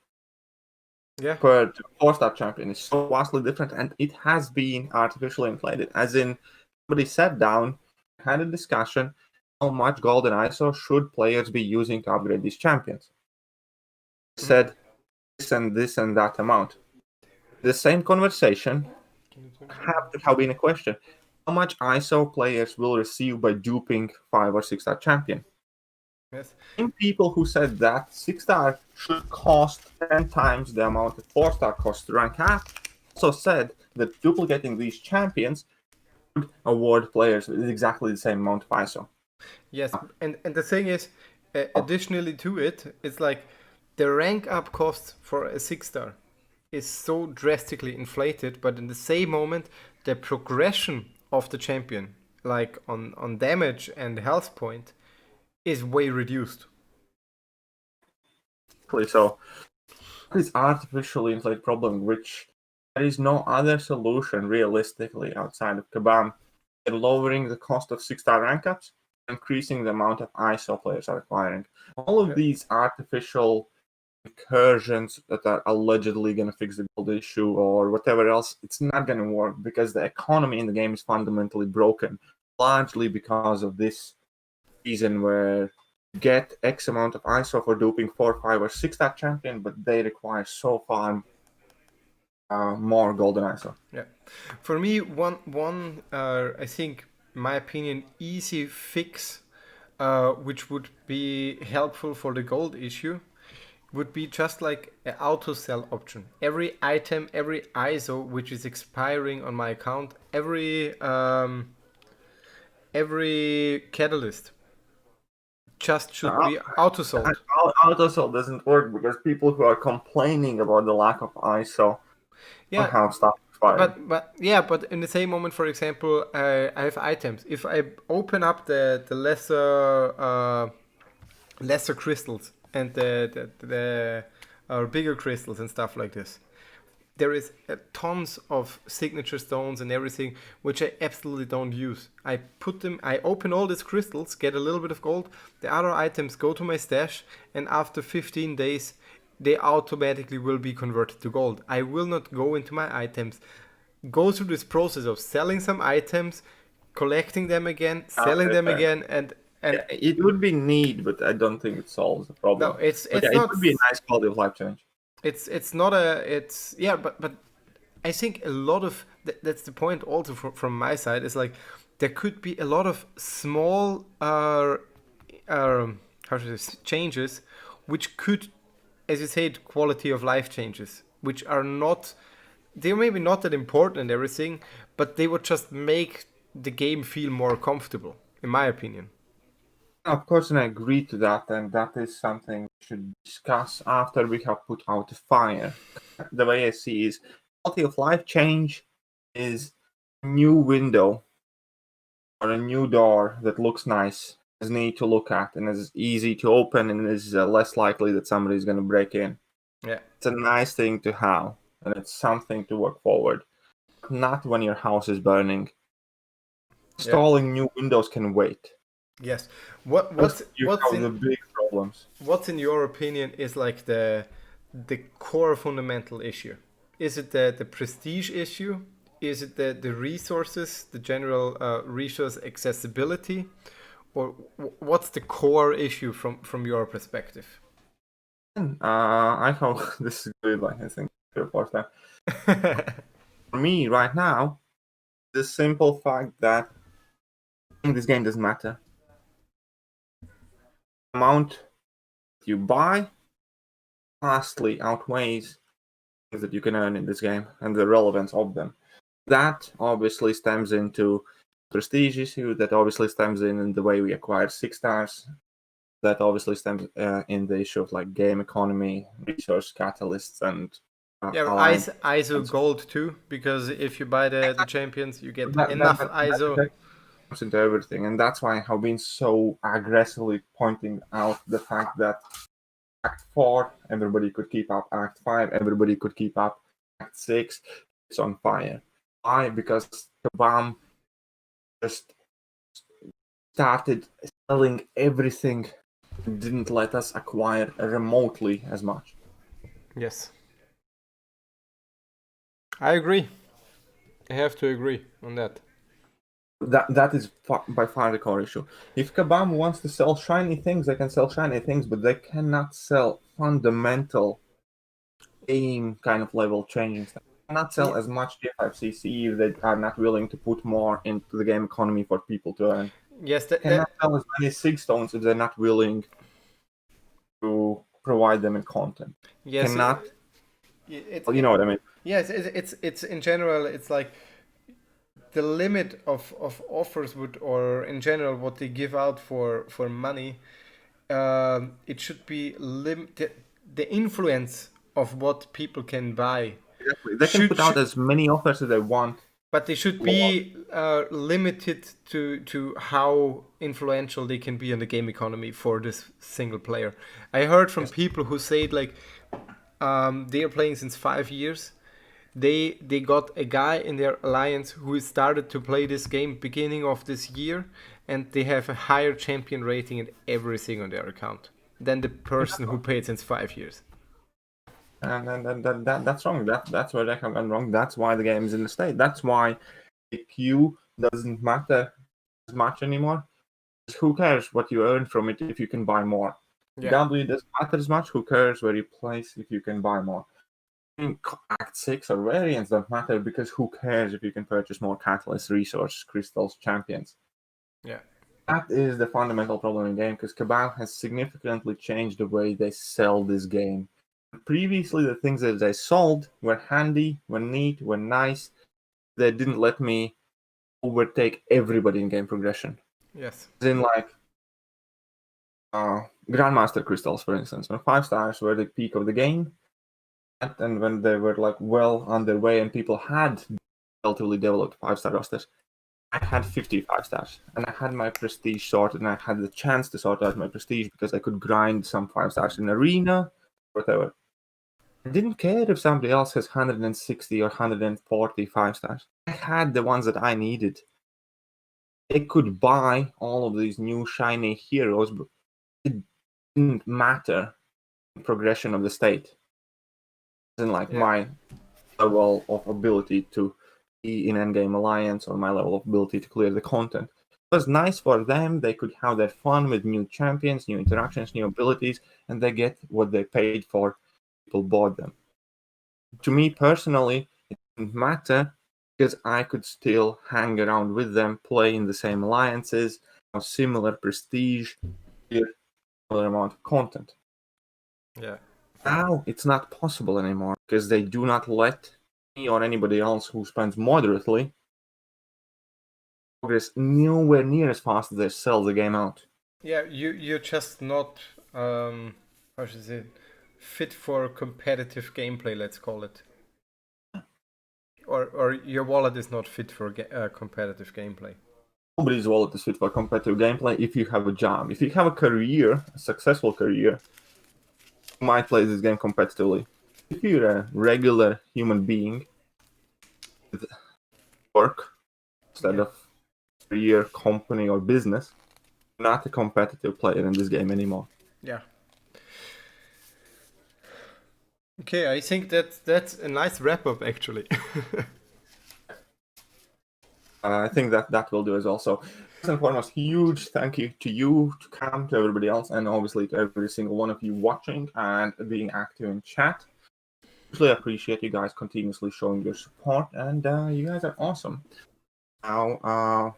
[SPEAKER 3] compared to 4-star champion is so vastly different, and it has been artificially inflated. As in, somebody sat down, had a discussion, how much gold and ISO should players be using to upgrade these champions? Said this and that amount. The same conversation have to have been a question. How much ISO players will receive by duping 5 or 6-star champion?
[SPEAKER 2] Yes.
[SPEAKER 3] People who said that 6-star should cost 10 times the amount that 4-star costs to rank up also said that duplicating these champions would award players with exactly the same amount of ISO.
[SPEAKER 2] Yes, and the thing is, additionally to it, it's like the rank up cost for a 6-star is so drastically inflated, but in the same moment, the progression of the champion, like on damage and health point, is way reduced.
[SPEAKER 3] So this artificially inflated problem, which there is no other solution realistically outside of KAM than lowering the cost of 6-star rank ups, increasing the amount of ISO players are acquiring. All of these artificial incursions that are allegedly going to fix the gold issue or whatever else, it's not going to work because the economy in the game is fundamentally broken, largely because of this reason where you get X amount of ISO for duping 4, 5, or 6-star champion, but they require so far more golden ISO.
[SPEAKER 2] Yeah, for me, one I think, in my opinion, easy fix, which would be helpful for the gold issue, would be just like an auto sell option. Every item, every ISO which is expiring on my account, every catalyst just should be auto sold.
[SPEAKER 3] Auto sell doesn't work because people who are complaining about the lack of ISO have stuff expired.
[SPEAKER 2] But in the same moment, for example, I have items. If I open up the lesser crystals and the bigger crystals and stuff like this, there is tons of signature stones and everything which I absolutely don't use. I open all these crystals, get a little bit of gold, the other items go to my stash, and after 15 days they automatically will be converted to gold. I will not go into my items, go through this process of selling some items, collecting them again, selling them again, and
[SPEAKER 3] it would be neat, but I don't think it solves the problem.
[SPEAKER 2] No, it's not.
[SPEAKER 3] It would be a nice quality of life change.
[SPEAKER 2] But I think a lot of that's the point also from my side is like there could be a lot of small changes which could, as you said, quality of life changes, which are not, they're maybe not that important and everything, but they would just make the game feel more comfortable, in my opinion.
[SPEAKER 3] Of course, and I agree to that, and that is something we should discuss after we have put out the fire. The way I see is quality of life change is a new window or a new door that looks nice, is neat to look at, and is easy to open, and is less likely that somebody is going to break in.
[SPEAKER 2] Yeah,
[SPEAKER 3] it's a nice thing to have, and it's something to work forward. Not when your house is burning. Installing new windows can wait.
[SPEAKER 2] Yes. What's
[SPEAKER 3] the big problems?
[SPEAKER 2] What's in your opinion is like the core fundamental issue? Is it the prestige issue? Is it the resources, the general resource accessibility, or what's the core issue from your perspective?
[SPEAKER 3] I hope this is good. I think for me right now, the simple fact that this game doesn't matter. The amount you buy vastly outweighs things that you can earn in this game and the relevance of them. That obviously stems into prestige issue. That obviously stems in the way we acquire 6 stars. That obviously stems in the issue of like game economy, resource catalysts, and
[SPEAKER 2] ISO gold too. Because if you buy the champions, you get enough ISO.
[SPEAKER 3] That into everything, and that's why I have been so aggressively pointing out the fact that Act 4 everybody could keep up, Act 5 everybody could keep up, Act 6 it's on fire. Why? Because KAM just started selling everything, didn't let us acquire remotely as much.
[SPEAKER 2] Yes, I agree. I have to agree on that.
[SPEAKER 3] That is by far the core issue. If KAM wants to sell shiny things, they can sell shiny things, but they cannot sell fundamental game kind of level changing stuff. They cannot sell as much G5CC if they are not willing to put more into the game economy for people to earn.
[SPEAKER 2] Yes,
[SPEAKER 3] they cannot sell as many 6 stones if they're not willing to provide them in content.
[SPEAKER 2] Yes,
[SPEAKER 3] You know what I mean?
[SPEAKER 2] Yes, it's in general, it's like the limit of offers would, or in general what they give out for money, it should be the influence of what people can buy
[SPEAKER 3] Exactly. They can put out as many offers as they want.
[SPEAKER 2] but they should be limited to how influential they can be on the game economy for this single player. I heard from people who said like they are playing since 5 years. They got a guy in their alliance who started to play this game beginning of this year, and they have a higher champion rating and everything on their account than the person who played since 5 years.
[SPEAKER 3] And that's wrong. That's where they have gone wrong. That's why the game is in the state. That's why the Q doesn't matter as much anymore. Who cares what you earn from it if you can buy more?
[SPEAKER 2] Yeah.
[SPEAKER 3] W doesn't matter as much. Who cares where you place if you can buy more? Act 6 or variants don't matter because who cares if you can purchase more catalyst, resource, crystals, champions?
[SPEAKER 2] Yeah.
[SPEAKER 3] That is the fundamental problem in the game because Cabal has significantly changed the way they sell this game. Previously, the things that they sold were handy, were neat, were nice. They didn't let me overtake everybody in game progression.
[SPEAKER 2] Yes.
[SPEAKER 3] As in, like, Grandmaster crystals, for instance, when 5 stars were the peak of the game, and when they were like well on their way and people had relatively developed 5-star rosters, I had 55 stars, and I had my prestige sorted, and I had the chance to sort out my prestige because I could grind some 5 stars in arena, whatever. I didn't care if somebody else has 160 or 145 stars. I had the ones that I needed. They could buy all of these new shiny heroes, but it didn't matter the progression of the state. And like my level of ability to be in endgame alliance or my level of ability to clear the content. It was nice for them. They could have their fun with new champions, new interactions, new abilities, and they get what they paid for. People bought them. To me personally, it didn't matter because I could still hang around with them, play in the same alliances, have similar prestige, similar amount of content.
[SPEAKER 2] Yeah.
[SPEAKER 3] Now it's not possible anymore because they do not let me or anybody else who spends moderately progress nowhere near as fast as they sell the game out.
[SPEAKER 2] Yeah, you're just not how should I say, fit for competitive gameplay, let's call it. Or your wallet is not fit for competitive gameplay.
[SPEAKER 3] Nobody's wallet is fit for competitive gameplay if you have a job. If you have a career, a successful career, you might play this game competitively. If you're a regular human being with work instead of career, company, or business, you're not a competitive player in this game anymore.
[SPEAKER 2] Yeah. Okay, I think that's a nice wrap up actually.
[SPEAKER 3] I think that will do as well. So, first and foremost, huge thank you to you, to KAM, to everybody else, and obviously to every single one of you watching and being active in chat. Really appreciate you guys continuously showing your support, and you guys are awesome. Now,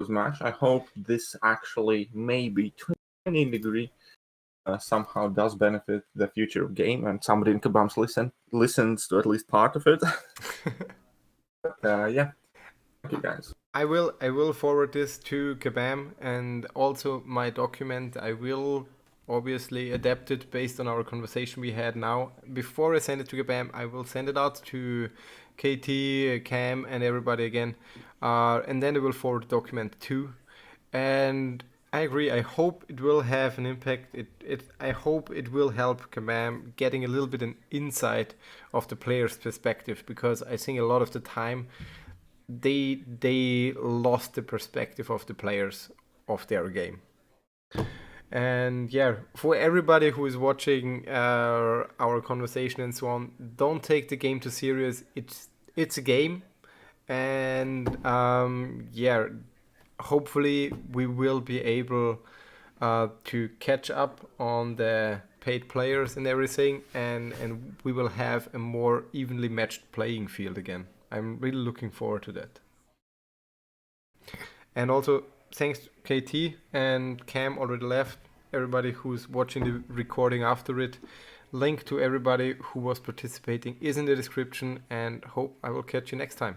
[SPEAKER 3] match. I hope this actually maybe to any degree somehow does benefit the future of game, and somebody in Kabams listens to at least part of it. But, yeah. Thank you guys.
[SPEAKER 2] I will forward this to Kabam, and also my document. I will obviously adapt it based on our conversation we had now. Before I send it to Kabam, I will send it out to KT, Cam, and everybody again, and then I will forward the document too. And I agree. I hope it will have an impact. I hope it will help Kabam getting a little bit an insight of the player's perspective, because I think a lot of the time they lost the perspective of the players of their game. And yeah, for everybody who is watching our conversation and so on, don't take the game too serious. It's a game, and yeah, hopefully we will be able to catch up on the paid players and everything, and we will have a more evenly matched playing field again. I'm really looking forward to that. And also, thanks to KT and Cam already left. Everybody who's watching the recording after it, Link to everybody who was participating is in the description, and hope I will catch you next time.